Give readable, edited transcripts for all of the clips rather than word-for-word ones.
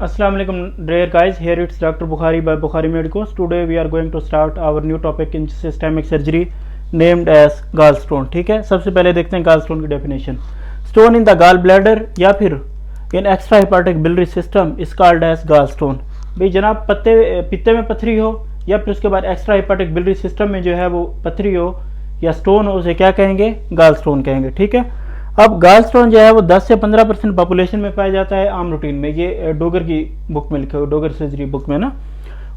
Assalamu alaikum dear guys, here it's Dr. Bukhari by Bukhari Medicos. Today we are going to start our new topic in systemic surgery named as gallstone. ठीक है, सबसे पहले देखते हैं gallstone की definition. Stone in the gallbladder या फिर in extrahepatic biliary system is called as gallstone. भाई जनाब पित्ते में पथरी हो या फिर उसके बाद extrahepatic biliary system में जो है वो पथरी हो या स्टोन हो, उसे क्या कहेंगे? gallstone कहेंगे. ठीक है, अब गालस्टोन जो है वो 10 से 15% पॉपुलेशन में पाया जाता है आम रूटीन में. ये डोगर की बुक में लिखा हुआ, डोगर सर्जरी बुक में ना.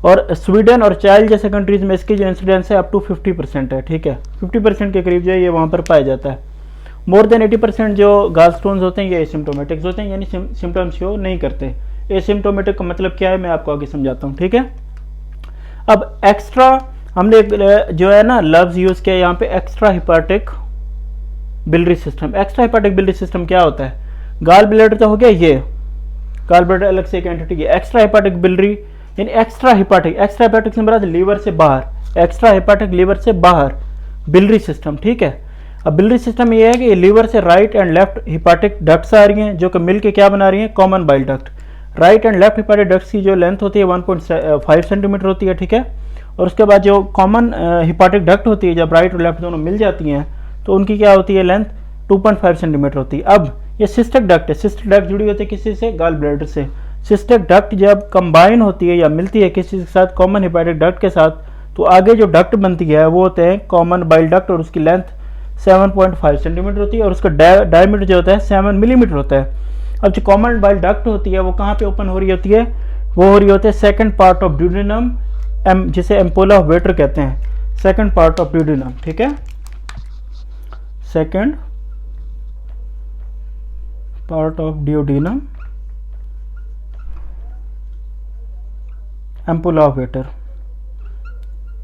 और स्वीडन और चाइल्ड जैसे कंट्रीज में इसकी जो इंसिडेंस है अप टू 50% है. ठीक है, 50% के करीब जो है ये वहाँ पर पाया जाता है. मोर देन 80% जो गालस्टोन्स होते हैं ये एसिम्टोमेटिक्स होते हैं, यानी सिम्टम्स शो नहीं करते. एसिम्टोमेटिक का मतलब क्या है मैं आपको आगे समझाता हूँ. ठीक है, अब एक्स्ट्रा हमने जो है ना लफ्ज यूज किया यहाँ पे, एक्स्ट्रा हिपाटिक बिलरी सिस्टम. एक्स्ट्रा हिपाटिक बिलरी सिस्टम क्या होता है? गाल ब्लैडर तो हो गया, ये गाल ब्लैडर अलग से एक एंटिटी है. एक्स्ट्रा हिपाटिक बिलरी यानी एक्स्ट्रा हिपाटिक से मुराद लीवर से बाहर, एक्स्ट्रा हिपाटिक लीवर से बाहर बिलरी सिस्टम. ठीक है, अब बिलरी सिस्टम ये है कि ये लीवर से right and left hepatic ducts आ रही हैं जो कि मिलके क्या बना रही हैं? Common bile duct. Right and left hepatic ducts की जो लेंथ होती है 1.5 सेंटीमीटर होती है. ठीक है, और उसके बाद जो कॉमन हिपाटिक डक्ट होती है, जब राइट और लेफ्ट दोनों मिल जाती हैं तो उनकी क्या होती है? लेंथ 2.5 सेंटीमीटर होती है. अब ये सिस्टिक डक्ट है. सिस्टिक डक्ट जुड़ी होती है किसी से? गाल ब्लैडर से. सिस्टिक डक्ट जब कंबाइन होती है या मिलती है किसी के साथ कॉमन हिपैटिक डक्ट के साथ, तो आगे जो डक्ट बनती है वो होते हैं कॉमन बाइल डक्ट, और उसकी लेंथ 7.5 सेंटीमीटर होती है और उसका डायमीटर जो होता है 7 मिलीमीटर होता है. अब जो कॉमन बाइल डक्ट होती है वो कहाँ पे ओपन हो रही होती है? वो हो रही होती है सेकेंड पार्ट ऑफ ड्यूडेनम, जिसे एम्पोला ऑफ वेटर कहते हैं. Second part of duodenum. ठीक है, second part of duodenum, ampulla of Vater,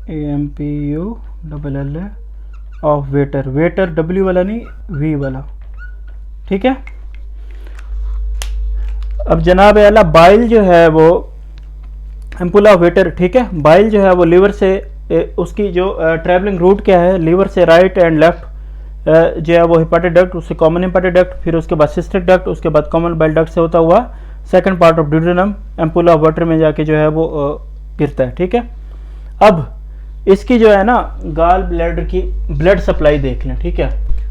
AMPULLA of Vater. वेटर W वाला नहीं, V वाला. ठीक है, अब जनाब आला बाइल जो है वो एम्पुला ऑफ वेटर. ठीक है, बाइल जो है वो लीवर से उसकी जो ट्रेवलिंग रूट क्या है? लीवर से राइट एंड लेफ्ट जो है वो हिपाटिक डक्ट, उससे कॉमन हिपाटिक डक्ट, फिर उसके बाद सिस्टिक डक्ट, उसके बाद कॉमन बाइल डक्ट से होता हुआ second part of duodenum ampulla of water में जाके जो है वो गिरता है. ठीक है, अब इसकी जो है ना गाल ब्लैडर की ब्लड सप्लाई देख लें. ठीक है,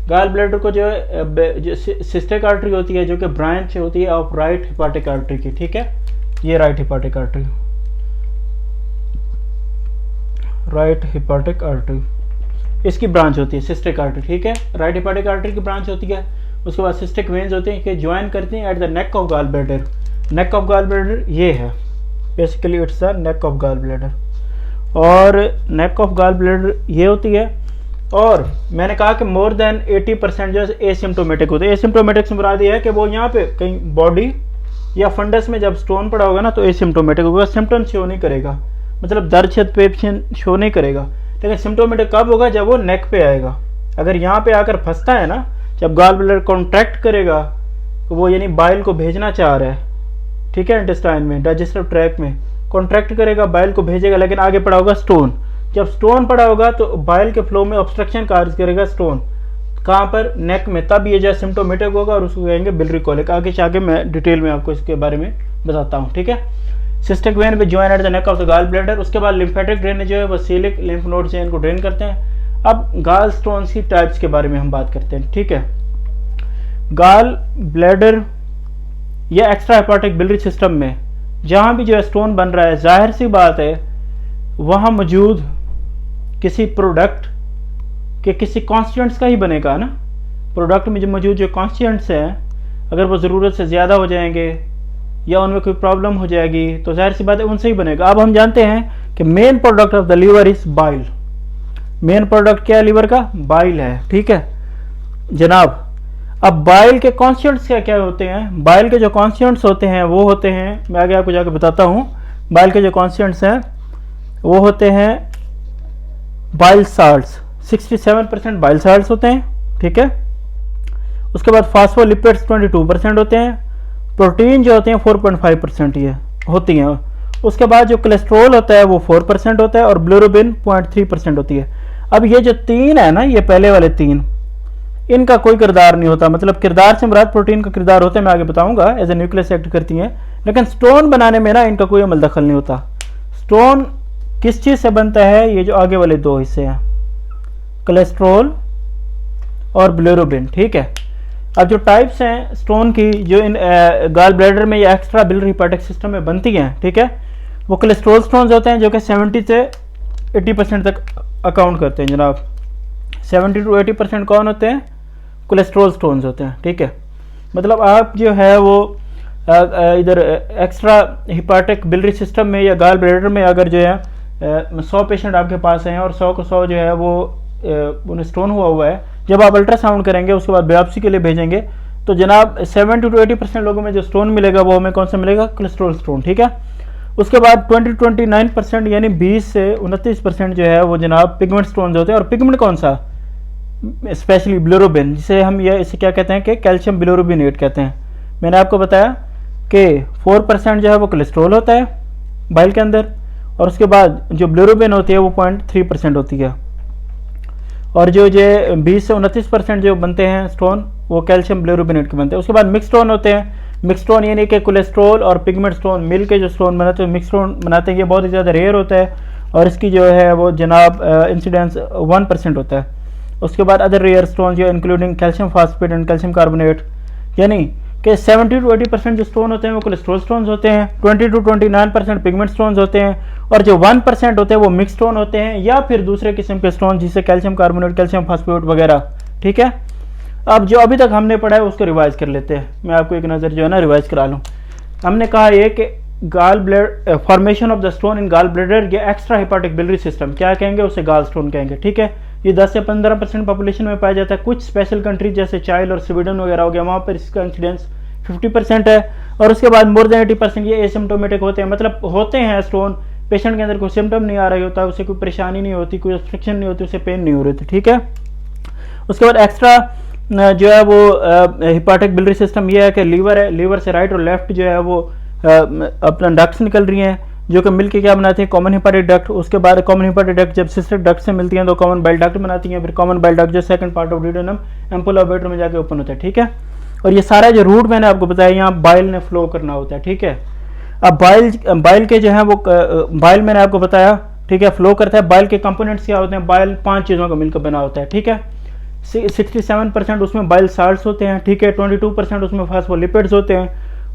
गाल ब्लैडर को जो है जो सिस्टिक आर्टरी होती है जो कि ब्रांच होती है ऑफ राइट हिपाटिक आर्टरी की. ठीक है, ये राइट हिपाटिक आर्टरी, राइट हिपाटिक आर्टरी इसकी ब्रांच होती है सिस्टिक आर्टरी. ठीक है, राइट हिपाटिक आर्टरी की ब्रांच होती है. उसके बाद सिस्टिक वेन्स होते हैं कि ज्वाइन करती हैं at the neck of gall bladder. Neck of gall bladder ये है, basically it's the neck of गाल ब्लैडर. और नेक ऑफ गाल ब्लैडर ये होती है. और मैंने कहा कि मोर देन 80% जो है एसिम्टोमेटिक होते हैं. एसिम्टोमेटिक से मुराद ये है कि वो यहाँ पे कहीं बॉडी या फंडस में जब स्टोन पड़ा होगा ना तो एसिम्टोमेटिक होगा, सिम्टम्स शो नहीं करेगा, मतलब दर्द छत पेन शो नहीं करेगा. लेकिन सिम्टोमेटिक कब होगा? जब वो नेक पे आएगा. अगर यहाँ पे आकर फंसता है ना, जब गाल ब्लैडर कॉन्ट्रैक्ट करेगा तो वो यानी बाइल को भेजना चाह रहा है. ठीक है, इंटेस्टाइन में, डाइजेस्टिव ट्रैक में कॉन्ट्रैक्ट करेगा, बाइल को भेजेगा, लेकिन आगे पड़ा होगा स्टोन. जब स्टोन पड़ा होगा तो बाइल के फ्लो में ऑब्स्ट्रक्शन कार्य करेगा स्टोन. कहाँ पर? नेक में. तब ये जो सिम्टोमेटिक होगा और उसको कहेंगे बिलरी कोलिक. आगे जाके मैं डिटेल में आपको इसके बारे में बताता हूँ. ठीक है, cystic when with join at the neck of the gall bladder. उसके बाद लिम्फेटिक ड्रेनेज जो है वो सीलिक लिम्फ नोड से इनको ड्रेन करते हैं. अब गाल स्टोन्स की टाइप्स के बारे में हम बात करते हैं. ठीक है, गाल ब्लैडर या एक्स्ट्रा हेपाटिक बिलरी सिस्टम में जहां भी जो है स्टोन बन रहा है, जाहिर सी बात है वहां मौजूद किसी प्रोडक्ट के किसी कॉन्स्टिट्यूएंट्स का ही बनेगा ना. प्रोडक्ट में जो मौजूद जो कॉन्स्टिट्यूएंट्स हैं, अगर वो ज़रूरत से ज़्यादा हो जाएंगे या उनमें कोई प्रॉब्लम हो जाएगी तो जाहिर सी बात है उनसे ही बनेगा. अब हम जानते हैं कि main product of the liver is bile. Main product क्या है लीवर का? बाइल है. ठीक है जनाब, अब बाइल के कॉन्स्टिट्यूएंट्स क्या क्या होते हैं? बाइल के जो कॉन्स्टिट्यूएंट्स होते हैं वो होते हैं, मैं आगे आपको जाकर बताता हूँ. बाइल के जो कॉन्स्टिट्यूएंट्स हैं वो होते हैं बाइल साल्ट्स. 67% बाइल साल्ट्स होते हैं. ठीक है, उसके बाद फास्फोलिपिड्स 22% होते हैं. प्रोटीन जो होते हैं 4.5% ये होती हैं. उसके बाद जो कोलेस्ट्रॉल होता है वो 4% होता है और बिलिरुबिन 0.3% होती है. अब ये जो तीन है ना, ये पहले वाले तीन, इनका कोई किरदार नहीं होता. मतलब किरदार से मुराद प्रोटीन का किरदार होता है, मैं आगे बताऊंगा, एज ए न्यूक्लियस एक्ट करती हैं. लेकिन स्टोन बनाने में ना इनका कोई अमल दखल नहीं होता। स्टोन किस चीज़ से बनता है? ये जो आगे वाले दो हिस्से हैं, कोलेस्ट्रॉल और बिलिरुबिन, ठीक है। अब जो टाइप्स हैं स्टोन की जो इन गॉल ब्लैडर में या एक्स्ट्रा बिलियरी हेपाटिक सिस्टम में बनती हैं, ठीक है, वो कोलेस्ट्रॉल स्टोन्स होते हैं जो कि 70 से 80% तक अकाउंट करते हैं जनाब। 70 to 80% कौन होते हैं? कोलेस्ट्रॉल स्टोन्स होते हैं, ठीक है। मतलब आप जो है वो इधर एक्स्ट्रा हिपाटिक बिलियरी सिस्टम में या गॉल ब्लैडर में अगर जो है 100 पेशेंट आपके पास हैं और 100 को 100 जो है वो उन्हें स्टोन हुआ है, जब आप अल्ट्रासाउंड करेंगे उसके बाद बायोप्सी के लिए भेजेंगे तो जनाब 70 to 80% लोगों में जो स्टोन मिलेगा वो हमें कौन सा मिलेगा? कोलेस्ट्रॉल स्टोन, ठीक है। उसके बाद 20 to 29% यानी 20 से 29% जो है वो जनाब पिगमेंट स्टोन्स होते हैं। और पिगमेंट कौन सा? स्पेशली बिलिरुबिन, जिसे हम ये इसे क्या कहते हैं कि कैल्शियम बिलिरुबिनेट कहते हैं। मैंने आपको बताया कि 4% जो है वो कोलेस्ट्रॉल होता है बाइल के अंदर, और उसके बाद जो बिलिरुबिन होती है वो 0.3% होती है। और जो 20 से 29% जो बनते हैं स्टोन वो कैल्शियम बिलिरुबिनेट के बनते हैं। उसके बाद मिक्स स्टोन होते हैं। मिक्स स्टोन यानी कि कोलेस्ट्रॉल और पिगमेंट स्टोन मिल के जो स्टोन बनाते हैं मिक्स स्टोन बनाते हैं। ये बहुत ही ज़्यादा रेयर होता है और इसकी जो है वो जनाब इंसिडेंस 1% होता है। उसके बाद अदर रेयर स्टोन जो including calcium phosphate and calcium carbonate, यानी कि 70 to 80% जो स्टोन होते हैं वो कोलेस्ट्रॉल स्टोन्स होते हैं, 20 to 29% पिगमेंट स्टोन्स होते हैं, और जो 1% होते हैं वो मिक्स स्टोन होते हैं या फिर दूसरे किस्म के स्टोन जिसे कैल्शियम कार्बोनेट, कैल्शियम फास्फेट वगैरह, ठीक है। अब जो अभी तक हमने पढ़ा है उसको रिवाइज कर लेते हैं। मैं आपको एक नज़र जो है ना रिवाइज करा लूँ। हमने कहा ये कि gall bladder formation of the stone in gall bladder या एक्स्ट्रा हेपाटिक बिलियरी सिस्टम क्या कहेंगे? उसे गॉल स्टोन कहेंगे, ठीक है। ये 10 से 15% पॉपुलेशन में पाया जाता है। कुछ स्पेशल कंट्रीज जैसे चाइल्ड और स्वीडन वगैरह हो गया, वहाँ पर इसका इंसिडेंस 50% है। और उसके बाद मोर देन 80% ये एसिम्प्टोमेटिक होते हैं, मतलब होते हैं स्टोन, पेशेंट के अंदर कोई सिम्टम नहीं आ रही होता, उसे कोई परेशानी नहीं होती, कोई रिस्ट्रिक्शन नहीं होती, उसे पेन नहीं हो रही थी, ठीक है। उसके बाद एक्स्ट्रा जो है वो हिपाटिक बिलियरी सिस्टम ये है कि लीवर है, लीवर से राइट और लेफ्ट जो है वो अपना डक्ट्स निकल रही हैं जो कि मिलके क्या बनाती है? Common hepatic duct. उसके बाद कॉमन हिपाटिक डक्ट जब सिस्टर डक्ट से मिलती हैं तो कॉमन बाइल डक्ट बनाती हैं। फिर कॉमन बाइल डक्ट जो second part of duodenum ampulla of में जाके ओपन होता है, ठीक है। और ये सारा जो रूट मैंने आपको बताया यहाँ बाइल ने फ्लो करना होता है, ठीक है। अब बाइल के जो है वो बाइल मैंने आपको बताया, ठीक है, फ्लो करता है। बाइल के कंपोनेंट्स क्या होते हैं? बाइल 5 चीज़ों का मिलकर बना होता है, ठीक है। 67% उसमें बाइल साल्ट्स होते हैं, ठीक है। 22% उसमें फास्फोलिपिड्स होते हैं,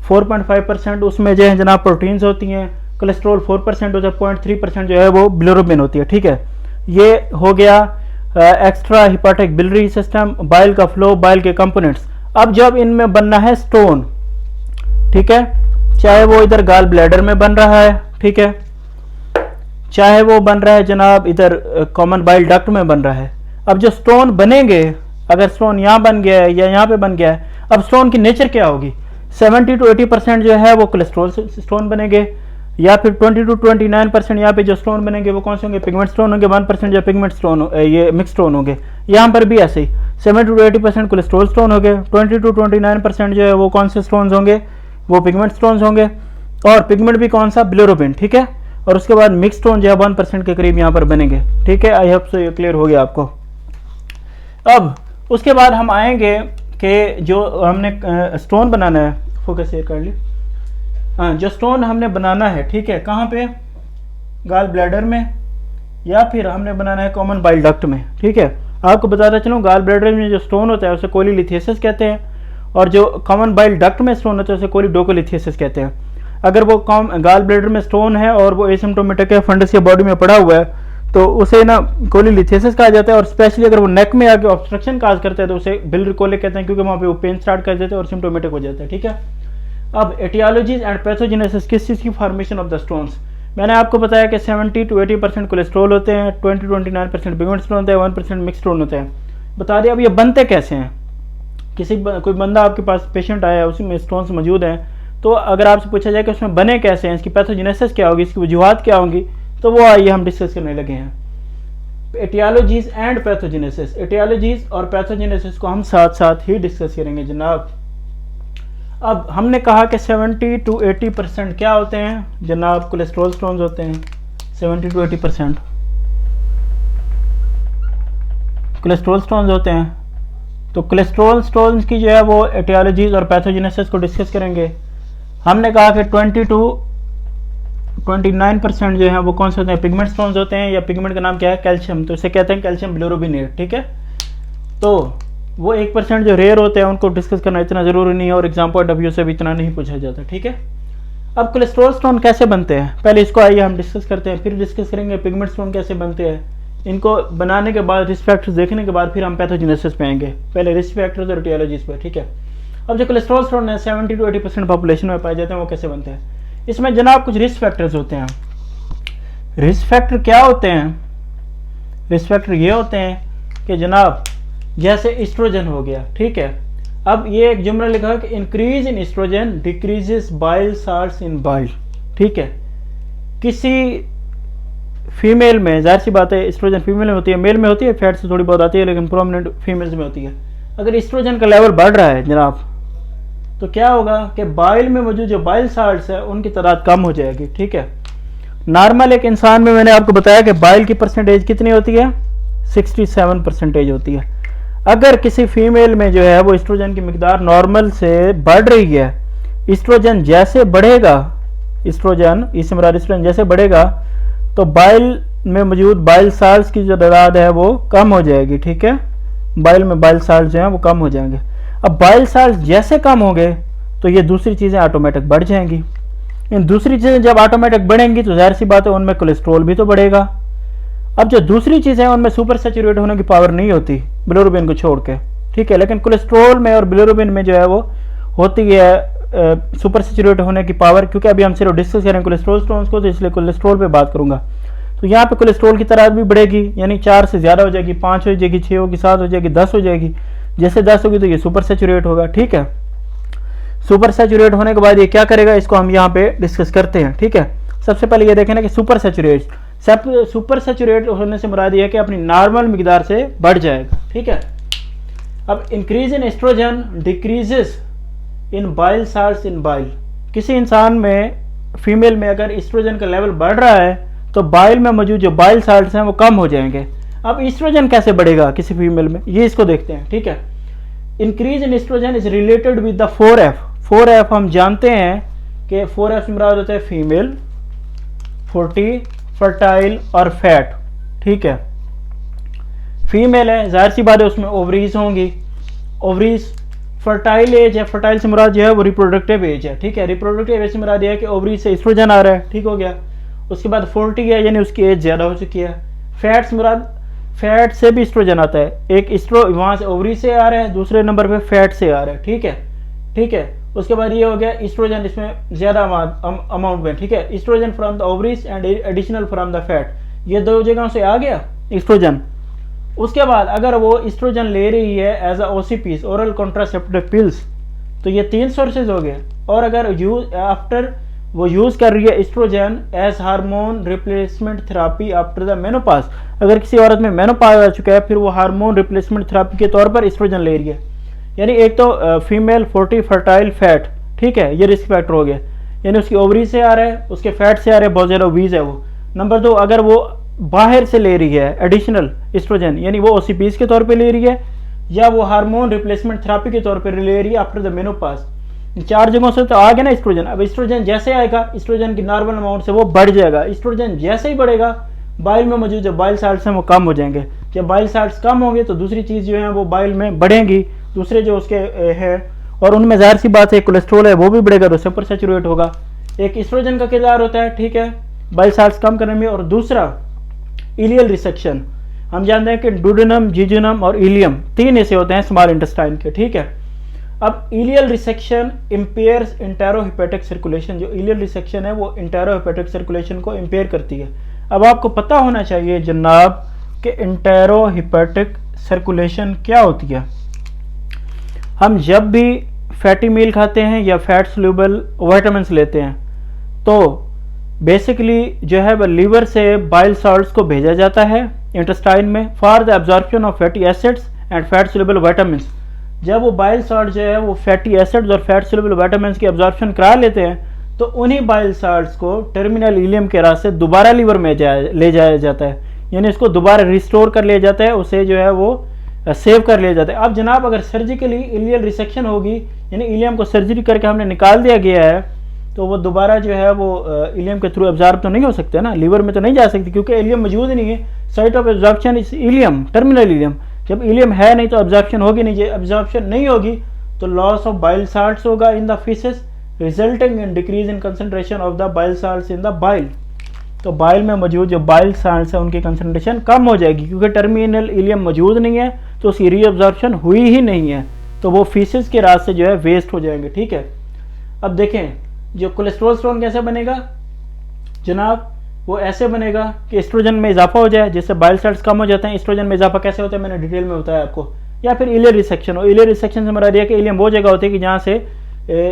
4.5% उसमें जो है जनाब प्रोटीन्स होती हैं, कोलेस्ट्रॉल 4% होता है, 0.3% जो है वो बिलिरुबिन होती है, ठीक है। ये हो गया एक्स्ट्रा हिपाटिक बिलियरी सिस्टम, बाइल का फ्लो, बाइल के कंपोनेंट्स। अब जब इनमें बनना है स्टोन, ठीक है, चाहे वो इधर गॉल ब्लैडर में बन रहा है, ठीक है, चाहे वो बन रहा है जनाब इधर कॉमन बाइल डक्ट में बन रहा है। अब जो स्टोन बनेंगे, अगर स्टोन यहाँ बन गया है या यहाँ पे बन गया है, अब स्टोन की नेचर क्या होगी? 70 to 80% जो है वो कोलेस्ट्रॉल स्टोन बनेंगे, या फिर 20 to 29% यहाँ पे जो स्टोन बनेंगे वो कौन से होंगे? पिगमेंट स्टोन होंगे। 1% जो पिगमेंट स्टोन ये मिक्स स्टोन होंगे। यहाँ पर भी ऐसे ही 70 to 80% कोलेस्ट्रॉल स्टोन होंगे, 20 to 29% जो है वो कौन से स्टोन्स होंगे? वो पिगमेंट स्टोन्स होंगे, और पिगमेंट भी कौन सा? बिलिरुबिन, ठीक है। और उसके बाद मिक्स स्टोन जो है 1% के करीब यहाँ पर बनेंगे, ठीक है। आई होप सो ये क्लियर हो गया आपको। अब उसके बाद हम आएंगे कि जो हमने स्टोन बनाना है, फोकस शेयर कर ली, हाँ, जो स्टोन हमने बनाना है, ठीक है, कहाँ पे? गॉल ब्लैडर में, या फिर हमने बनाना है कॉमन बाइल डक्ट में, ठीक है। आपको बताता चलूँ गॉल ब्लैडर में जो स्टोन होता है उसे कोलीलिथियसिस कहते हैं, और जो कॉमन बाइल डक्ट में स्टोन होता है उसे कोलीडोकोलिथियसिस कहते हैं। अगर वो गॉल ब्लैडर में स्टोन है और वो एसिम्प्टोमेटिक है, फंडस के बॉडी में पड़ा हुआ है, तो उसे ना कोलीलिथियसिस कहा जाता है। और स्पेशली अगर वो नेक में आके ऑब्स्ट्रक्शन काज करता है तो उसे बिलियरी कोलिक कहते हैं, क्योंकि वहाँ पे वो पेन स्टार्ट कर देते हैं और सिम्प्टोमेटिक हो जाता है, ठीक है। अब एटियोलॉजीज एंड पैथोजेनेसिस, किस चीज़ की फॉर्मेशन ऑफ द स्टोन्स? मैंने आपको बताया कि 70 to 80% कोलेस्ट्रॉल होते हैं, 20 to 29% पिगमेंट स्टोन होते हैं, 1% मिक्स स्टोन होते हैं। बता दिया। अब ये बनते कैसे हैं? कोई बंदा आपके पास पेशेंट आया है, उसी में स्टोन्स मौजूद हैं, तो अगर आपसे पूछा जाए कि उसमें बने कैसे हैं, इसकी पैथोजेनेसिस क्या होगी, इसकी वजूहात क्या होंगी, तो वो आइए हम डिस्कस करने लगे हैं। एटियोलॉजीज एंड पैथोजेनेसिस, एटियोलॉजीज और पैथोजेनेसिस को हम साथ साथ ही डिस्कस करेंगे जनाब। अब हमने कहा कि 70 to 80% क्या होते हैं जनाब? कोलेस्ट्रॉल स्टोन्स होते हैं। 70 to 80% कोलेस्ट्रॉल स्टोन्स होते हैं। तो कोलेस्ट्रॉल स्टोन्स की जो है वो एटियोलॉजीज और पैथोजेनेसिस को डिस्कस करेंगे। हमने कहा कि 29% जो है वो कौन से होते हैं, पिगमेंट स्टोन्स होते हैं, या पिगमेंट का नाम क्या है, कैल्शियम, तो इसे कहते हैं कैल्शियम बिलोरुबिनेट। ठीक है, तो वो 1% जो रेयर होते हैं उनको डिस्कस करना इतना ज़रूरी नहीं है, और एग्जाम पॉइंट ऑफ व्यू से भी इतना नहीं पूछा जाता। ठीक है, अब कोलेस्ट्रॉल स्टोन कैसे बनते हैं, पहले इसको आइए हम डिस्कस करते हैं, फिर डिस्कस करेंगे पिगमेंट स्टोन कैसे बनते हैं। इनको बनाने के बाद रिस्क फैक्टर्स देखने के बाद फिर हम पैथोजेनेसिस पे आएंगे, पहले रिस्क फैक्टर्स और टियोलॉजीज पे। ठीक है, अब जो कोलेस्ट्रॉल स्टोन है 70 to 80% पॉपुलेशन में पाए जाते हैं, वो कैसे बनते हैं। इसमें जनाब कुछ रिस्क फैक्टर्स होते हैं। रिस्क फैक्टर क्या होते हैं, रिस्क फैक्टर ये होते हैं कि जनाब जैसे एस्ट्रोजन हो गया। ठीक है, अब ये एक जुमला लिखा है कि increase in estrogen decreases bile salts in bile. ठीक है, किसी फीमेल में, जाहिर सी बात है एस्ट्रोजन फीमेल में होती है, मेल में होती है फैट से थोड़ी बहुत आती है, लेकिन प्रोमिनेंट फीमेल्स में होती है। अगर एस्ट्रोजन का लेवल बढ़ रहा है जनाब, तो क्या होगा कि बाइल में मौजूद जो बाइल साल्ट्स है उनकी तादाद कम हो जाएगी। ठीक है, नॉर्मल एक इंसान में मैंने आपको बताया कि बाइल की परसेंटेज कितनी होती है, 67% होती है। अगर किसी फीमेल में जो है वो एस्ट्रोजन की मिकदार नॉर्मल से बढ़ रही है, एस्ट्रोजन जैसे बढ़ेगा, एस्ट्रोजन जैसे बढ़ेगा तो बाइल में मौजूद बाइल साल्ट्स की जो तादाद है वो कम हो जाएगी। ठीक है, बाइल में बाइल साल्ट जो हैं वो कम हो जाएंगे। अब बाइल साल्ट जैसे कम होंगे तो ये दूसरी चीज़ें ऑटोमेटिक बढ़ जाएंगी। इन दूसरी चीज़ें जब ऑटोमेटिक बढ़ेंगी तो जाहिर सी बात है उनमें कोलेस्ट्रॉल भी तो बढ़ेगा। अब जो दूसरी चीज़ें हैं उनमें सुपर सैचुरेट होने की पावर नहीं होती बिलिरुबिन को छोड़ के। ठीक है, लेकिन कोलेस्ट्रॉल में और बिलिरुबिन में जो है वो होती है सुपर सैचुरेट होने की पावर, क्योंकि अभी हम सिर्फ डिस्कस करें कोलेस्ट्रॉल स्टोन्स को, तो इसलिए कोलेस्ट्रॉल पे बात करूंगा। तो यहाँ पे कोलेस्ट्रॉल की तादाद भी बढ़ेगी, यानी 4 से ज़्यादा हो जाएगी, 5 हो जाएगी, 6 होगी, 7 हो जाएगी, 10 हो जाएगी। जैसे 10 होगी तो ये सुपर सैचुरेट होगा। ठीक है, सुपर सैचुरेट होने के बाद ये क्या करेगा, इसको हम यहाँ पे डिस्कस करते हैं। ठीक है, सबसे पहले ये देखें ना कि सुपर सैचुरेट होने से मुराद ये है कि अपनी नॉर्मल मिकदार से बढ़ जाएगा। ठीक है, अब increase in estrogen decreases in bile salts in bile. किसी इंसान में, फीमेल में अगर एस्ट्रोजन का लेवल बढ़ रहा है तो बाइल में मौजूद जो बाइल साल्ट्स हैं वो कम हो जाएंगे। अब एस्ट्रोजन कैसे बढ़ेगा किसी फीमेल में, ये इसको देखते हैं। ठीक है, increase in estrogen is related with the 4F हम जानते हैं कि 4F से मुराद होता है फीमेल, 40, फर्टाइल और फैट। ठीक है, फीमेल है, जाहिर सी बात है उसमें ओवरीज होंगी, ओवरीज। फर्टाइल एज है, फर्टाइल से मुराद जो है वो रिप्रोडक्टिव एज है। ठीक है, रिप्रोडक्टिव एज से मुराद यह है कि ओवरीज से एस्ट्रोजन आ रहा है। ठीक हो गया, उसके बाद 40 है यानी उसकी एज ज़्यादा हो चुकी है। फैट से मुराद, फैट से भी एस्ट्रोजन आता है, एक वहाँ से ओवरी से आ रहा है, दूसरे नंबर पे फैट से आ रहा है। ठीक है, ठीक है, उसके बाद ये हो गया एस्ट्रोजन, इसमें ज़्यादा अमाउंट में। ठीक है, estrogen from the ovaries and additional from the fat, ये 2 जगहों से आ गया एस्ट्रोजन। उसके बाद अगर वो एस्ट्रोजन ले रही है as a OCPs, oral contraceptive pills, तो ये 3 सोर्सेज हो गए। और अगर आफ्टर वो यूज़ कर रही है estrogen as hormone replacement therapy after the menopause, अगर किसी औरत में मेनोपाज आ चुका है फिर वो हार्मोन रिप्लेसमेंट थेरापी के तौर पर एस्ट्रोजन ले रही है। यानी एक तो फीमेल, 40, फर्टाइल, फैट। ठीक है, ये रिस्क फैक्टर हो गया, यानी उसकी ओवरी से आ रहा है, उसके फैट से आ रहा है, बहुत ज़्यादा ओबीज है वो। नंबर 2, अगर वो बाहर से ले रही है एडिशनल एस्ट्रोजन, यानी वो OCPs के तौर पे ले रही है या वो हार्मोन रिप्लेसमेंट थेरापी के तौर पे ले रही है आफ्टर द मेनोपाज। 4 जगहों से तो आ गया ना एस्ट्रोजन। अब एस्ट्रोजन जैसे आएगा, एस्ट्रोजन की नॉर्मल अमाउंट से वो बढ़ जाएगा। एस्ट्रोजन जैसे ही बढ़ेगा, बाइल में मौजूद जो बाइल साल्ट्स हैं वो कम हो जाएंगे। जब बाइल साल्ट्स कम होंगे तो दूसरी चीज़ जो है वो बाइल में बढ़ेंगी, दूसरे जो उसके है, और उनमें जाहिर सी बात है कोलेस्ट्रॉल है वो भी बढ़ेगा, तो सुपर सैचुरेट होगा। एक एस्ट्रोजन का किरदार होता है, ठीक है, बाइल साल्ट्स कम करने में। और दूसरा इलियल रिसेक्शन, हम जानते हैं कि डुडेनम, जिजुनम और इलियम 3 ऐसे होते हैं स्मॉल इंटेस्टाइन के। ठीक है, अब इलियल रिसेक्शन इम्पेयर्स इंटेरोहिपेटिक सर्कुलेशन, जो इलियल रिसेक्शन है वो इंटेरोहिपेटिक सर्कुलेशन को इम्पेयर करती है। अब आपको पता होना चाहिए जनाब कि इंटेरोहिपेटिक सर्कुलेशन क्या होती है। हम जब भी फैटी मील खाते हैं या फैट सोल्यूबल विटामिन्स लेते हैं तो बेसिकली जो है वह लीवर से बाइल सॉल्ट्स को भेजा जाता है इंटेस्टाइन में for the absorption of fatty acids and fat soluble vitamins. जब वो बाइल सॉल्ट जो है वो फैटी एसिड्स और फैट सोल्यूबल विटामिन्स की एब्जॉर्प्शन करा लेते हैं तो उन्हीं बाइल सॉल्ट्स को टर्मिनल इलियम के रास्ते दोबारा लीवर में ले जाया जाता है, यानी इसको दोबारा रिस्टोर कर लिया जाता है, उसे जो है वो सेव कर लिया जाता है। अब जनाब अगर सर्जिकली इलियल रिसेक्शन होगी, यानी इलियम को सर्जरी करके हमने निकाल दिया गया है, तो वो दोबारा जो है वो इलियम के थ्रू एब्जॉर्ब तो नहीं हो सकते ना, लीवर में तो नहीं जा सकती क्योंकि इलियम मौजूद ही नहीं है। Site of absorption is ilium, terminal ileum. जब इलियम है नहीं तो एब्जॉर्प्शन होगी नहीं, जब एब्जॉर्प्शन नहीं होगी तो लॉस ऑफ बाइल साल्ट्स होगा in the faeces, resulting in decrease in concentration of the bile salts in the bile. तो बाइल में मौजूद जो बाइल साल्ट्स है उनकी कंसंट्रेशन कम हो जाएगी क्योंकि टर्मिनल इलियम मौजूद नहीं है, तो उसकी रीअब्जॉर्प्शन हुई ही नहीं है, तो वो फीसेस के रास्ते जो है वेस्ट हो जाएंगे। ठीक है, अब देखें जो कोलेस्ट्रॉल स्टोन कैसे बनेगा जनाब, वो ऐसे बनेगा कि एस्ट्रोजन में इजाफा हो जाए, जिससे बाइल साल्ट्स कम हो जाते हैं। एस्ट्रोजन में इजाफा कैसे होता है मैंने डिटेल में बताया आपको। या फिर इलियर रिसेक्शन हो, इलियर रिसेक्शन से मरा दिया कि इलियम वो जगह होती है कि जहाँ से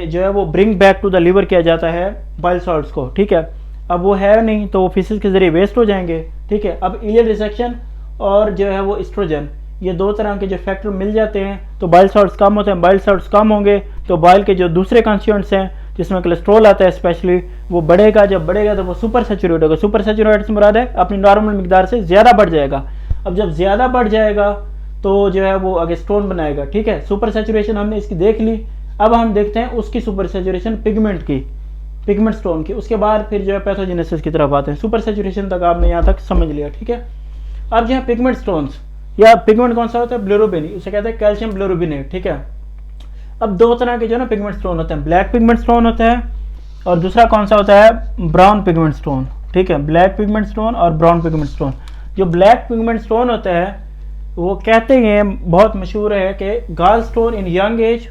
जो है वो bring back to the liver किया जाता है बाइल साल्ट्स को। ठीक है, अब वो है नहीं तो वो फीसेस के जरिए वेस्ट हो जाएंगे। ठीक है, अब इलियर रिसेक्शन और जो है वो एस्ट्रोजन, ये दो तरह के जो फैक्टर मिल जाते हैं तो बाइल साल्ट्स कम होते हैं। बाइल साल्ट्स कम होंगे तो बाइल के जो दूसरे कॉन्स्टिट्यूएंट्स हैं जिसमें कोलेस्ट्रॉल आता है स्पेशली, वो बढ़ेगा। जब बढ़ेगा तो वो सुपर सैचुरेट होगा। सुपर सैचुरेट से मुराद है अपनी नॉर्मल मिकदार से ज़्यादा बढ़ जाएगा। अब जब ज़्यादा बढ़ जाएगा तो जो है वो आगे स्टोन बनाएगा। ठीक है, सुपर सैचुरेशन हमने इसकी देख ली। अब हम देखते हैं उसकी सुपर सैचुरेशन पिगमेंट की, पिगमेंट स्टोन की। उसके बाद फिर जो है पैथोजेनेसिस की तरफ आते हैं। सुपर सैचुरेशन तक आपने यहाँ तक समझ लिया। ठीक है, अब जो है पिगमेंट स्टोन्स या पिगमेंट कौन सा होता है, ब्लोरोबिन, उसे कहते हैं कैल्शियम ब्लोरोबिनेट। ठीक है, अब दो तरह के जो है ना पिगमेंट स्टोन होते हैं, ब्लैक पिगमेंट स्टोन होता है और दूसरा कौन सा होता है, ब्राउन पिगमेंट स्टोन। ठीक है, ब्लैक पिगमेंट स्टोन और ब्राउन पिगमेंट स्टोन। जो ब्लैक पिगमेंट स्टोन होता है वो कहते हैं, बहुत मशहूर है कि गाल stone in young age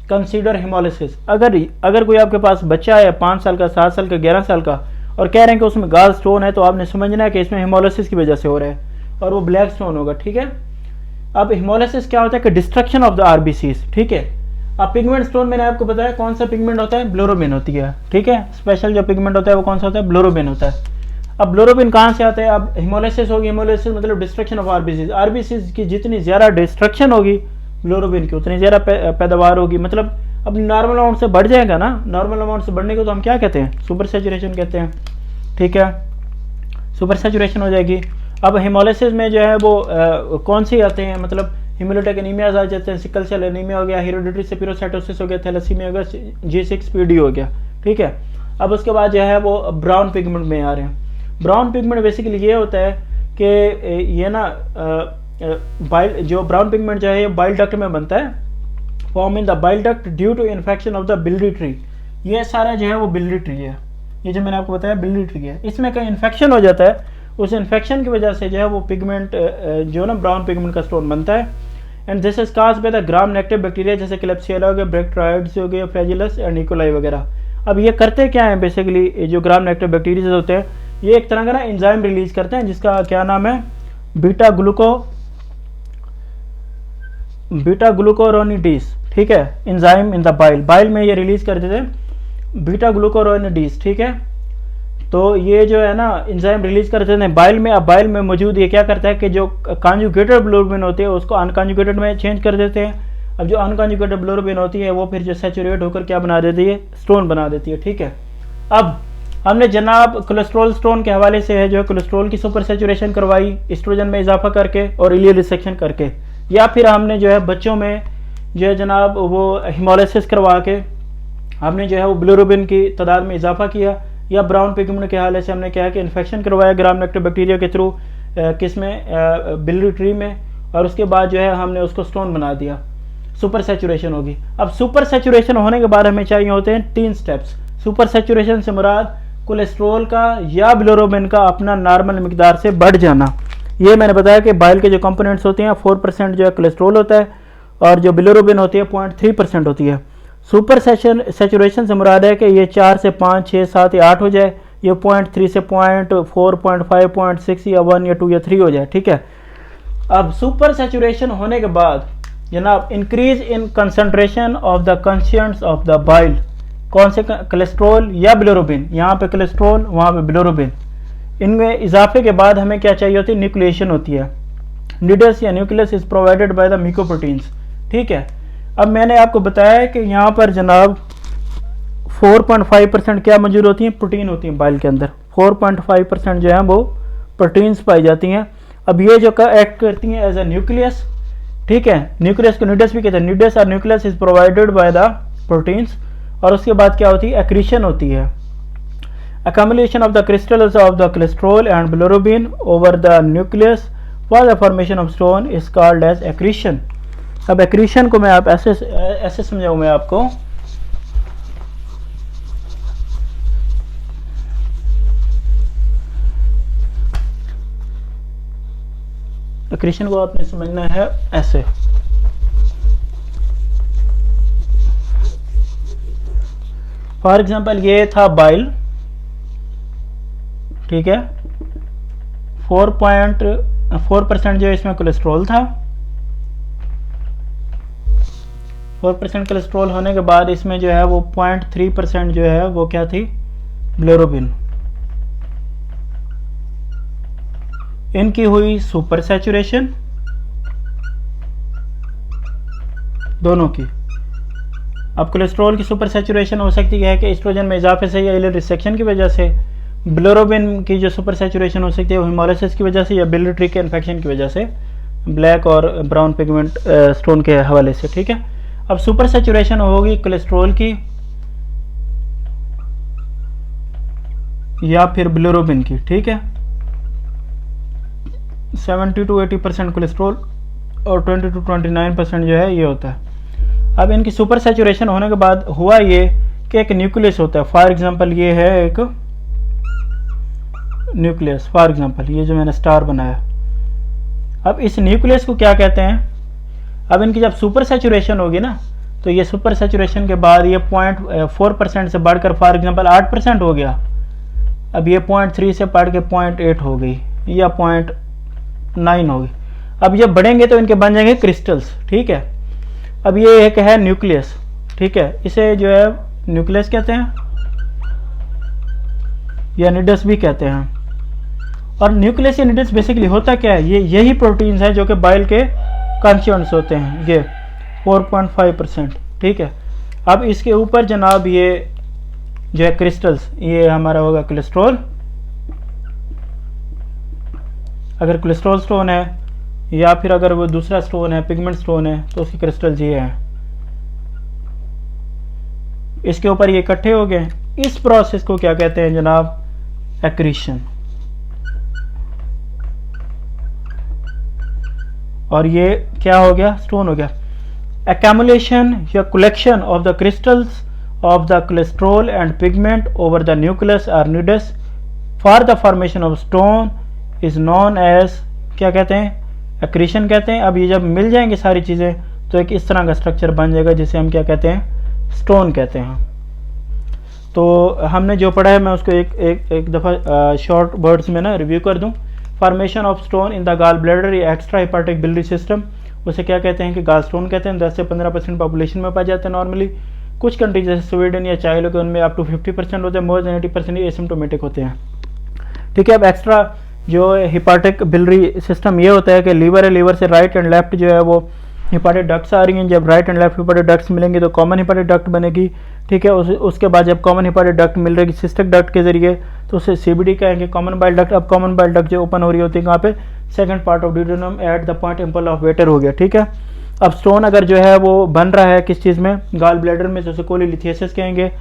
consider haemolysis. अगर कोई आपके पास बच्चा है 5 साल का, 7 साल का, 11 साल का और कह रहे हैं कि उसमें गाल स्टोन है, तो आपने समझना है कि इसमें हिमोलिसिस की वजह से हो रहा है और वो ब्लैक स्टोन होगा। ठीक है, अब हिमोलिसिस क्या होता है कि डिस्ट्रक्शन ऑफ द आरबीसीज। ठीक है, अब पिगमेंट स्टोन मैंने आपको बताया कौन सा पिगमेंट होता है, ब्लोरोबिन होती है। ठीक है, स्पेशल जो पिगमेंट होता है वो कौन सा होता है, ब्लोरोबिन होता है। अब ब्लोरोबिन कहाँ से आता है, अब हिमोलिसिस होगी, हिमोलिसिस मतलब डिस्ट्रक्शन ऑफ आरबीसीज। आरबीसीज की जितनी ज़्यादा डिस्ट्रक्शन होगी ब्लोरोबिन की उतनी ज़्यादा पैदावार होगी, मतलब अपनी नॉर्मल अमाउंट से बढ़ जाएगा ना। नॉर्मल अमाउंट से बढ़ने को तो हम क्या कहते हैं, सुपर सैचुरेशन कहते हैं। ठीक है, सुपर सैचुरेशन हो जाएगी। अब हिमोलिसिस में जो है वो कौन से आते हैं, मतलब हिमोलिटिक एनीमियाज आ जाते हैं, सिकल सेल एनीमिया हो गया, हेरिडिटरी सेपिरोसाइटोसिस हो गया, थैलेसीमिया हो गया, G6PD हो गया। ठीक है, अब उसके बाद जो है वो ब्राउन पिगमेंट में आ रहे हैं। ब्राउन पिगमेंट बेसिकली ये होता है कि ये ना बाइल, जो ब्राउन पिगमेंट जो है ये बाइल डक्ट में बनता है, form in the bile duct due to infection of the biliary tree. ये सारा जो है वो बिलियरी ट्री है, ये जो मैंने आपको बताया बिलियरी ट्री है। इसमें कहीं इन्फेक्शन हो जाता है, उस इन्फेक्शन की वजह से जो है वो पिगमेंट जो ना ब्राउन पिगमेंट का स्टोन बनता है। And this is caused by the gram negative bacteria जैसे क्लेब्सिएला हो गया, ब्रेक्टराइड्स हो गया, फ्लैजिलस एंड इकोलाई वगैरह। अब ये करते क्या है बेसिकली, जो ग्राम नेगेटिव बैक्टीरिया होते हैं ये एक तरह का ना एंजाइम रिलीज करते हैं जिसका क्या नाम है, बीटा ग्लूकोरोनिडीज। ठीक है, एंजाइम इन द बाइल में ये रिलीज कर देते हैं बीटा ग्लूकोरोनिडीज। ठीक है, तो ये जो है ना एंजाइम रिलीज कर देते हैं बाइल में। अब बाइल में मौजूद ये क्या करता है कि जो कॉन्जुगेटेड ब्लोरोबिन होती है उसको अनकॉन्जुगेटेड में चेंज कर देते हैं। अब जो अनकॉन्जुगेटेड ब्लोरोबिन होती है वो फिर जो सैचुरेट होकर क्या बना देती है, स्टोन बना देती है। ठीक है, अब हमने जनाब कोलेस्ट्रॉल स्टोन के हवाले से है जो कोलेस्ट्रॉल की सुपर सैचुरेशन करवाई एस्ट्रोजन में इजाफा करके और इलियर रिसेक्शन करके, या फिर हमने जो है बच्चों में जो है जनाब वो हिमोलिसिस करवा के हमने जो है वो ब्लोरोबिन की तादाद में इजाफा किया, या ब्राउन पिगमेंट के हवाले से हमने क्या है कि इन्फेक्शन करवाया ग्राम नेगेटिव बैक्टीरिया के थ्रू किस में, बिलियरी ट्री में, और उसके बाद जो है हमने उसको स्टोन बना दिया, सुपर सैचुरेशन होगी। अब सुपर सैचुरेशन होने के बाद हमें चाहिए होते हैं 3 स्टेप्स। सुपर सैचुरेशन से मुराद कोलेस्ट्रॉल का या ब्लोरोबिन का अपना नॉर्मल मिकदार से बढ़ जाना। ये मैंने बताया कि बाइल के जो कंपोनेंट्स होते हैं 4% जो है कोलेस्ट्रॉल होता है और जो बिलोरोबिन होती है 0.3% होती है। सुपर सैचुरेशन से मुराद है कि ये 4 से 5, 6, 7 या 8 हो जाए, ये 0.3 से 0.4, 0.5, 0.6 या 1 या 2 या 3 हो जाए। ठीक है, अब सुपर सैचुरेशन होने के बाद जनाब increase in concentration of the constituents of the bile. कौन से, कोलेस्ट्रॉल या बिलोरोबिन, यहाँ पे कोलेस्ट्रॉल वहाँ पे बिलोरोबिन, इनमें इजाफे के बाद हमें क्या चाहिए होती है, न्यूक्लिएशन होती है। निडस या nucleus is provided by the mucoproteins. ठीक है, अब मैंने आपको बताया कि यहाँ पर जनाब 4.5% क्या मौजूद होती हैं, प्रोटीन होती हैं बाइल के अंदर। 4.5% जो है वो प्रोटीन्स पाई जाती हैं। अब ये जो एक्ट करती हैं एज ए न्यूक्लियस। ठीक है, न्यूक्लियस को निडस भी कहते हैं, निडस और nucleus is provided by the proteins. और उसके बाद क्या होती है, एक्रीशन होती है। accumulation of the crystals of the cholesterol and bilirubin over the nucleus for the formation of stone is called as accretion। अब accretion को मैं आप ऐसे समझाऊँ मैं आपको, accretion को आपने समझना है ऐसे। फॉर एग्जाम्पल ये था बाइल, ठीक है, 4.4% जो इसमें कोलेस्ट्रॉल था। 4% कोलेस्ट्रॉल होने के बाद इसमें जो है वो 0.3% जो है वो क्या थी, बिलिरुबिन। इनकी हुई सुपर सैचुरेशन दोनों की। अब कोलेस्ट्रॉल की सुपर सैचुरेशन हो सकती है कि एस्ट्रोजन में इजाफे से या इलियल रिसेक्शन की वजह से। बिलिरुबिन की जो सुपर सैचुरेशन हो सकती है वो हिमोलिसिस की वजह से या बिलियरी ट्री के इन्फेक्शन की वजह से, ब्लैक और ब्राउन पिगमेंट स्टोन के हवाले से, ठीक है। अब सुपर सैचुरेशन होगी कोलेस्ट्रॉल की या फिर बिलिरुबिन की, ठीक है। 70 to 80% कोलेस्ट्रॉल और 20 to 29% जो है ये होता है। अब इनकी सुपर सैचुरेशन होने के बाद हुआ ये कि एक न्यूक्लियस होता है। फॉर एग्जांपल ये है एक न्यूक्लियस, फॉर एग्जांपल ये जो मैंने स्टार बनाया। अब इस न्यूक्लियस को क्या कहते हैं, अब इनकी जब सुपर सैचुरेशन होगी ना, तो ये सुपर सैचुरेशन के बाद ये 0.4% से बढ़कर फॉर एग्जांपल 8% हो गया। अब ये 0.3 से बढ़ के 0.8 हो गई या 0.9 होगी। अब ये बढ़ेंगे तो इनके बन जाएंगे क्रिस्टल्स, ठीक है। अब ये एक है न्यूक्लियस, ठीक है, इसे जो है न्यूक्लियस कहते हैं या निडस भी कहते हैं। और न्यूक्लियस या निडस बेसिकली होता क्या है, ये यही प्रोटीन्स हैं जो कि बाइल के कॉन्स्टिट्यूएंट्स होते हैं, ये 4.5%, ठीक है। अब इसके ऊपर जनाब ये जो है क्रिस्टल्स, ये हमारा होगा कोलेस्ट्रॉल। अगर कोलेस्ट्रॉल स्टोन है या फिर अगर वो दूसरा स्टोन है, पिगमेंट स्टोन है, तो उसके क्रिस्टल्स ये हैं। इसके ऊपर ये इकट्ठे हो गए। इस प्रोसेस को क्या कहते हैं जनाब, एक्रीशन। और ये क्या हो गया, स्टोन हो गया। accumulation या collection of the crystals of the cholesterol and pigment over the nucleus or nidus for the formation of stone is known as, क्या कहते हैं, accretion कहते हैं। अब ये जब मिल जाएंगे सारी चीज़ें तो एक इस तरह का स्ट्रक्चर बन जाएगा जिसे हम क्या कहते हैं, स्टोन कहते हैं। तो हमने जो पढ़ा है मैं उसको एक दफ़ा शॉर्ट वर्ड्स में ना रिव्यू कर दूं। Formation of stone in the gall bladder या एक्स्ट्रा हिपैटिक बिलियरी सिस्टम, उसे क्या कहते हैं कि गाल स्टोन कहते हैं। 10 से 15% पॉपुलेशन में पाए जाते हैं नॉर्मली। कुछ कंट्रीज जैसे स्वीडन या चाइना के उनमें अप टू 50% होते हैं, मोर देन 80% एसिम्प्टोमेटिक होते हैं, ठीक है। अब एक्स्ट्रा जो हिपैटिक बिलियरी सिस्टम ये होता है कि लीवर है, लीवर से राइट एंड लेफ्ट जो है वो हिपैटिक डक्ट्स आ रही हैं। जब right and left hepatic ducts मिलेंगे तो कॉमन हिपैटिक डक्ट बनेगी, ठीक है। उसके बाद जब कॉमन हिपैटिक डक्ट मिल रही है सिस्टिक डक्ट के जरिए तो उसे सीबीडी कहेंगे, कॉमन बाइल डक्ट। अब कॉमन बाइल डक्ट जो ओपन हो रही होती है कहाँ पे, second part of duodenum at the point Imphal of waiter हो गया, ठीक है। अब स्टोन अगर जो है वो बन रहा है किस चीज़ में, गाल ब्लैडर में, तो उसे कोलीलिथियसिस कहेंगे।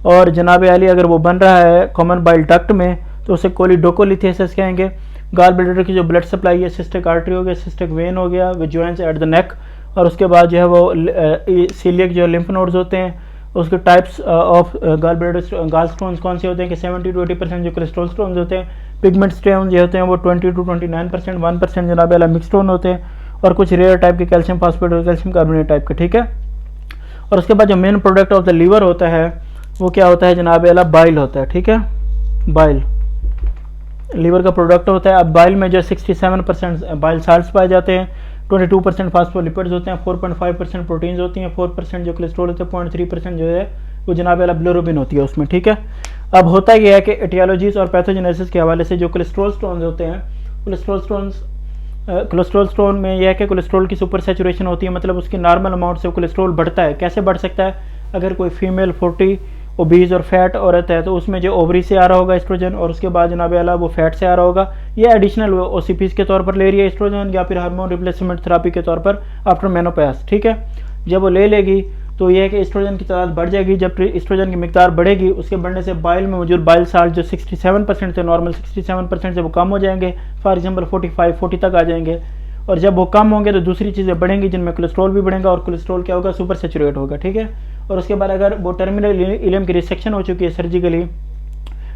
और जनाब आली अगर वो बन रहा है कॉमन बाइल डक्ट में तो उसे कोलीडोकोलिथियसिस कहेंगे। गाल ब्लैडर की जो ब्लड सप्लाई है, सिस्टिक आर्टरी हो गया, सिस्टिक वेन हो गया विच जॉइंस एट द नेक। और उसके बाद जो है वो सीलियक जो लिम्फ नोड्स होते हैं, उसके टाइप्स ऑफ गाल ब्लैडर गाल स्टोन्स कौन से होते हैं कि 70 to 80% जो कोलेस्ट्रॉल स्टोन्स होते हैं। पिगमेंट स्टोन जो होते हैं वो 20 to 29%, 1% जनाब आला मिक्स स्टोन होते हैं। और कुछ रेयर टाइप के कैल्शियम फॉस्फेट और कैल्शियम कार्बोनेट टाइप के, ठीक है। और उसके बाद जो main product of the liver होता है वो क्या होता है जनाब आला, बाइल होता है, ठीक है। बाइल लीवर का प्रोडक्ट होता है। अब बाइल में जो 67% बाइल साल्ट्स पाए जाते हैं, 22% फास्फोलिपिड्स होते हैं, 4.5% प्रोटीन्स होती हैं, 4% जो कोलेस्ट्रॉल होते हैं, 0.3% जो है वो जनाब वाला बिलिरुबिन होती है उसमें, ठीक है। अब होता यह है कि एटियोलॉजीज और पैथोजेनेसिस के हवाले से जो कोलेस्ट्रॉल स्टोन्स होते हैं, कोलेस्ट्रॉल स्टोन में यह है कि कोलेस्ट्रॉल की सुपर सैचुरेशन होती है, मतलब उसकी नॉर्मल अमाउंट से कोलेस्ट्रॉल बढ़ता है। कैसे बढ़ सकता है, अगर कोई फीमेल 40 ओबीज और फैट औरत है तो उसमें जो ओवरी से आ रहा होगा एस्ट्रोजन, और उसके बाद जनाब आला वो फैट से आ रहा होगा, ये एडिशनल ओसीपीज के तौर पर ले रही है एस्ट्रोजन या फिर हार्मोन रिप्लेसमेंट थेरेपी के तौर पर आफ्टर मेनोपॉज, ठीक है। जब वो ले लेगी तो यह है कि एस्ट्रोजन की तादाद बढ़ जाएगी। जब एस्ट्रोजन की मिकदार बढ़ेगी, उसके बढ़ने से बाइल में मौजूद बाइल साल्ट जो 67% थे, नॉर्मल 67% से वो कम हो जाएंगे, फॉर एग्जांपल 40 तक आ जाएंगे। और जब वो कम होंगे तो दूसरी चीज़ें बढ़ेंगी जिनमें कोलेस्ट्रॉल भी बढ़ेगा, और कोलेस्ट्रॉल क्या होगा, सुपर सैचुरेट होगा, ठीक है। और उसके बाद अगर वो टर्मिनल इलियम की रिसेक्शन हो चुकी है सर्जिकली,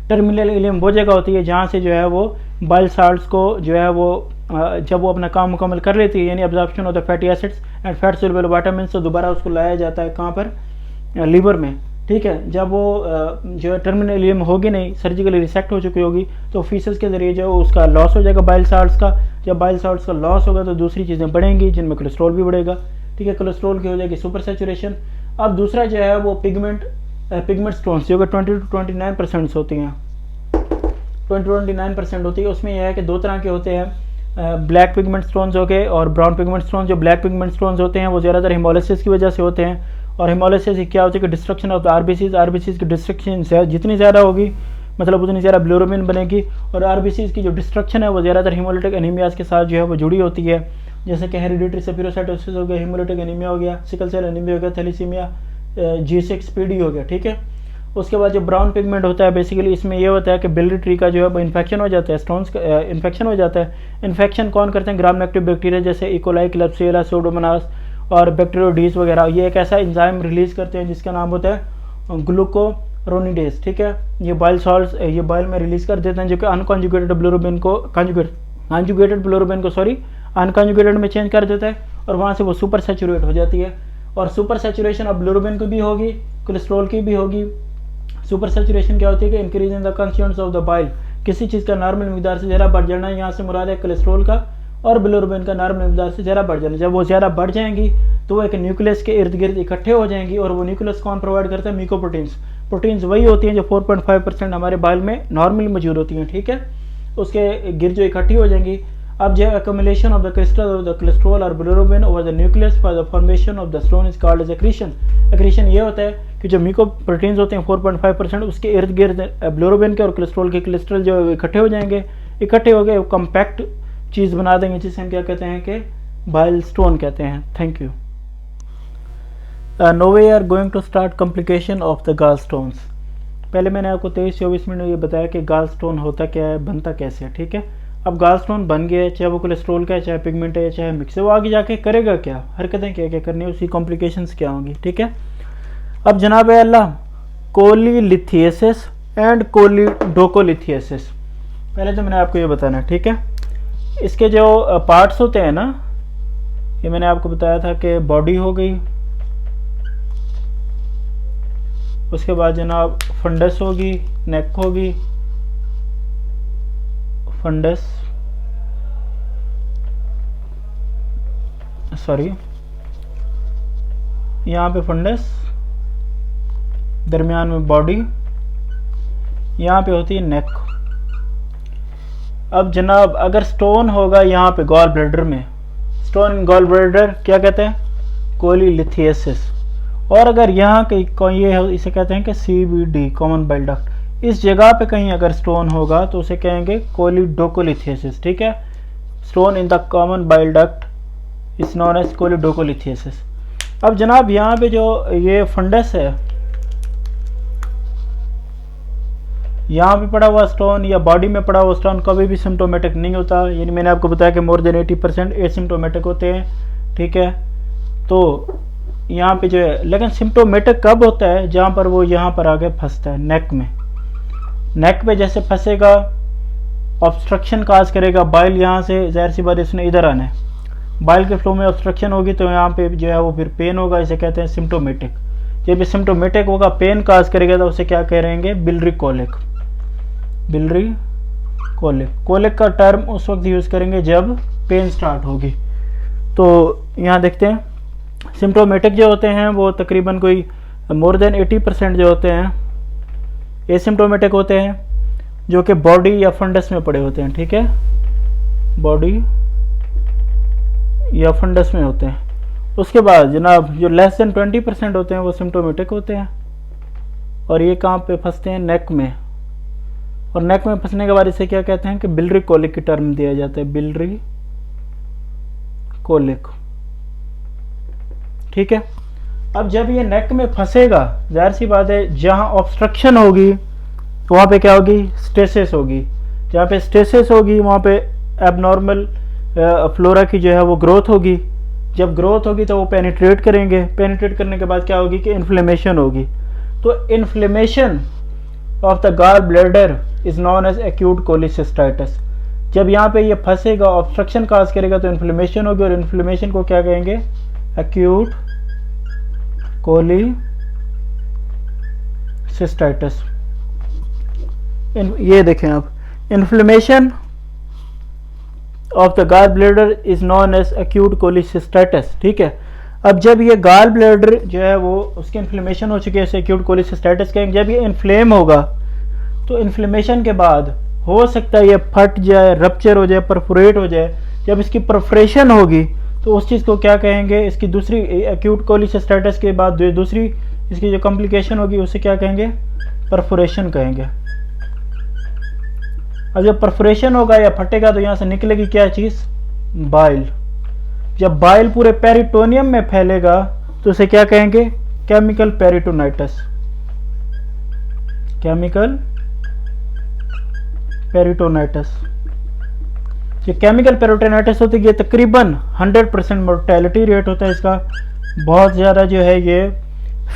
टर्मिनल इलियम वो जगह होती है जहाँ से जो है वो बाइल साल्ट्स को जो है वो जब वो अपना काम मुकम्मल कर लेती है, यानी absorption of the fatty acids and fat soluble vitamin, तो दोबारा उसको लाया जाता है कहाँ पर, लीवर में, ठीक है। जब वो जो है टर्मिनल इलियम होगी नहीं, सर्जिकली रिसेक्ट हो चुकी होगी, तो फीसस के जरिए जो उसका लॉस हो जाएगा बाइल साल्ट्स का। जब बाइल साल्ट्स का लॉस होगा तो दूसरी चीज़ें बढ़ेंगी जिनमें कोलेस्ट्रॉल भी बढ़ेगा, ठीक है। कोलेस्ट्रॉल की हो जाएगी सुपर सैचुरेशन। अब दूसरा जो है वो पिगमेंट स्टोन्स जो कि 20 to 29% होती हैं, 29% होती है। उसमें यह है कि दो तरह के होते हैं, ब्लैक पिगमेंट स्टोन्स हो गए और ब्राउन पिगमेंट स्टोन्स। जो ब्लैक पिगमेंट स्टोन्स होते हैं वो ज़्यादातर हेमोलिसिस की वजह से होते हैं, और हेमोलिसिस क्या होती है कि डिस्ट्रक्शन ऑफ द आरबीसीज की डिस्ट्रक्शन जितनी ज़्यादा होगी, मतलब उतनी ज़्यादा बिलिरुबिन बनेगी, और आरबीसीज की जो डिस्ट्रक्शन है वो ज़्यादातर हेमोलिटिक एनीमियाज के साथ जो है वो जुड़ी होती है, जैसे कि हेरिडिटरी सेफिरोसाइटोसिस हो गया, हेमोलिटिक एनीमिया हो गया, सिकल सेल एनीमिया हो गया, थैलेसीमिया, G6PD हो गया, ठीक है। उसके बाद जो ब्राउन पिगमेंट होता है बेसिकली इसमें ये होता है कि बिलियरी ट्री का जो है वो इन्फेक्शन हो जाता है, स्टोन्स का इन्फेक्शन हो जाता है। इन्फेक्शन कौन करते हैं, ग्राम नेगेटिव बैक्टीरिया जैसे इकोलाई, क्लेब्सियला, सूडोमोनास और बैक्टीरियोडीज वगैरह। ये एक ऐसा एंजाइम रिलीज करते हैं जिसका नाम होता है ग्लूकोरोनिडेज, ठीक है। ये बाइल सॉल्ट्स ये बाइल में रिलीज कर देते हैं, जो कि अनकॉन्जुगेटेड बिलिरुबिन को अनकॉन्जुगेटेड में चेंज कर देता है, और वहाँ से वो सुपर सैचुरेट हो जाती है। और सुपर सैचुरेशन अब बिलिरुबिन की भी होगी, कोलेस्ट्रॉल की भी होगी। सुपर सैचुरेशन क्या होती है कि increase in the constituents of the bile, किसी चीज़ का नॉर्मल मिकदार से ज़्यादा बढ़ जाना, यहाँ से मुराद है कोलेस्ट्रॉल का और बिलिरुबिन का नॉर्मल मिकदार से ज़्यादा बढ़ जाना। जब वो ज़्यादा बढ़ जाएंगी तो वो एक न्यूक्लियस के इर्द गिर्द इकट्ठे हो जाएंगी, और वो न्यूक्लियस कौन प्रोवाइड करता है, म्यूकोप्रोटीन्स। प्रोटीन्स वही होती हैं जो 4.5% हमारे बाइल में नॉर्मली मौजूद होती हैं, ठीक है। उसके गिर्द जो इकट्ठी हो जाएंगी। अब जो accumulation of the crystal of the cholesterol or bilirubin over the nucleus for the formation of the stone is called as accretion। accretion ये होता है कि जो म्यूकोप्रोटीन्स होते हैं 4.5% उसके इर्द गिर्द बिलिरुबिन के और कोलेस्ट्रॉल के क्रिस्टल जो इकट्ठे हो जाएंगे, इकट्ठे हो गए कम्पैक्ट चीज़ बना देंगे, जिसे हम क्या कहते हैं कि बाइल स्टोन कहते हैं। Thank you. Now we are going to start complication of the gall stones. पहले मैंने आपको 23-24 मिनट में ये बताया कि गाल स्टोन होता क्या है, बनता कैसे है, ठीक है। अब गाल स्टोन बन गया है, चाहे वो कोलेस्ट्रॉल का है, चाहे पिगमेंट है, चाहे मिक्स है, वो आगे जाके करेगा क्या, हरकतें क्या क्या करनी है, उसकी कॉम्प्लिकेशंस क्या होंगी, ठीक है। अब जनाब अल्लाह कोलीलिथियसिस एंड कोलिडोकोलिथियसिस, पहले तो मैंने आपको ये बताना है, ठीक है। इसके जो पार्ट्स होते हैं ना, ये मैंने आपको बताया था कि बॉडी हो गई, उसके बाद जनाब फंडस होगी, नेक होगी, फंडस यहाँ पे फंडस, दरमियान में बॉडी, यहाँ पे होती है नेक। अब जनाब अगर स्टोन होगा यहाँ पे गॉल ब्लैडर में, स्टोन इन गॉल ब्लैडर क्या कहते हैं, कोलीलिथियसिस। और अगर यहाँ कहीं ये है, इसे कहते हैं कि CBD कॉमन बाइल डक्ट, इस जगह पे कहीं अगर स्टोन होगा तो उसे कहेंगे कोलिडोकोलिथियसिस, ठीक है। Stone in the common bile duct is known as choledocholithiasis. अब जनाब यहाँ पे जो ये फंडस है, यहाँ पे पड़ा हुआ स्टोन या बॉडी में पड़ा हुआ स्टोन कभी भी सिम्टोमेटिक नहीं होता, यानी मैंने आपको बताया कि मोर देन 80% एसिम्टोमेटिक होते हैं, ठीक है। तो यहाँ पे जो है, लेकिन सिम्टोमेटिक कब होता है, जहाँ पर वो यहाँ पर आगे फंसता है नेक में, नेक पे जैसे फंसेगा ऑब्स्ट्रक्शन काज करेगा, बाइल यहाँ से जाहिर सी बात इसने इधर आना है, बाइल के फ्लो में ऑब्स्ट्रक्शन होगी तो यहाँ पे जो है वो फिर पेन होगा, इसे कहते हैं सिम्टोमेटिक। जब सिम्टोमेटिक होगा, पेन काज करेगा, तो उसे क्या कहेंगे, बिलरी कोलिक। बिलरी कोलिक, कोलिक का टर्म उस वक्त यूज़ करेंगे जब पेन स्टार्ट होगी। तो यहाँ देखते हैं सिम्टोमेटिक जो होते हैं वो तकरीबन कोई मोर देन 80% जो होते हैं एसिम्टोमेटिक होते हैं, जो कि बॉडी या फंडस में पड़े होते हैं, ठीक है, बॉडी या फंडस में होते हैं। उसके बाद जनाब जो लेस देन 20% होते हैं वो सिम्टोमेटिक होते हैं, और ये कहाँ पे फंसते हैं, नेक में। और नेक में फंसने के बाद इसे क्या कहते हैं कि बिलरी कोलिक की टर्म दिया जाता है, बिलरी कोलिक, ठीक है। अब जब ये नेक में फंसेगा, जाहिर सी बात है जहाँ ऑब्स्ट्रक्शन होगी तो वहाँ पे क्या होगी, स्टेसिस होगी। जहाँ पे स्टेसिस होगी वहाँ पे एबनॉर्मल फ्लोरा की जो है वो ग्रोथ होगी। जब ग्रोथ होगी तो वो पेनिट्रेट करेंगे, पेनिट्रेट करने के बाद क्या होगी कि इन्फ्लेमेशन होगी। तो inflammation of the gall bladder is known as acute cholecystitis. जब यहाँ पे ये फंसेगा, ऑब्स्ट्रक्शन काज करेगा तो इन्फ्लेमेशन होगी, और इन्फ्लेमेशन को क्या कहेंगे, एक्यूट कोलिसिस्टाइटिस। ये देखें आप, inflammation of the gall bladder is known as acute cholecystitis. ठीक है, अब जब ये गॉल ब्लैडर जो है वो उसकी इन्फ्लेमेशन हो चुकी है, इसे एक्यूट कोलिसिस्टाइटिस कहेंगे। जब ये इन्फ्लेम होगा तो इन्फ्लेमेशन के बाद हो सकता है ये फट जाए, रप्चर हो जाए, परफोरेट हो जाए। जब इसकी परफोरेशन होगी तो उस चीज़ को क्या कहेंगे, इसकी दूसरी एक्यूट कोलिसिस्टाइटिस के बाद दूसरी इसकी जो कॉम्प्लिकेशन होगी उसे क्या कहेंगे, परफोरेशन कहेंगे। अब जब परफोरेशन होगा या फटेगा तो यहाँ से निकलेगी क्या चीज़, बाइल। जब बाइल पूरे पेरिटोनियम में फैलेगा तो उसे क्या कहेंगे, केमिकल पेरिटोनाइटिस। Chemical peritonitis. जो केमिकल पेरिटोनाइटिस होती है ये तकरीबन 100% मोर्टेलिटी रेट होता है इसका, बहुत ज़्यादा जो है ये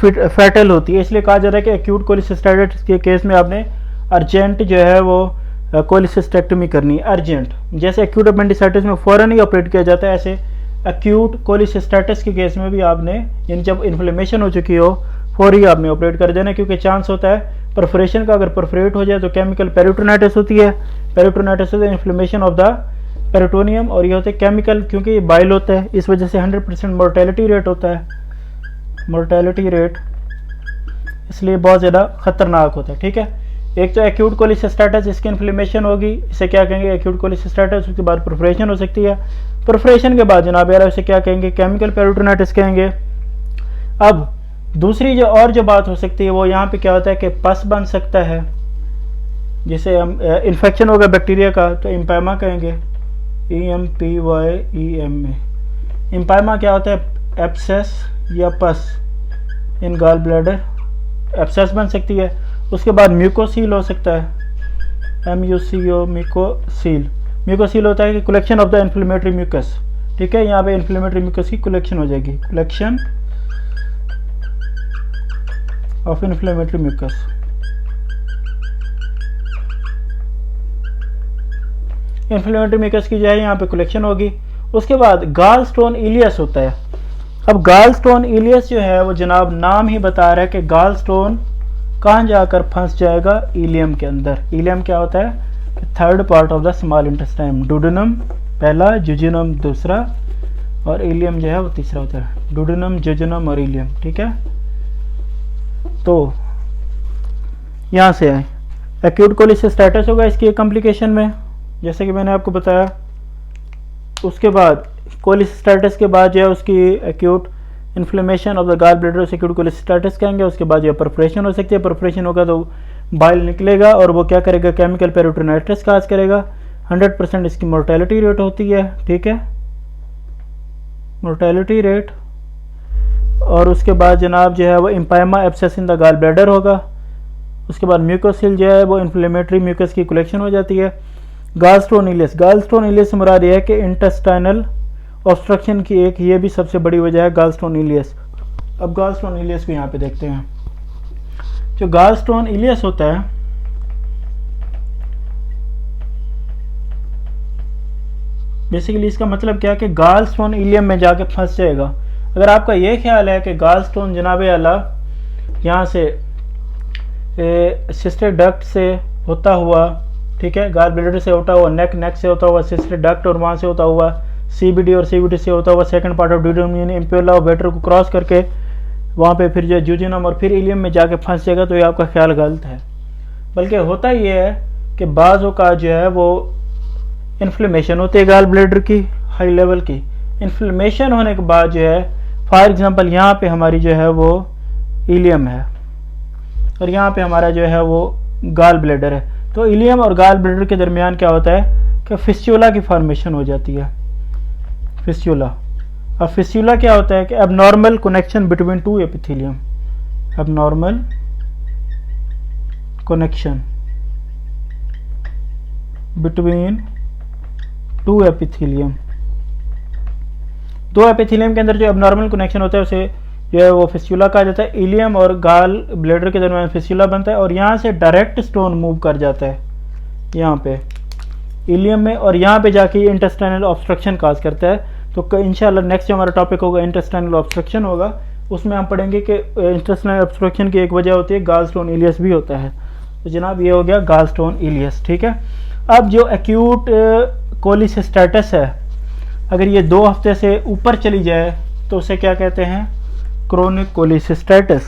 फैटल होती है। इसलिए कहा जाता है कि एक्यूट कोलिसिस्टाइटिस के केस में आपने अर्जेंट जो है वो कोलिसिस्टेक्टमी करनी है, अर्जेंट। जैसे एक्यूट अपेंडिसाइटिस में फ़ौरन ही ऑपरेट किया जाता है, ऐसे एक्यूट कोलिसिस्टाइटिस के केस में भी आपने, यानी जब इन्फ्लेमेशन हो चुकी हो फौरी आपने ऑपरेट कर देना, क्योंकि चांस होता है परफोरेशन का। अगर परफोरेट हो जाए तो केमिकल पेरिटोनाइटिस होती है, पेरिटोनाइटिस होता है इन्फ्लेमेशन ऑफ द पेरिटोनियम, और ये होते हैं केमिकल, क्योंकि ये बाइल होता है, इस वजह से 100% मोर्टेलिटी रेट होता है, मोर्टेलिटी रेट, इसलिए बहुत ज़्यादा खतरनाक होता है। ठीक है, एक तो एक्यूट कोलिसिस्टाइटिस, इसकी इन्फ्लेमेशन होगी, इसे क्या कहेंगे, एक्यूट कोलिसिस्टाइटिस। उसके बाद परफोरेशन हो सकती है, परफोरेशन के बाद जनाब यार उसे क्या कहेंगे, केमिकल पेरिटोनाइटिस कहेंगे। अब दूसरी जो और जो बात हो सकती है वो यहाँ पे क्या होता है कि पस बन सकता है, जिसे हम इन्फेक्शन होगा बैक्टीरिया का तो इम्पायमा कहेंगे, EMPYEMA। इम्पायमा क्या होता है, एब्सेस या पस इन गॉल ब्लैडर, एब्सेस बन सकती है। उसके बाद म्यूकोसील हो सकता है, MUCO, म्यूकोसील। म्यूकोसील होता है कि collection of the inflammatory mucus. ठीक है, यहाँ पे इन्फ्लेमेटरी म्यूकस की कलेक्शन हो जाएगी, collection of inflammatory mucus. Inflammatory mucus की जो है यहाँ पे कलेक्शन होगी। उसके बाद गाल स्टोन इलियस होता है। अब गाल स्टोन इलियस जो है वो जनाब नाम ही बता रहा है कि गाल स्टोन कहाँ जाकर फंस जाएगा, इलियम के अंदर। इलियम क्या होता है, third part of the small intestine, duodenum पहला, जुजिनम दूसरा, और इलियम जो है वो तीसरा होता है। डुडेनम, जुजिनम और इलियम। ठीक है, तो यहाँ से आए एक्यूट कोलिसिस्टाइटिस होगा इसकी एक कॉम्प्लिकेशन में, जैसे कि मैंने आपको बताया। उसके बाद कोलिसिस्टाइटिस के बाद जो है उसकी acute inflammation of the gall bladder, उसे एक्यूट कोलिसिस्टाइटिस कहेंगे। उसके बाद जो परफोरेशन हो सकती है, परफोरेशन होगा तो बाइल निकलेगा और वो क्या करेगा, केमिकल पेरिटोनाइटिस काज करेगा। 100% इसकी मोर्टेलिटी रेट होती है। ठीक है, मोर्टेलिटी रेट। और उसके बाद जनाब जो है वो empyema abscess in the gall bladder होगा। उसके बाद म्यूकोसिल जो है वो इन्फ्लेमेटरी म्यूकस की कलेक्शन हो जाती है। गालस्टोन इलियस, गालस्टोन इलियस से मुराद ये है कि इंटेस्टाइनल ऑब्स्ट्रक्शन की एक ये भी सबसे बड़ी वजह है गालस्टोन इलियस। अब गालस्टोन इलियस को यहाँ पे देखते हैं। जो गालस्टोन इलियस होता है बेसिकली इसका मतलब क्या है कि गालस्टोन इलियम में जाके फंस जाएगा। अगर आपका ये ख्याल है कि गालस्टोन जनाब आला यहाँ से सिस्टर डक्ट से होता हुआ, ठीक है, गॉल ब्लैडर से होता हुआ, नेक से होता हुआ सिस्टर डक्ट और वहाँ से होता हुआ CBD और CVT से होता हुआ सेकंड पार्ट ऑफ ड्यूडेनम इम्पेला और वेटर को क्रॉस करके वहाँ पे फिर जो जुजिनम और फिर इलियम में जाके फंस जाएगा, तो ये आपका ख्याल गलत है। बल्कि होता ये है कि बाज़ों का जो है वो इन्फ्लेमेशन होती है गॉल ब्लैडर की, हाई लेवल की। इन्फ्लेमेशन होने के बाद जो है, फॉर एग्जांपल यहाँ पे हमारी जो है वो इलियम है और यहाँ पे हमारा जो है वो गॉल ब्लैडर है, तो इलियम और गॉल ब्लैडर के दरमियान क्या होता है कि फिस्चुला की फॉर्मेशन हो जाती है, फिस्चुला। अब फिस्यूला क्या होता है कि abnormal connection between two epithelium, abnormal connection between two epithelium, दो एपिथेलियम के अंदर जो एबनॉर्मल कनेक्शन होता है उसे जो है वो फिस्यूला कहा जाता है। इलियम और गाल ब्लैडर के दरमियान फिस्यूला बनता है और यहाँ से डायरेक्ट स्टोन मूव कर जाता है यहाँ पे इलियम में, और यहाँ पे जाके इंटेस्टाइनल ऑब्स्ट्रक्शन काज करता है। तो इंशाल्लाह नेक्स्ट जो हमारा टॉपिक होगा इंटेस्टाइनल ऑब्स्ट्रक्शन होगा, उसमें हम पढ़ेंगे कि इंटेस्टाइनल ऑब्स्ट्रक्शन की एक वजह होती है गालस्टोन इलियस भी होता है। तो जनाब ये हो गया गालस्टोन इलियस, ठीक है। अब जो एक्यूट कोलिसिस्टेटिस है, अगर ये 2 हफ्ते से ऊपर चली जाए तो उसे क्या कहते हैं, क्रोनिक कोलिसिस्टेटिस,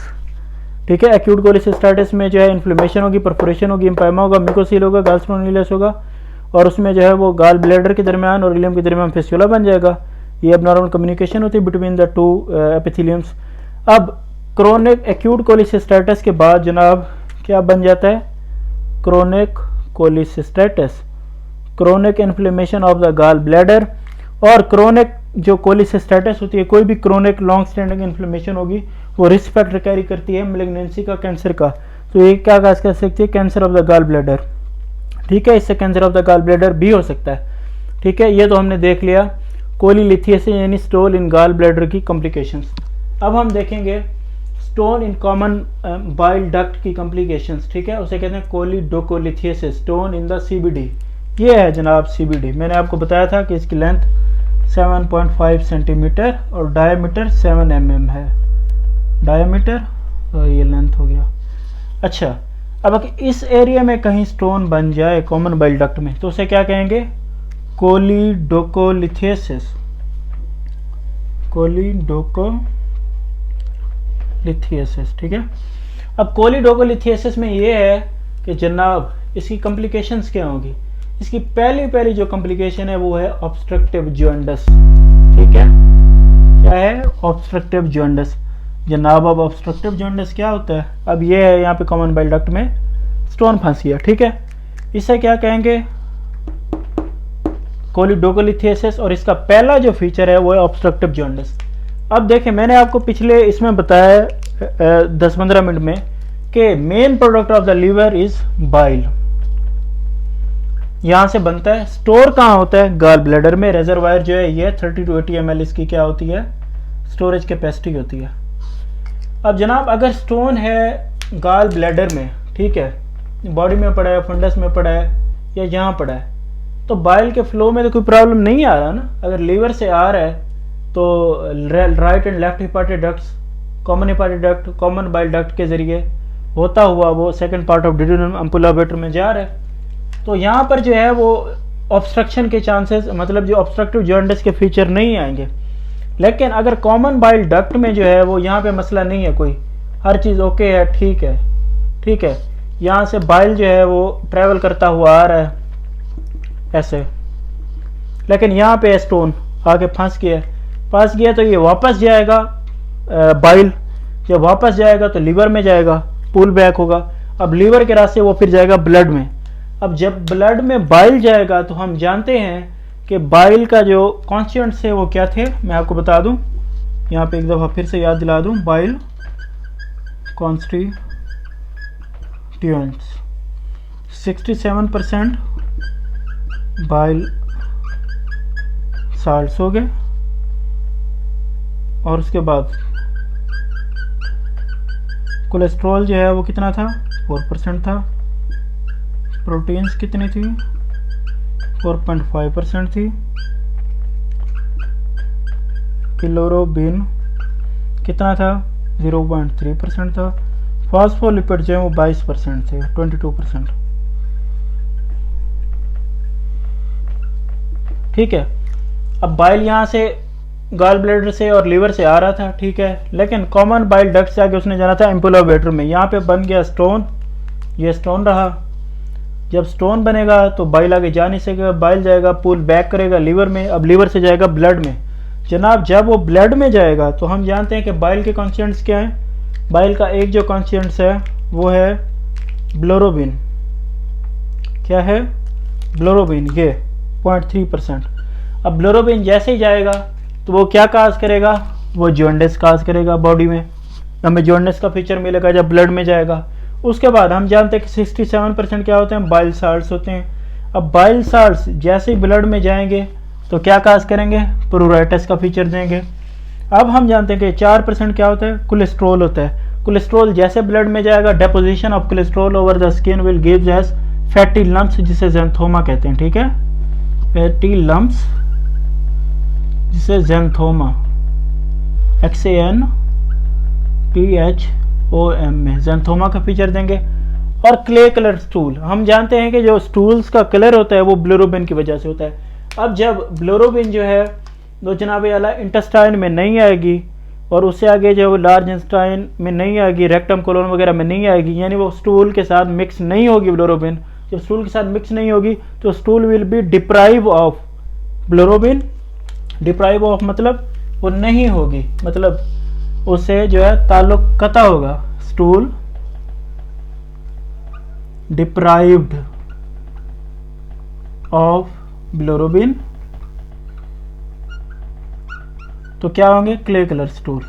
ठीक है। एक्यूट कोलिसिस्टेटिस में जो है इन्फ्लेमेशन होगी, परफोरेशन होगी, एम्पाइमा होगा, म्यूकोसील होगा, गालस्टोन इलियस होगा, और उसमें जो है वो गाल ब्लैडर के दरमियान और इलियम के दरमियान फिस्यूला बन जाएगा। ये एबनॉर्मल कम्युनिकेशन होती है बिटवीन द टू एपिथेलियम्स। अब क्रोनिक एक्यूट कोलिसिस्टेटिस के बाद जनाब क्या बन जाता है, chronic cholecystitis, chronic inflammation of the gall bladder. और क्रोनिक जो कोलिसिस्टेटिस होती है, कोई भी क्रोनिक लॉन्ग स्टैंडिंग इन्फ्लेमेशन होगी वो रिस्क फैक्टर कैरी करती है मैलिग्नेंसी का, कैंसर का। तो ये क्या काज कर सकती है, cancer of the gall bladder, ठीक है। इससे cancer of the gall bladder भी हो सकता है, ठीक है। ये तो हमने देख लिया कोलिलिथियसिस यानी स्टोन इन गाल ब्लैडर की कॉम्प्लिकेशंस। अब हम देखेंगे stone in common bile duct की कॉम्प्लिकेशंस, ठीक है। उसे कहते हैं कोलिडोकोलिथियसिस, स्टोन इन द सीबीडी। ये है जनाब सीबीडी, मैंने आपको बताया था कि इसकी लेंथ 7.5 सेंटीमीटर और डायमीटर 7 mm है, डायमीटर और ये लेंथ हो गया। अच्छा, अब अगर इस एरिया में कहीं स्टोन बन जाए कॉमन बाइल डक्ट में तो उसे क्या कहेंगे, कोलिडोकोलिथियसिस, कोलिडोकोलिथियसिस, ठीक है। अब कोलिडोकोलिथियसिस में ये है कि जनाब इसकी कॉम्प्लिकेशंस क्या होंगी। इसकी पहली जो कॉम्प्लिकेशन है वो है ऑब्स्ट्रक्टिव जॉन्डिस, ठीक है। क्या है, ऑब्स्ट्रक्टिव जॉन्डिस। जनाब अब ऑब्स्ट्रक्टिव जॉन्डिस क्या होता है, अब ये है यहाँ पे कॉमन बाइल डक्ट में स्टोन फंस गया, ठीक है। इसे क्या कहेंगे, कोलिडोकोलिथियसिस, और इसका पहला जो फीचर है वो है ऑब्स्ट्रक्टिव जॉन्डिस। अब देखें मैंने आपको पिछले इसमें बताया 10-15 मिनट में कि main product of the liver is bile, यहाँ से बनता है। स्टोर कहाँ होता है, गाल ब्लैडर में। रिजर्वायर जो है ये 30 to 80 ml इसकी क्या होती है, स्टोरेज कैपेसिटी होती है। अब जनाब अगर स्टोन है गाल ब्लैडर में, ठीक है, बॉडी में पड़ा है, फंडस में पड़ा है या यहाँ पड़ा है, तो बाइल के फ्लो में तो कोई प्रॉब्लम नहीं आ रहा ना। अगर लीवर से आ रहा है तो right and left hepatic ducts, common hepatic duct, common bile duct के जरिए होता हुआ वो second part of duodenum ampulla Vater में जा रहा है। तो यहाँ पर जो है वो ऑब्स्ट्रक्शन के चांसेस, मतलब जो ऑब्स्ट्रक्टिव जॉन्डिस के फीचर नहीं आएंगे। लेकिन अगर कॉमन बाइल डक्ट में जो है वो यहाँ पे मसला नहीं है कोई, हर चीज़ ओके है, ठीक है, ठीक है। यहाँ से बाइल जो है वो ट्रैवल करता हुआ आ रहा है ऐसे, लेकिन यहाँ पे स्टोन आके फंस गया तो ये वापस जाएगा बाइल, जब वापस जाएगा तो लीवर में जाएगा, पुल बैक होगा। अब लीवर के रास्ते वो फिर जाएगा ब्लड में। अब जब ब्लड में बाइल जाएगा तो हम जानते हैं कि बाइल का जो कॉन्स्टिट्यूएंट्स है वो क्या थे, मैं आपको बता दूं, यहाँ पे एक दफ़ा फिर से याद दिला दूं। बाइल कॉन्स्टिट्यूएंट्स 67% बाइल साल्ट्स हो गए, और उसके बाद कोलेस्ट्रॉल जो है वो कितना था, 4% था। प्रोटीन्स कितनी थी, 4.5% थी। बिलिरुबिन कितना था, 0.3% था। फॉस्फोलिपिड जो है वो 22% थे, 22%, ठीक है। अब बाइल यहाँ से गाल ब्लैडर से और लीवर से आ रहा था, ठीक है, लेकिन कॉमन बाइल डक्ट से आगे उसने जाना था एम्पुला बेटर में। यहाँ पे बन गया स्टोन, ये स्टोन रहा। जब स्टोन बनेगा तो बाइल आगे जा नहीं सकेगा, बाइल जाएगा पुल बैक करेगा लीवर में, अब लीवर से जाएगा ब्लड में। जनाब जब वो ब्लड में जाएगा तो हम जानते हैं कि बाइल के कॉन्स्टिट्यूएंट्स क्या हैं। बाइल का एक जो कॉन्स्टिट्यूएंट्स है वो है बिलिरुबिन, क्या है, बिलिरुबिन, ये 0.3%। अब बिलिरुबिन जैसे ही जाएगा तो वो क्या काज करेगा, वो जॉन्डिस काज करेगा बॉडी में, हमें जॉन्डिस का फीचर मिलेगा जब ब्लड में जाएगा। उसके बाद हम जानते हैं कि 67% क्या होते हैं, बाइल साल्ट्स होते हैं। अब बाइल साल्ट्स जैसे ही ब्लड में जाएंगे तो क्या काज करेंगे, प्रूराइटिस का फीचर देंगे। अब हम जानते हैं कि 4% क्या होता है, कोलेस्ट्रॉल होता है। कोलेस्ट्रॉल जैसे ब्लड में जाएगा, deposition of cholesterol over the skin will gives as fatty lumps, जिसे ज़ैंथोमा कहते हैं। ठीक है, फैटी लम्प्स जिसे ज़ैंथोमा, XANTHOM में ज़ैंथोमा का फीचर देंगे। और क्ले कलर स्टूल, हम जानते हैं कि जो स्टूल्स का कलर होता है वो बिलिरुबिन की वजह से होता है। अब जब बिलिरुबिन जो है तो जनाब आला इंटेस्टाइन में नहीं आएगी और उससे आगे जो लार्ज इंटेस्टाइन में नहीं आएगी, रेक्टम कोलोन वगैरह में नहीं आएगी, यानी वो स्टूल के साथ मिक्स नहीं होगी बिलिरुबिन। जब स्टूल के साथ मिक्स नहीं होगी तो stool will be deprive of bilirubin. Deprive of मतलब वो नहीं होगी, मतलब उससे जो है ताल्लुक कता होगा। स्टूल डिप्राइव्ड ऑफ बिलिरुबिन, तो क्या होंगे, क्ले कलर स्टूल,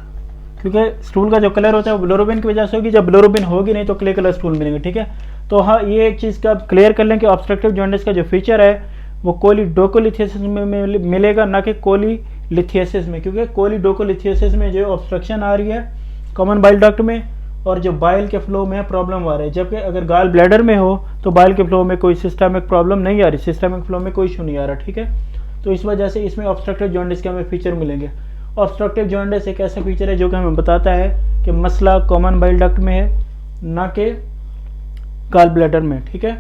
क्योंकि स्टूल का जो कलर होता है वो बिलिरुबिन की वजह से होगी। जब बिलिरुबिन होगी नहीं तो क्ले कलर स्टूल मिलेंगे। ठीक है, तो हाँ ये एक चीज़ का क्लियर कर लें कि ऑब्स्ट्रक्टिव जॉन्डिस का जो फीचर है वो कोलीडोकोलिथियासिस में मिलेगा, ना कि कोलीलिथियासिस में, क्योंकि कोलीडोकोलिथियासिस में जो ऑब्स्ट्रक्शन आ रही है कॉमन बाइल डक्ट में और जो बाइल के फ्लो में प्रॉब्लम आ रही है। जबकि अगर गाल ब्लैडर में हो तो बाइल के फ्लो में कोई सिस्टमिक प्रॉब्लम नहीं आ रही, सिस्टमिक फ्लो में कोई इशू नहीं आ रहा। ठीक है, तो इस वजह से इसमें ऑब्स्ट्रक्टिव जॉन्डिस के हमें फीचर मिलेंगे। ऑब्स्ट्रक्टिव जॉन्डिस एक ऐसा फीचर है जो कि हमें बताता है कि मसला कॉमन बाइल डक्ट में है, ना कि गाल ब्लैडर में। ठीक है,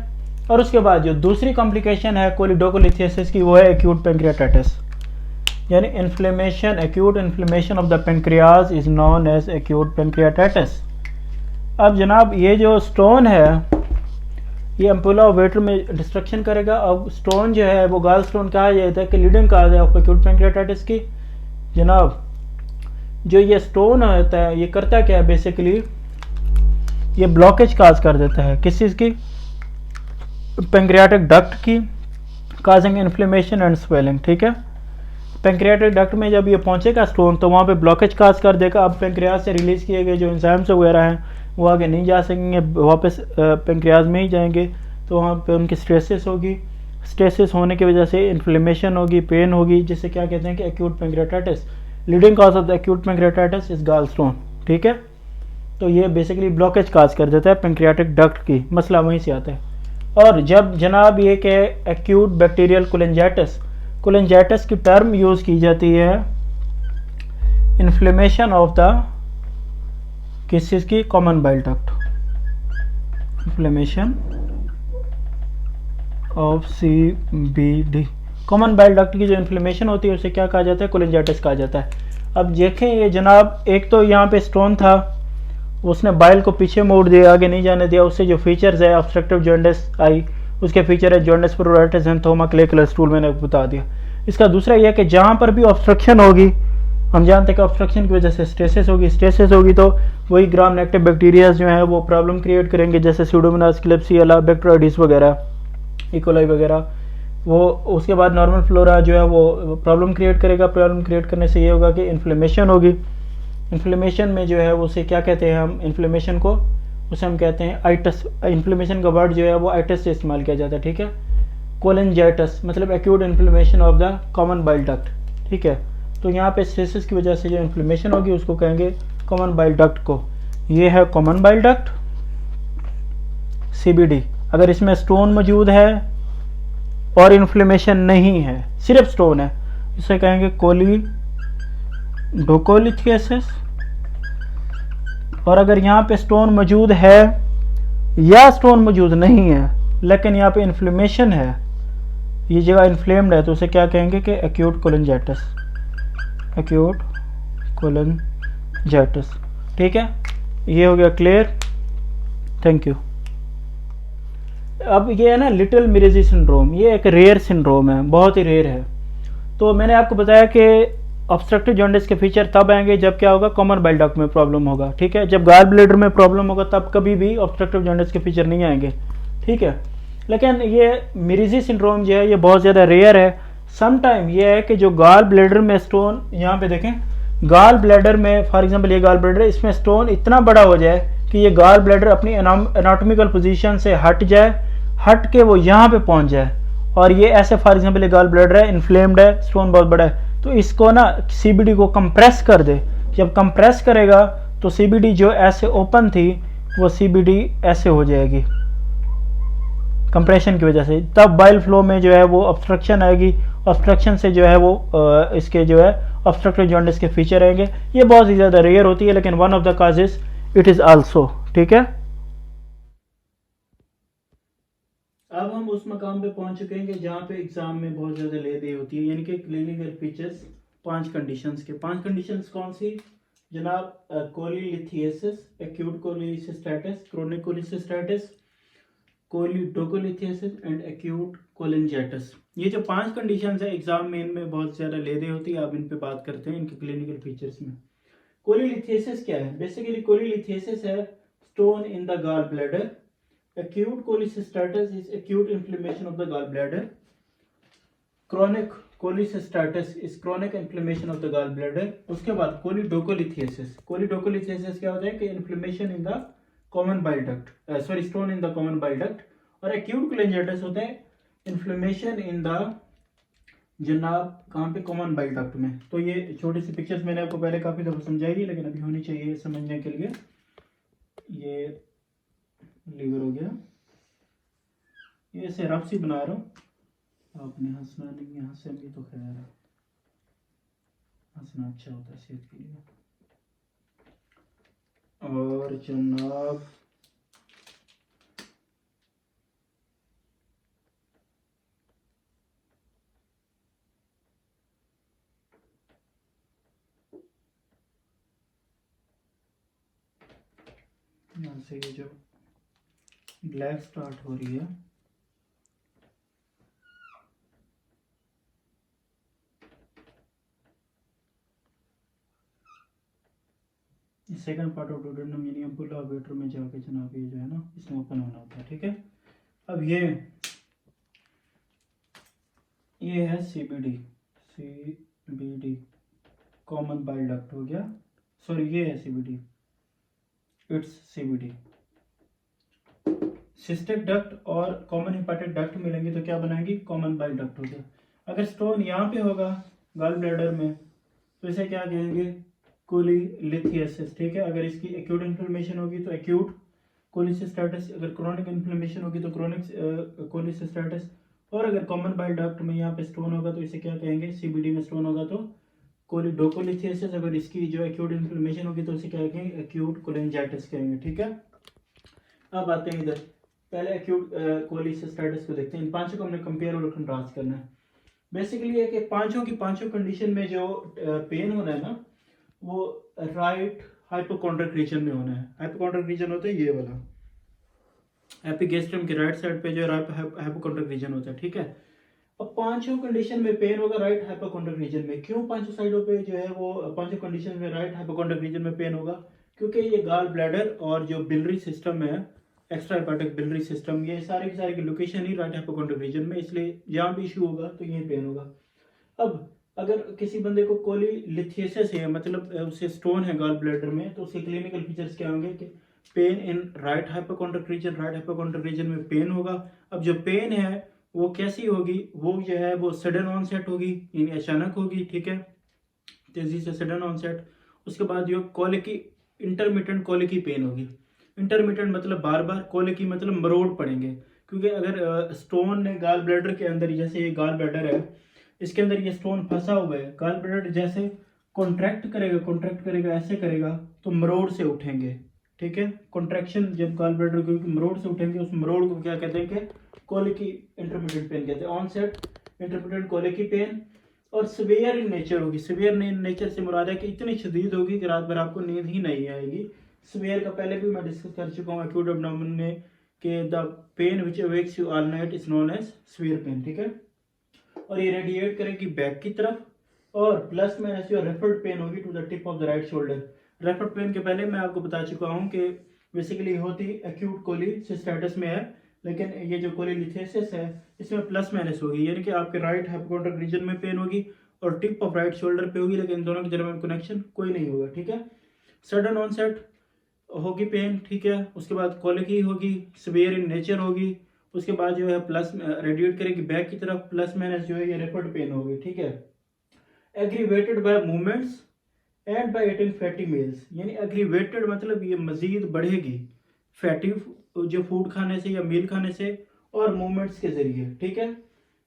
और उसके बाद जो दूसरी कॉम्प्लिकेशन है कोलीडोकोलिथियासिस की, वो है एक्यूट पेंक्रियाटाइटिस, यानी inflammation, acute inflammation of the pancreas is known as acute pancreatitis. अब जनाब ये जो स्टोन है ये एम्पुला ऑफ वेटर में डिस्ट्रक्शन करेगा। अब स्टोन जो है वो गाल स्टोन कहा जाता है कि लीडिंग कहा जाए ऑफ एक्यूट पेंक्रियाटाइटिस की। जनाब जो ये स्टोन होता है ये करता क्या है, बेसिकली ये ब्लॉकेज काज कर देता है, किस चीज़ की, पेंक्रियाटिक डक्ट की, काजिंग इन्फ्लेमेशन एंड स्वेलिंग। ठीक है, पेंक्रियाटिक डक्ट में जब ये पहुंचेगा स्टोन तो वहाँ पे ब्लॉकेज काज कर देगा। अब पेंक्रियाज से रिलीज़ किए गए जो एंजाइम्स वगैरह हैं वो आगे नहीं जा सकेंगे, वापस पेंक्रियाज में ही जाएंगे, तो वहाँ पे उनकी स्ट्रेसिस होगी। स्ट्रेसिस होने की वजह से इन्फ्लेमेशन होगी, पेन होगी, जिसे क्या कहते हैं कि acute pancreatitis. Leading cause of the acute pancreatitis is गाल स्टोन। ठीक है, तो ये बेसिकली ब्लॉकेज काज कर देता है पेंक्रियाटिक डक्ट की, मसला वहीं से आता है। और जब जनाब ये कि एक्यूट बैक्टीरियल कोलेंजाइटिस, कोलेंजाइटिस की टर्म यूज़ की जाती है इन्फ्लेमेशन ऑफ द किस चीज़ की, common bile duct, inflammation of CBD, common bile duct की जो इन्फ्लेमेशन होती है उसे क्या कहा जाता है, कोलेंजाइटिस कहा जाता है। अब देखें ये जनाब एक तो यहाँ पे स्टोन था, उसने बाइल को पीछे मोड़ दिया, आगे नहीं जाने दिया, उससे जो फीचर्स है ऑब्स्ट्रक्टिव जॉन्डिस आई, उसके फीचर है jaundice, pruritus, xanthoma, clay colour stool, मैंने बता दिया। इसका दूसरा यह कि जहाँ पर भी ऑब्स्ट्रक्शन होगी, हम जानते हैं कि ऑब्स्ट्रक्शन की वजह से स्ट्रेसिस होगी, स्ट्रेसिस होगी तो वही ग्राम नेगेटिव बैक्टीरियाज जो हैं वो प्रॉब्लम क्रिएट करेंगे, जैसे स्यूडोमोनास, क्लिप्सियला, बैक्टीरियोइडिस वगैरह, इकोलाई वगैरह। वो उसके बाद नॉर्मल फ्लोरा जो है वो प्रॉब्लम क्रिएट करेगा। प्रॉब्लम क्रिएट करने से ये होगा कि इन्फ्लेमेशन होगी। इन्फ्लेमेशन में जो है उसे क्या कहते हैं हम, इन्फ्लेमेशन को उसे हम कहते हैं आइटस। इन्फ्लेमेशन का वर्ड जो है वो आइटस से इस्तेमाल किया जाता है। ठीक है, कोलेंजाइटिस मतलब acute inflammation of the common bile duct. ठीक है, तो यहाँ पे स्ट्रेसिस की वजह से जो इन्फ्लेमेशन होगी उसको कहेंगे कॉमन बाइल डक्ट को। ये है कॉमन बाइल डक्ट, CBD। अगर इसमें स्टोन मौजूद है और इन्फ्लेमेशन नहीं है, सिर्फ स्टोन है, इसे कहेंगे कोलीडोकोलिथियासिस। और अगर यहाँ पे स्टोन मौजूद है या स्टोन मौजूद नहीं है लेकिन यहाँ पे इन्फ्लेमेशन है, ये जगह इन्फ्लेम्ड है, तो उसे क्या कहेंगे कि एक्यूट कोलेंजाइटिस, एक्यूट कोलेंजाइटिस। ठीक है, ये हो गया क्लियर, थैंक यू। अब ये है ना लिटिल मिरेजी सिंड्रोम, ये एक रेयर सिंड्रोम है, बहुत ही रेयर है। तो मैंने आपको बताया कि ऑब्स्ट्रक्टिव जॉन्डिस के फीचर तब आएंगे जब क्या होगा, कॉमन बाइल डक्ट में प्रॉब्लम होगा। ठीक है, जब गाल ब्लैडर में प्रॉब्लम होगा तब कभी भी ऑब्स्ट्रक्टिव जॉन्डिस के फीचर नहीं आएंगे। ठीक है, लेकिन ये मिरेजी सिंड्रोम जो है ये बहुत ज़्यादा रेयर है। सम टाइम ये है कि जो गाल ब्लैडर में स्टोन, यहाँ पे देखें गाल ब्लैडर में फॉर एग्जांपल ये गाल ब्लैडर, इसमें स्टोन इतना बड़ा हो जाए कि ये गाल ब्लैडर अपनी एनाटॉमिकल पोजीशन से हट जाए, हट के वो यहाँ पे पहुँच जाए, और ये ऐसे फॉर एग्जांपल ये गाल ब्लैडर है, इन्फ्लेम्ड है, स्टोन बहुत बड़ा है, तो इसको ना सीबीडी को कंप्रेस कर दे। जब कंप्रेस करेगा तो सीबीडी जो ऐसे ओपन थी वो सीबीडी ऐसे हो जाएगी कंप्रेशन की वजह से, तब बाइल फ्लो में जो है वो ऑब्स्ट्रक्शन आएगी, ऑब्स्ट्रक्शन से जो है वो इसके जो है ऑब्स्ट्रक्टिव जॉन्डिस के फीचर आएंगे। ये बहुत ही ज़्यादा रेयर होती है, लेकिन one of the causes it is also. ठीक है, अब हम उस मकाम पे पहुंच चुके हैं कि जहाँ पे एग्जाम में बहुत ज़्यादा ले दे होती है, यानी कि क्लिनिकल फीचर्स 5 कंडीशंस के। 5 कंडीशंस कौन सी जनाब? Cholelithiasis, acute cholecystitis, chronic cholecystitis, choledocholithiasis and acute cholangitis. ये जो 5 कंडीशंस है एग्जाम में इनमें बहुत ज़्यादा ले दे होती है। अब इन पे बात करते हैं इनके क्लिनिकल फीचर्स में। कोलीलिथियासिस क्या है? बेसिकली कोलीलिथियासिस है stone in the gall bladder. Acute cholecystitis is acute inflammation of the gallbladder. Chronic cholecystitis is chronic inflammation of the gallbladder. उसके बाद कोलिडोकोलिथियासिस। कोलिडोकोलिथियासिस क्या होता है कि inflammation in the common bile duct, sorry stone in the common bile duct. और acute कोलिंजाइटिस होता है inflammation in the जनाब कहाँ पे? कॉमन बाइल डक्ट में। तो ये छोटी सी पिक्चर्स मैंने आपको पहले काफ़ी दफ़ा समझाई, लेकिन अभी होनी चाहिए समझने के लिए। ये लीवर हो गया, ये ऐसे रफ सी बना रहा हूँ, आपने हंसना नहीं है, हंसे भी तो खैर है, हंसना अच्छा होता है सेहत के लिए। और जनाब यहाँ से ये जो ब्लैक स्टार्ट हो रही है, सेकंड पार्ट ऑफ डोडेनम यानी अम्पुला वेटर में जाके जनाब ये जो है ना इसमें ओपन होना होता है। ठीक है, अब ये है CBD, CBD common bile duct हो गया, सॉरी ये है CBD, it's CBD. Cystic duct और कॉमन हिपैटिक डक्ट मिलेंगे तो क्या बनाएंगी? कॉमन बाइल डक्ट हो गया। अगर स्टोन यहाँ पे होगा गॉल ब्लैडर में तो इसे क्या कहेंगे? कोलीलिथियासिस। ठीक है, अगर इसकी एक्यूट इन्फ्लेमेशन होगी तो एक्यूट कोलिसिस्टाइटिस, अगर क्रोनिक इन्फ्लेमेशन होगी तो क्रोनिक कोलिसिस्टाइटिस, और अगर कॉमन बाइल डक्ट में यहाँ पे स्टोन होगा तो इसे क्या कहेंगे? सीबीडी में स्टोन होगा तो कोलिडोकोलिथियासिस, अगर इसकी जो एक्यूट इन्फ्लेमेशन होगी तो इसे क्या कहेंगे? एक्यूट कोलिंजाइटिस कहेंगे। ठीक है, अब आते हैं इधर, पहले एक्यूट कोलिसिस्टाइटिस को देखते हैं। इन पांचों को हमने कंपेयर और कंट्रास्ट करना है। बेसिकली है कि पांचों की पांचों कंडीशन में जो पेन होना है ना वो राइट हाइपोकॉन्ड्रिक रीजन में होना है। हाइपोकॉन्ड्रिक रीजन होता है ये वाला, एपिगेस्ट्रम के राइट साइड पे जो हाइपोकॉन्ड्रिक रीजन होता है। ठीक है, अब पांचों कंडीशन में पेन होगा राइट हाइपोकॉन्ड्रिक रीजन में। क्यों पांचों साइडों पे जो है वो पांचों कंडीशन में राइट हाइपोकॉन्ड्रिक रीजन में पेन होगा? क्योंकि ये गाल ब्लैडर और जो बिलरी सिस्टम है, एक्स्ट्रा हेपाटिक बिलरी सिस्टम, ये सारी की सारी की लोकेशन ही राइट हाइपोकॉन्ड्रिक रीजन में, इसलिए जहाँ भी इशू होगा तो यही पेन होगा। अब अगर किसी बंदे को कोलीलिथियासिस है, मतलब उसे स्टोन है गॉल ब्लैडर में, तो उसके क्लिनिकल फीचर्स क्या होंगे कि pain in right hypochondriac region, right hypochondriac region में पेन होगा। अब जो पेन है वो कैसी होगी? वो जो है वो सडन ऑनसेट होगी, यानी अचानक होगी। ठीक है, तेजी से सडन ऑनसेट। उसके बाद जो कोलिकी, इंटरमिटेंट कोलिकी पेन होगी। इंटरमिटेंट मतलब बार बार, कोलिकी मतलब मरोड़ पड़ेंगे, क्योंकि अगर स्टोन ने गाल ब्लैडर के अंदर, जैसे ये गाल ब्लैडर है इसके अंदर ये स्टोन फंसा हुआ है, गाल ब्लैडर जैसे कॉन्ट्रैक्ट करेगा ऐसे करेगा तो मरोड़ से उठेंगे। ठीक है, कॉन्ट्रैक्शन जब गाल ब्लैडर को मरोड़ से उठेंगे, उस मरोड़ को क्या कहते हैं कि कोलिकी इंटरमिटेंट पेन कहते हैं। ऑनसेट इंटरमिटेंट कोलिकी पेन, और सिवियर इन नेचर होगी। सिवियर नेचर से मुराद है कि इतनी शदीद होगी कि रात भर आपको नींद ही नहीं आएगी। सिवियर का पहले भी मैं डिस्कस कर चुका हूँ एक्यूट एब्डोमेन में कि the pain which awakes you all night is known as severe pain. ठीक है, और ये रेडिएट करेगी बैक की तरफ, और प्लस माइनस जो रेफर्ड पेन होगी to the tip of the right shoulder. Referred pain के पहले मैं आपको बता चुका हूँ कि बेसिकली होती एक्यूट कोलिसिस्टाइटिस में है, लेकिन ये जो कोलिलिथेसिस है इसमें प्लस माइनस होगी, यानी कि आपके राइट हाइपोकॉन्ड्रिक रीजन में पेन होगी और टिप ऑफ राइट शोल्डर पे होगी, लेकिन दोनों के दरमियान कनेक्शन कोई नहीं होगा, ठीक है। सडन ऑनसेट होगी पेन, ठीक है। उसके बाद कॉलिक ही होगी, सिवियर इन नेचर होगी। उसके बाद जो है प्लस रेडिएट करेगी बैक की तरफ, प्लस माइनस जो है ये रेफर्ड पेन होगी, ठीक है। Aggravated by movements and by eating fatty meals, यानी एग्रीवेटेड मतलब ये मजीद बढ़ेगी फैटी जो फूड खाने से या मील खाने से और मूवमेंट्स के जरिए, ठीक है।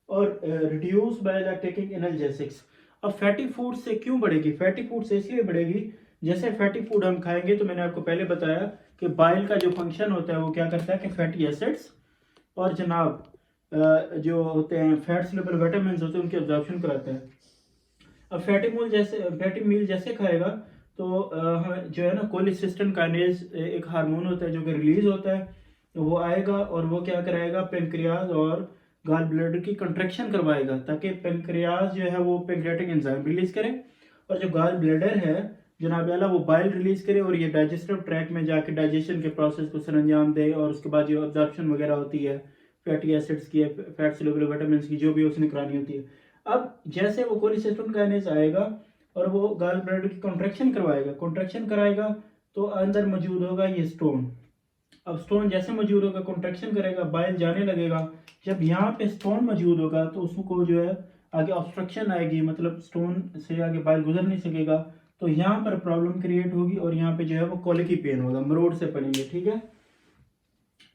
और reduce by the taking analgesics. अब फैटी फूड से क्यों बढ़ेगी? फैटी फूड से इसलिए बढ़ेगी, जैसे फैटी फूड हम खाएंगे तो मैंने आपको पहले बताया कि बाइल का जो फंक्शन होता है वो क्या करता है कि फैटी एसिड्स और जनाब जो होते हैं फैट सॉल्युबल विटामिन्स होते हैं उनके एब्जॉर्प्शन कराता है। अब फैटी मील जैसे खाएगा तो हमें जो है ना कोलिसिस्टेइन काइनेज एक हार्मोन होता है जो कि रिलीज होता है, तो वो आएगा और वो क्या कराएगा पेनक्रियाज और गाल ब्लैडर की कंट्रैक्शन करवाएगा, ताकि पेनक्रियाज जो है वो पेनक्रियाटिक एंजाइम रिलीज करे और जो गाल ब्लैडर है जनाब आला वो बाइल रिलीज करे और ये डाइजेस्टिव ट्रैक में जाके डाइजेशन के प्रोसेस को सरंजाम दे और उसके बाद जो एब्जॉर्प्शन वगैरह होती है फैटी एसिड्स की, फैट सॉल्युबल विटामिन्स की, जो भी उसने करानी होती है। अब जैसे वो कोलिसिस्टेइन काइनेज आएगा और वो गाल ब्लैडर की कॉन्ट्रैक्शन करवाएगा, कॉन्ट्रैक्शन कराएगा तो अंदर मौजूद होगा ये स्टोन। अब स्टोन जैसे मौजूद होगा कॉन्ट्रैक्शन करेगा, बाइल जाने लगेगा। जब यहाँ पे स्टोन मौजूद होगा तो उसको जो है आगे ऑब्स्ट्रक्शन आएगी, मतलब स्टोन से आगे बाइल गुजर नहीं सकेगा, तो यहाँ पर प्रॉब्लम क्रिएट होगी और यहाँ पे जो है वो कॉलिकी पेन होगा, मरोड़ से पड़ेंगे, ठीक है।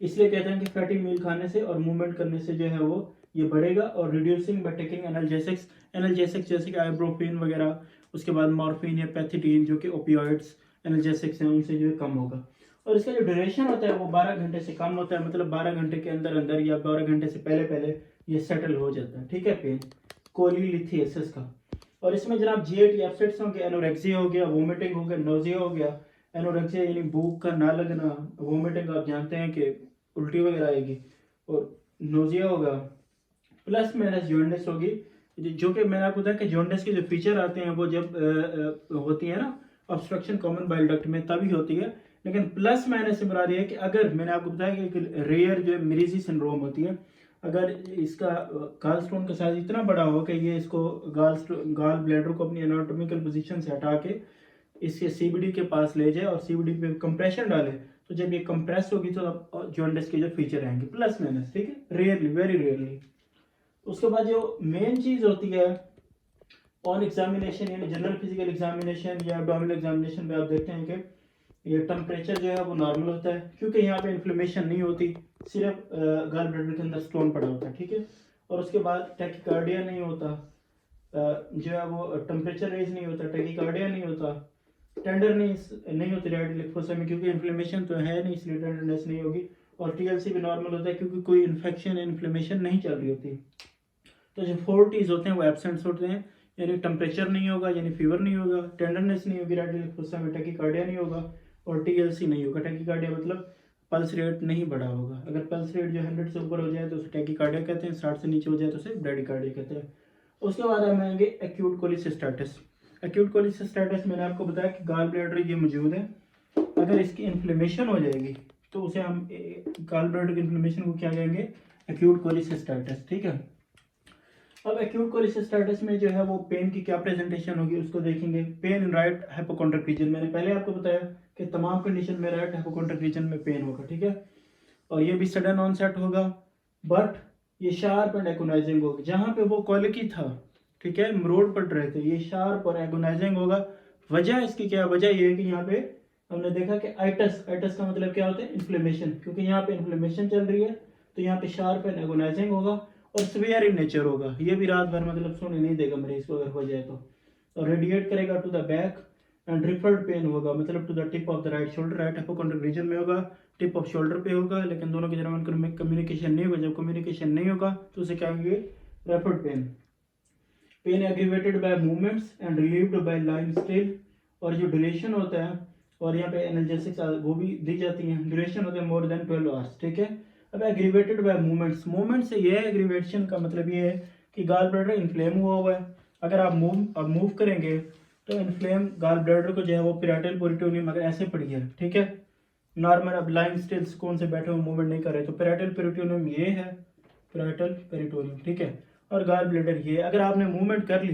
इसलिए कहते हैं कि फैटी मील खाने से और मूवमेंट करने से जो है वो ये बढ़ेगा। और reducing by taking analgesics, analgesics जैसे कि आइब्रोफेन वगैरह, उसके बाद मॉर्फिन या पैथिटीन जो कि ओपियोइड्स एनाल्जेसिक्स हैं उनसे जो है कम होगा। और इसका जो ड्यूरेशन होता है वो 12 घंटे से कम होता है, मतलब 12 घंटे के अंदर अंदर या 12 घंटे से पहले पहले ये सेटल हो जाता है, ठीक है, पेन कोलिलिथियासिस का। और इसमें जनाब जीएटी एब्सेट्स होंगे, एनोरेक्सिया हो गया, वोमिटिंग हो गया, नोजिया हो गया। एनोरेक्सिया यानी भूख का ना लगना, वोमिटिंग आप जानते हैं कि उल्टी वगैरह आएगी, और नोजिया होगा, प्लस माइनस जॉन्डिस होगी, जो कि मैंने आपको बताया कि जॉन्डिस के जो फीचर आते हैं वो जब होती है ना ऑब्स्ट्रक्शन कॉमन बाइल डक्ट में तभी होती है। लेकिन प्लस माइनस से मुराद ये है कि अगर मैंने आपको बताया कि एक रेयर जो मिरीजी सिंड्रोम होती है, अगर इसका गाल स्टोन का साइज इतना बड़ा हो कि ये इसको गाल ब्लैडर को अपनी एनाटॉमिकल पोजीशन से हटा के इसके सीबीडी के पास ले जाए और सीबीडी पे कंप्रेशन डाले, तो जब ये कंप्रेस होगी तो जॉन्डिस के जो फीचर आएंगे प्लस माइनस, ठीक है, रेयरली, वेरी रेयरली। उसके बाद जो मेन चीज़ होती है ऑन एग्जामिनेशन यानी जनरल फिजिकल एग्जामिनेशन या एब्डोमिनल एग्जामिनेशन में आप देखते हैं कि ये टेम्परेचर जो है वो नॉर्मल होता है, क्योंकि यहाँ पे इन्फ्लेमेशन नहीं होती, सिर्फ गाल ब्लैडर के अंदर स्टोन पड़ा होता है, ठीक है। और उसके बाद टैकीकार्डिया नहीं होता, जो है वो टेम्परेचर रेज नहीं होता, टैकीकार्डिया नहीं होता, टेंडरनेस नहीं होती राइट लिफ फोसा में, क्योंकि इन्फ्लेमेशन तो है नहीं इसलिए टेंडरनेस नहीं होगी। और टीएलसी भी नॉर्मल होता है क्योंकि कोई इन्फेक्शन इन्फ्लेमेशन नहीं चल रही होती। तो जो 4 T's होते हैं वो एब्सेंट होते हैं, यानी टेम्परेचर नहीं होगा, यानी फीवर नहीं होगा, टेंडरनेस नहीं होगी राइट लिफ फोसा में, टैकीकार्डिया नहीं होगा और टीएलसी नहीं होगा। टैकीकार्डिया मतलब पल्स रेट नहीं बढ़ा होगा, अगर पल्स रेट जो 100 से ऊपर हो जाए तो उसे टैकीकार्डिया कहते हैं, 60 से नीचे हो जाए तो उसे ब्रैडीकार्डिया कहते हैं। उसके बाद हम आएंगे एक्यूट कोलिसिस्टाइटिस। एक्यूट कोलिसिस्टाइटिस मैंने आपको बताया कि गाल ब्लैडर ये मौजूद है, अगर इसकी इन्फ्लेमेशन हो जाएगी तो उसे हम गाल ब्लैडर की इन्फ्लेमेशन को क्या कहेंगे, एक्यूट कोलिसिस्टाइटिस, ठीक है। अब एक्यूट कोलिसिस्टाइटिस में जो है वो पेन की क्या प्रेजेंटेशन होगी उसको देखेंगे। Pain in right hypochondriac region, मैंने पहले आपको बताया कि तमाम कंडीशन में राइट हाइपोकॉन्ड्रिक रीजन में पेन होगा, ठीक है। और ये भी सडन ऑनसेट होगा, बट ये शार्प एंड एगोनाइजिंग होगा। जहाँ पे वो कॉलिकी था, ठीक है, रोड पर रहे थे, ये शार्प और एगोनाइजिंग होगा। वजह इसकी क्या, वजह ये है कि यहाँ पे हमने देखा कि आइटस, आइटस का मतलब क्या होता है, इन्फ्लेमेशन, क्योंकि यहाँ पे इन्फ्लेमेशन चल रही है तो यहाँ पे शार्प एंड एगोनाइजिंग होगा और सिवियर इन नेचर होगा। ये भी रात भर मतलब सोने नहीं देगा मरीज को अगर हो जाए तो। और रेडिएट करेगा to the back and referred pain होगा, मतलब to the tip of the right shoulder, right hypochondriac region में होगा, टिप ऑफ शोल्डर पे होगा, लेकिन दोनों के दरमियान कम्युनिकेशन नहीं होगा। जब कम्युनिकेशन नहीं होगा तो उसे क्या कहेंगे, referred pain. Pain aggravated by movements and relieved by lying still. और जो ड्यूरेशन होता है, और यहाँ पे एनाल्जेसिक्स वो भी दी जाती हैं, ड्यूरेशन होता है मोर देन 12 आवर्स, ठीक है। अब एग्रीवेटेड बाय मूवमेंट्स, मूवमेंट से ये एग्रीवेशन का मतलब ये है कि गाल ब्लैडर इन्फ्लेम हुआ है, अगर आप मूव करेंगे तो इन्फ्लेम गाल ब्लैडर को जो है वो पेराइटल पेरिटोनियम अगर ऐसे पड़ी है, ठीक है, नॉर्मल अब लाइंग स्टिल सुकून से बैठे हुए मूवमेंट नहीं कर रहे, तो पेराइटल पेरिटोनियम ये है, पेराइटल पेरिटोनियम, ठीक है। और गॉल ब्लैडर ये, अगर आपने मूवमेंट कर ली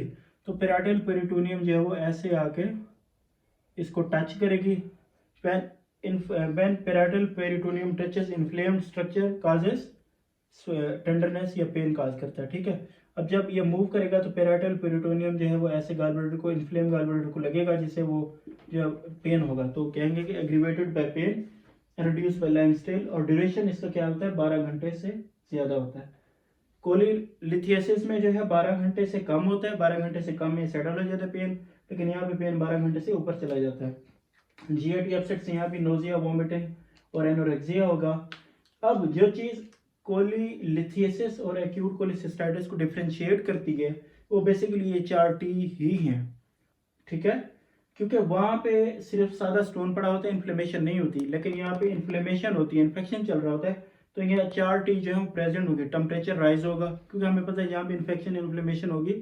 तो पेराइटल पेरिटोनियम जो है वो ऐसे आके इसको टच करेगी। When parietal peritoneum touches inflamed structure causes tenderness या पेन काज करता है, ठीक है। अब जब ये मूव करेगा तो पेराइटल पेरिटोनियम जो है वो ऐसे गॉल ब्लैडर को, इन्फ्लेम गॉल ब्लैडर को लगेगा, जिससे वो जो पेन होगा, तो कहेंगे कि aggravated by pain, reduce by lying still, और ड्यूरेशन इसका क्या होता है 12 घंटे से ज़्यादा होता है। कोलिलिथियासिस में जो है 12 घंटे से कम होता है, 12 घंटे से कम में सेटल हो जाता है पेन, लेकिन यहाँ पे पेन 12 घंटे से ऊपर चला जाता है। जीआईटी अपसेट से यहाँ भी नोजिया, वोमिटिंग और एनोरेक्सिया होगा। अब जो चीज़ कोलिलिथियासिस और एक्यूट कोलिसिस्टाइटिस को डिफ्रेंशिएट करती है वो बेसिकली ये 4T ही हैं, ठीक है। क्योंकि वहाँ पे सिर्फ सादा स्टोन पड़ा होता है, इन्फ्लेमेशन नहीं होती, लेकिन यहाँ पे इन्फ्लेमेशन होती है, इन्फेक्शन चल रहा होता है, तो यहाँ 4T जो है प्रेजेंट होगी। टेम्परेचर राइज होगा, क्योंकि हमें पता है यहाँ पे इन्फेक्शन इन्फ्लेमेशन होगी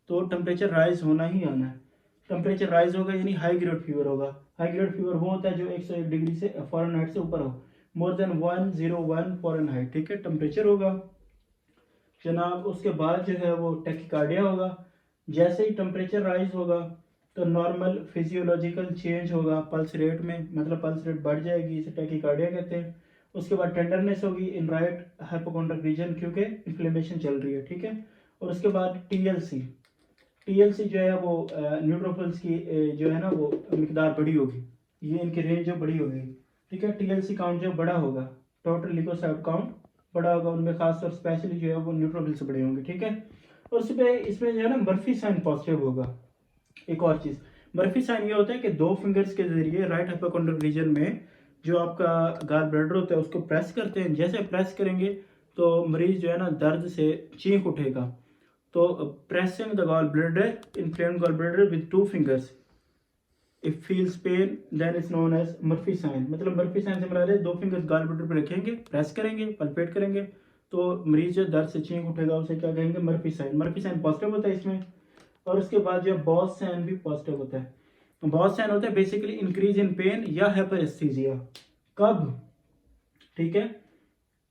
तो टेम्परेचर राइज होना ही आना है। टेम्परेचर राइज होगा यानी हाई ग्रेड फीवर होगा। हाई ग्रेड फीवर वो होता है जो 101 डिग्री से फ़ारेनहाइट से ऊपर हो, मोर देन 101 फ़ारेनहाइट, ठीक है, टेम्परेचर होगा जनाब। उसके बाद जो है वो टैकीकार्डिया होगा। जैसे ही टेम्परेचर राइज होगा तो नॉर्मल फिजियोलॉजिकल चेंज होगा पल्स रेट में, मतलब पल्स रेट बढ़ जाएगी, इसे टैकीकार्डिया कहते हैं। उसके बाद टेंडरनेस होगी इन राइट हाइपोकॉन्ड्रिक रीजन, क्योंकि इन्फ्लेमेशन चल रही है, ठीक है। और उसके बाद टीएलसी, टीएलसी जो है वो न्यूट्रोफिल्स की जो है ना वो मिकदार बड़ी होगी, ये इनकी रेंज जो बड़ी होगी, ठीक है। टीएलसी काउंट जो बड़ा होगा, टोटल लिकोसाइट काउंट बड़ा होगा, उनमें खासतौर स्पेशली जो है वो न्यूट्रोफिल से बड़े होंगे, ठीक है। और इसमें जो है ना मर्फी साइन पॉजिटिव होगा। एक और चीज़, मर्फी साइन ये होता है कि 2 फिंगर्स के जरिए राइट हाइपोकॉन्ड्रिक रीजन में जो आपका गॉल ब्लैडर होता है उसको प्रेस करते हैं। जैसे प्रेस करेंगे तो मरीज जो है ना दर्द से चीख उठेगा। तो pressing the gall bladder, inflamed gall bladder with 2 fingers, if feels pain then is known as Murphy sign. मतलब मर्फी साइन से मरा रहे 2 फिंगर्स गॉल ब्लैडर पर रखेंगे, प्रेस करेंगे, पल्पेट करेंगे, तो मरीज जो दर्द से चीख उठेगा उसे क्या कहेंगे, Murphy sign. Murphy sign positive होता है इसमें। और उसके बाद जो बॉस साइन भी पॉजिटिव होता है। बॉस साइन होता है बेसिकली इंक्रीज इन पेन या हाइपरेस्थीसिया। कब, ठीक है,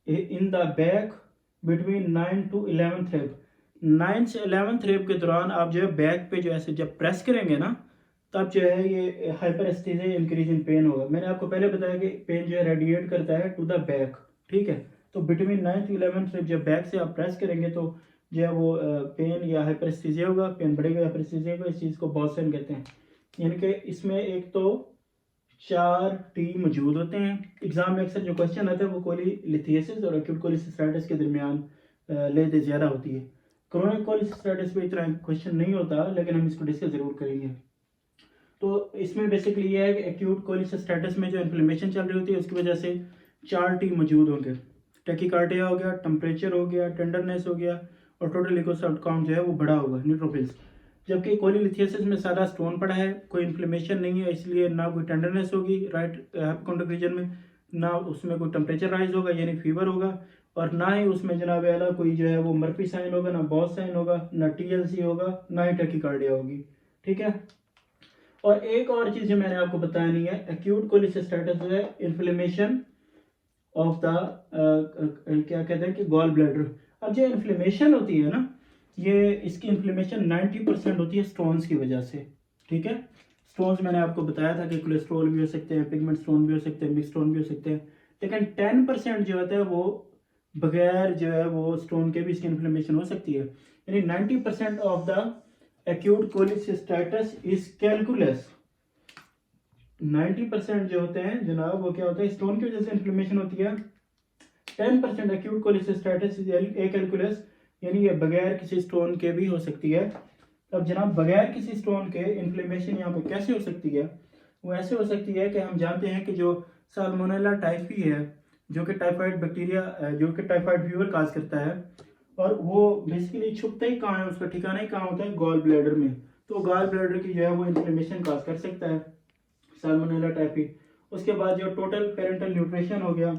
in the back between 9 to 11th रेब। 9 से 11th रेब के दौरान आप जो है बैक पे जो ऐसे जब प्रेस करेंगे ना, तब जो है ये हाइपरेस्थीसिया इंक्रीज इन पेन होगा। मैंने आपको पहले बताया कि पेन जो है रेडिएट करता है टू द बैक, ठीक है। तो बिटवीन 9 to 11th रेब जब बैक से आप प्रेस करेंगे तो जो है वो पेन या हाइपरेस्थीसिया होगा, पेन बढ़ेगा, हाइपरेस्थीसिया होगा। इस चीज़ को बॉस साइन कहते हैं। यानी कि इसमें एक तो 4T मौजूद होते हैं। एग्जाम में अक्सर जो क्वेश्चन आता है वो कोलिलिथियासिस और एक्यूट कोलिसिस्टाइटिस के दरमियान लेते ज़्यादा होती है। क्रोनिक कोलिसिस्टाइटिस में इतना क्वेश्चन नहीं होता, लेकिन हम इसको डिस्कस जरूर करेंगे। तो इसमें बेसिकली ये है कि एक्यूट कोलिसिस्टाइटिस में जो इन्फ्लेमेशन चल रही होती है उसकी वजह से 4T मौजूद होंगे। टैकीकार्डिया हो गया, टेम्परेचर हो गया, टेंडरनेस हो गया, और टोटल लिकोसाइट काउंट जो है वो बड़ा होगा, न्यूट्रोफिल्स। जबकि कोलिलिथियासिस में सादा स्टोन पड़ा है, कोई इन्फ्लेमेशन नहीं है, इसलिए ना कोई टेंडरनेस होगी राइट हाइपोकॉन्ड्रिक रीजन में, ना उसमें कोई टेम्परेचर राइज होगा यानी फीवर होगा, और ना ही उसमें जनाब वाला कोई जो है वो मर्फी साइन होगा, ना बॉस साइन होगा, ना टीएलसी होगा, ना ही टैकीकार्डिया होगी, ठीक है। और एक और चीज़ जो मैंने आपको बतानी है, एक्यूट कोलिसिस्टाइटिस जो है इन्फ्लेमेशन ऑफ द क्या कहते हैं कि गॉल ब्लैडर। अब जो इन्फ्लेमेशन होती है ना, ये इसकी इन्फ्लेमेशन 90% होती है स्टोन्स की वजह से, ठीक है। स्टोन्स मैंने आपको बताया था कि कोलेस्ट्रॉल भी हो सकते हैं, पिगमेंट स्टोन भी हो सकते हैं, मिक्स स्टोन भी हो सकते हैं, लेकिन 10% जो होता है वो बगैर जो है वो स्टोन के भी इसकी इन्फ्लेमेशन हो सकती है। यानी 90% of the acute cholecystitis is calculus. 90% जो होते हैं जनाब वो क्या होता है, स्टोन की वजह से इन्फ्लेमेशन होती है। 10% एक्यूट कोलिसिस्टाइटिस इज कैलकुलस, यानी ये बगैर किसी स्टोन के भी हो सकती है। अब जनाब बगैर किसी स्टोन के इन्फ्लेमेशन यहाँ पे कैसे हो सकती है, वो ऐसे हो सकती है कि हम जानते हैं कि जो साल्मोनेला टाइफी है, जो कि टाइफाइड बैक्टीरिया जो कि टाइफाइड फीवर काज करता है, और वो बेसिकली छुपता ही कहाँ है, उसका ठिकाना ही कहाँ होता है, गॉल ब्लैडर में। तो गॉल ब्लैडर की जो है वो इन्फ्लेमेशन काज कर सकता है साल्मोनेला टाइफी। उसके बाद जो टोटल पेरेंटल न्यूट्रिशन हो गया,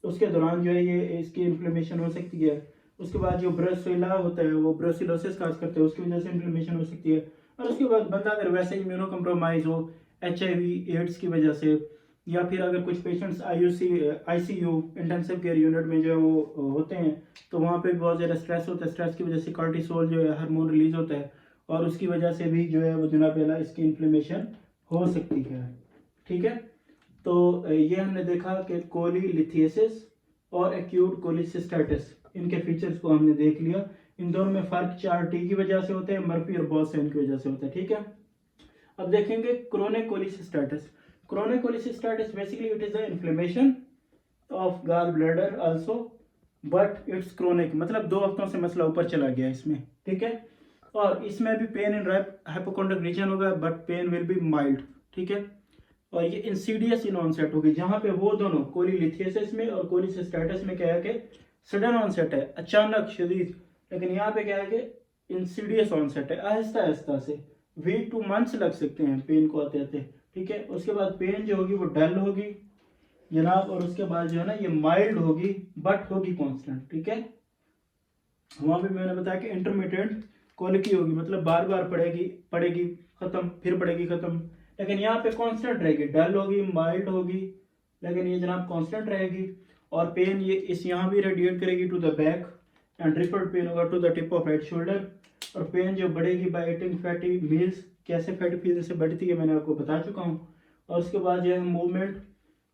उसके दौरान जो है ये इसकी इन्फ्लेमेशन हो सकती है। उसके बाद जो ब्रुसेला होता है वो ब्रुसेलोसिस काज करता है, उसकी वजह से इन्फ्लेमेशन हो सकती है। और उसके बाद बंदा अगर वैसे इम्यूनो कम्प्रोमाइज हो HIV एड्स की वजह से, या फिर अगर कुछ patients ICU intensive care unit में जो है वो होते हैं, तो वहाँ पे भी बहुत ज़्यादा स्ट्रेस होता है। स्ट्रेस की वजह से कार्टिसोल जो है हार्मोन रिलीज होता है, और उसकी वजह से भी जो है वो जनाब वाला इसकी इन्फ्लेमेशन हो सकती है। ठीक है, तो ये हमने देखा कि कोलीलिथियसिस और एक्यूट कोलिसिस्टाइटिस, इनके फीचर्स को हमने देख लिया। इन दोनों में फ़र्क 4T की वजह से होते हैं, मर्फी और बॉसन की वजह से होता है। ठीक है, अब देखेंगे chronic cholecystitis. Chronic cholecystitis basically it is the inflammation of gall bladder also, but it's chronic, मतलब 2 हफ्तों से मसला ऊपर चला गया इसमें। ठीक है, और इसमें भी पेन इन हाइपोकोंड्रिक रीजन होगा, but pain will be mild. ठीक है, और ये इंसीडियस इन ऑनसेट होगी, जहां पे वो दोनों कोलिलिथियसिस में और कोलिसिस्टाइटिस में क्या है कि सडन ऑनसेट है, अचानक शदीद, लेकिन यहाँ पे क्या है कि इंसीडियस ऑनसेट है, आहिस्ता आहिस्ता से वीक टू मंथ्स लग सकते हैं पेन को आते आते। ठीक है, उसके बाद पेन जो होगी वो डल होगी जनाब, और उसके बाद जो है ना ये माइल्ड होगी, बट होगी कांस्टेंट। ठीक है, वहां पे मैंने बताया कि इंटरमीडिएट कोलिकी होगी, मतलब बार बार पड़ेगी खत्म, फिर पड़ेगी खत्म, लेकिन यहाँ पे कांस्टेंट रहेगी, डल होगी, माइल्ड होगी, लेकिन ये जनाब कांस्टेंट रहेगी। और पेन ये इस यहाँ भी रेडिएट करेगी to the back, and referred pain होगा to the tip of right shoulder. और पेन जो बढ़ेगी बाय ईटिंग फैटी मील्स, कैसे फैटी मील से बढ़ती है मैंने आपको बता चुका हूँ। और उसके बाद जो है मूवमेंट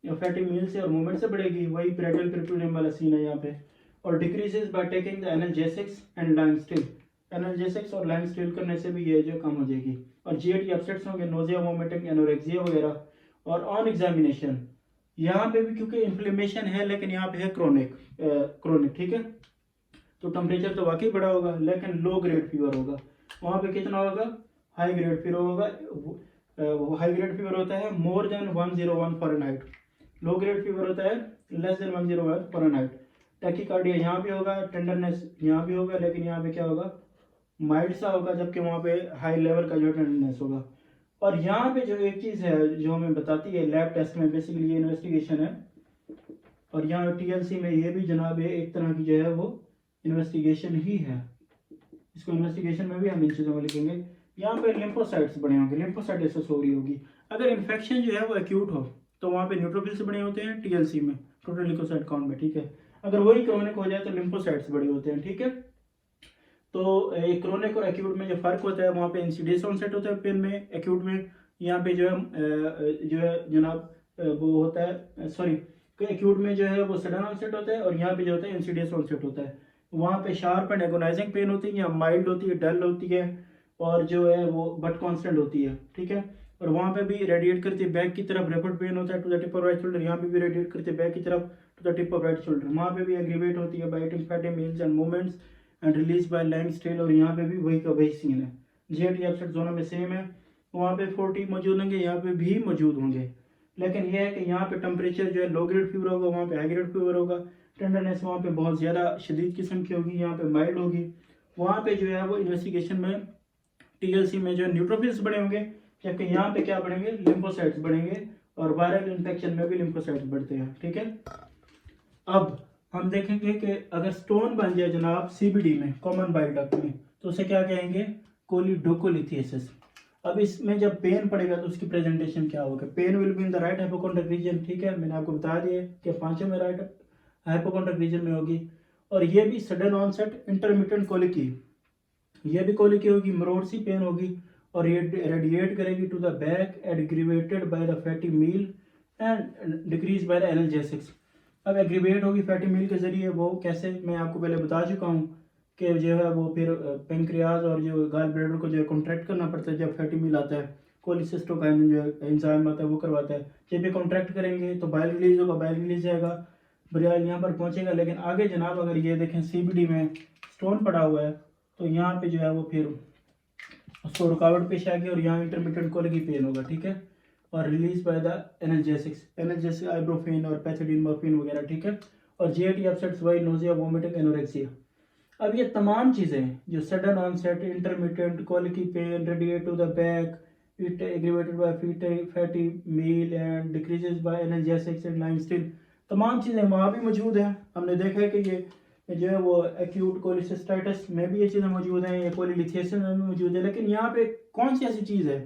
फैटी मील से और मूवमेंट से बढ़ेगी, वही प्रेटल पेरिटोनियम वाला सीन है यहाँ पे। और decreases by taking the analgesics and lying still, analgesics और लाइंग स्टिल करने से भी ये जो कम हो जाएगी। और जीएटी अपसेट्स होंगे, नोजिया, वोमिटिंग, एनोरेक्सिया वगैरह। और ऑन एग्जामिनेशन यहाँ पे भी क्योंकि इन्फ्लेमेशन है, लेकिन यहाँ पे है क्रोनिक। ठीक है, तो टेम्परेचर तो वाकई बड़ा होगा, लेकिन लो ग्रेड फीवर होगा। वहाँ पे कितना होगा, हाई ग्रेड फीवर होगा। हाई ग्रेड फीवर होता है more than 101 Fahrenheit, low grade fever होता है लेस देन 101 फ़ारेनहाइट। टैकीकार्डिया यहाँ भी होगा, टेंडरनेस यहाँ भी होगा, लेकिन यहाँ पे क्या होगा, माइल्ड सा होगा, जबकि वहाँ पे हाई लेवल का जो टेंडरनेस होगा। और यहाँ पे जो एक चीज़ है जो हमें बताती है लैब टेस्ट में, बेसिकली ये इन्वेस्टिगेशन है, और यहाँ टीएलसी में ये भी जनाब है एक तरह की जो है वो इन्वेस्टिगेशन ही है। इसको इन्वेस्टिगेशन में भी हम इन चीज़ों को लिखेंगे। यहाँ पे लिम्फोसाइट्स बने होंगे, लिम्फोसाइटिस हो रही होगी। अगर इन्फेक्शन जो है वो एक्यूट हो तो वहाँ पे न्यूट्रोफिल्स बने होते हैं टीएलसी में, टोटल ल्यूकोसाइट काउंट में। ठीक है, अगर वही क्रोनिक हो जाए तो लिम्फोसाइट्स बड़े होते हैं। ठीक है, तो क्रोनिक और एक्यूट में जो फर्क होता है, वहाँ पे इंसिडियस ऑनसेट होता है पेन में, एक्यूट में यहाँ पे जो है जनाब वो होता है, सॉरी, एक्यूट में जो है वो सडन ऑनसेट होता है, और यहाँ पे जो होता है इंसिडियस ऑनसेट होता है। वहाँ पे शार्प एंड एगोनाइजिंग पेन होती है, या माइल्ड होती है, डल होती है, और जो है वो बट कांस्टेंट होती है। ठीक है, और वहाँ पे भी रेडिएट करती है बैक की तरफ, रेपिड पेन होता है to the tip of right shoulder, यहाँ पे भी रेडिएट करती है बैक की तरफ to the tip of right shoulder. वहाँ पे भी एग्रीवेट होती है by eating fatty meals and movements and release by lying still, और यहाँ पे भी वही का वही सीन है। जीएटी अपसेट दोनों में सेम है, वहाँ पे 40 मौजूद होंगे, यहाँ पे भी मौजूद होंगे, लेकिन यह है कि यहाँ पे टेम्परेचर जो है लो ग्रेड फीवर होगा, वहाँ पे हाई ग्रेड फीवर होगा। टेंडरनेस वहाँ पे बहुत ज़्यादा शदीद किस्म की होगी, यहाँ पे माइल्ड होगी। वहाँ पे जो है वो इन्वेस्टिगेशन में टीएलसी में जो है न्यूट्रोफिल्स बने होंगे, जबकि यहाँ पे क्या बढ़ेंगे, लिम्फोसाइट्स बढ़ेंगे, और वायरल इन्फेक्शन में भी लिम्फोसाइट्स बढ़ते हैं। ठीक है, अब हम देखेंगे कि अगर स्टोन बन जाए जनाब सीबीडी में, कॉमन बाइल डक्ट में, तो उसे क्या कहेंगे, कोलिडोकोलिथियसिस। अब इसमें जब पेन पड़ेगा तो उसकी प्रेजेंटेशन क्या होगा, pain will be in the right hypochondriac region. ठीक है, मैंने आपको बता दिया कि पांचों में राइट हाइपोकॉन्ड्रिक रीजन में होगी, और ये भी सडन ऑनसेट इंटरमिटेंट कोलिकी, ये भी कोलिकी होगी, मरोड़ सी पेन होगी, और ये रेडिएट करेगी to the back, aggravated by the fatty meal and decrease by the analgesics. अब एग्रीवेट होगी फैटी मील के जरिए, वो कैसे मैं आपको पहले बता चुका हूँ कि जो है वो फिर पेंक्रियाज और जो गाल ब्लैडर को जो है कॉन्ट्रैक्ट करना पड़ता है जब फैटी मील आता है, कोलिसिस्टोकाइनिन जो एंजाइम आता है वो करवाता है। जब ये कॉन्ट्रैक्ट करेंगे तो बाइल रिलीज होगा, बाइल रिलीज जाएगा, बरियाल यहाँ पर पहुँचेगा। लेकिन आगे जनाब अगर ये देखें सीबीडी में स्टोन पड़ा हुआ है, तो यहाँ पे जो है वो फिर उसको रुकावट पेश आएगी, और यहाँ इंटरमिटेंट कोलिकी पेन होगा। ठीक है, और release by the analgesics ibuprofen और पैथिडीन मॉर्फिन वगैरह। ठीक है, और GIT upsets by nausea, vomiting, anorexia. अब ये तमाम चीज़ें जो sudden onset, intermittent colicky pain, radiate to the back, it aggravated by fatty meal and decreases by analgesics and lying still, तमाम चीज़ें वहाँ भी मौजूद हैं। हमने देखा है कि ये जो है वो एक्यूट कोलिसिस्टाइटिस में भी ये चीज़ें मौजूद हैं, ये कोलिलिथियसिस में भी मौजूद है। लेकिन यहाँ पे कौन सी ऐसी चीज़ है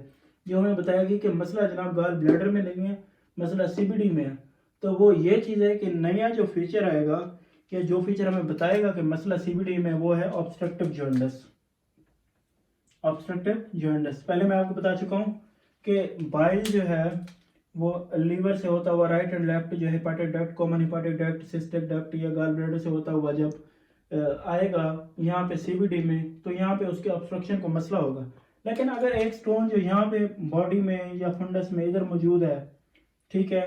जो हमें बताएगी कि मसला जनाब गाल ब्लैडर में नहीं है, मसला सीबीडी में है, तो वो ये चीज़ है कि नया जो फीचर आएगा, कि जो फीचर हमें बताएगा कि मसला सीबीडी में, वो है ऑब्स्ट्रक्टिव जॉन्डिस। ऑब्स्ट्रक्टिव जॉन्डिस पहले मैं आपको बता चुका हूँ कि बाइल जो है वो लीवर से होता हुआ राइट एंड लेफ्ट जो hepatic duct, common hepatic duct, cystic duct या गॉल ब्लैडर से होता हुआ जब आएगा यहाँ पे सीबीडी में, तो यहाँ पे उसके ऑब्स्ट्रक्शन को मसला होगा। लेकिन अगर एक स्टोन जो यहाँ पे बॉडी में या फंडस में इधर मौजूद है, ठीक है,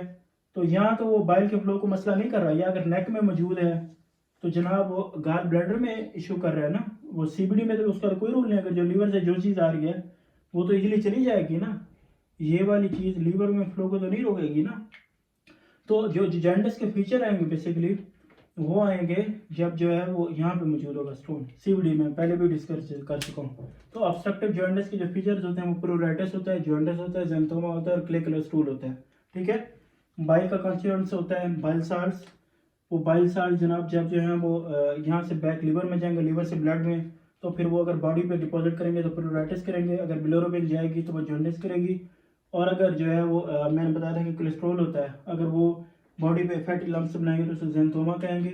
तो यहाँ तो वो बाइल के फ्लो को मसला नहीं कर रहा। या अगर नेक में मौजूद है तो जनाब वो गॉल ब्लैडर में इशू कर रहा है ना, वो सीबीडी में तो उसका तो कोई रूल नहीं है। अगर जो लीवर से जो चीज़ आ रही है वो तो इजीली चली जाएगी ना, ये वाली चीज़ लीवर में फ्लो को तो नहीं रोकेगी ना। तो जो जॉन्डिस के फीचर आएंगे बेसिकली वो आएंगे जब जो है वो यहाँ पे मौजूद होगा स्टोन सीबीडी में, पहले भी डिस्कस कर चुका हूँ। तो ऑब्स्ट्रक्टिव जॉन्डिस के जो फीचर्स होते हैं वो प्रोराइटिस होता है, जॉन्डिस होता है, ज़ैंथोमा होता है और क्ले कलर स्टूल होता है, ठीक है। बाइल का कॉन्स्टिट्यूएंट्स होता है बाइल साल्ट्स। वो बाइल साल्ट जनाब जब जो है वो यहाँ से बैक लीवर में जाएंगे, लीवर से ब्लड में, तो फिर वो अगर बॉडी पे डिपॉजिट करेंगे तो प्रोराइटिस करेंगे, अगर बिलोरुबिन जाएगी तो वो जॉन्डिस करेगी। और अगर जो है वो मैंने बताया था कि कोलेस्ट्रॉल होता है, अगर वो बॉडी पे फैटी लम्प्स बनाएंगे तो उसे ज़ैंथोमा कहेंगे।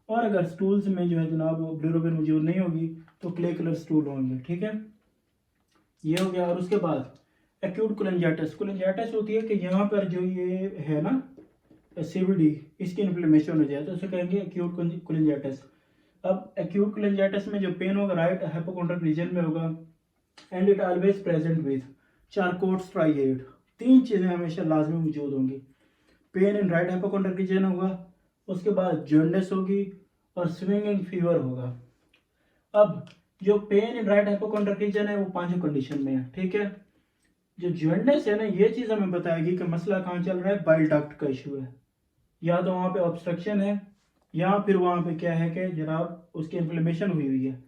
और अगर स्टूल्स में जो है जनाब वो बिलोरुबिन मौजूद नहीं होगी तो क्ले कलर स्टूल होंगे, ठीक है। ये हो गया। और उसके बाद एक्यूट कोलिंजाइटिस। कोलिंजाइटिस होती है कि यहाँ पर जो ये है ना सीबीडी, इसकी इन्फ्लेमेशन हो जाए तो उसे कहेंगे एक्यूट कोलिंजाइटिस। अब एक्यूट कोलिंजाइटिस में जो पेन होगा राइट हाइपोकॉन्ड्रिक रीजन में होगा and it always present with Charcot triad. 3 चीज़ें हमेशा लाजमी मौजूद होंगी। Pain in right hypochondriac region होगा, उसके बाद जॉन्डिस होगी और स्विंगिंग फीवर होगा। अब जो pain in right hypochondriac region है वो 5 कंडीशन में है, ठीक है। जो जॉन्डिस है ना, ये चीज़ हमें बताएगी कि मसला कहाँ चल रहा है, बाइल डक्ट का इशू है, या तो वहाँ पे ऑब्स्ट्रक्शन है या फिर वहाँ पे क्या है कि जनाब उसकी इन्फ्लेमेशन हुई हुई है।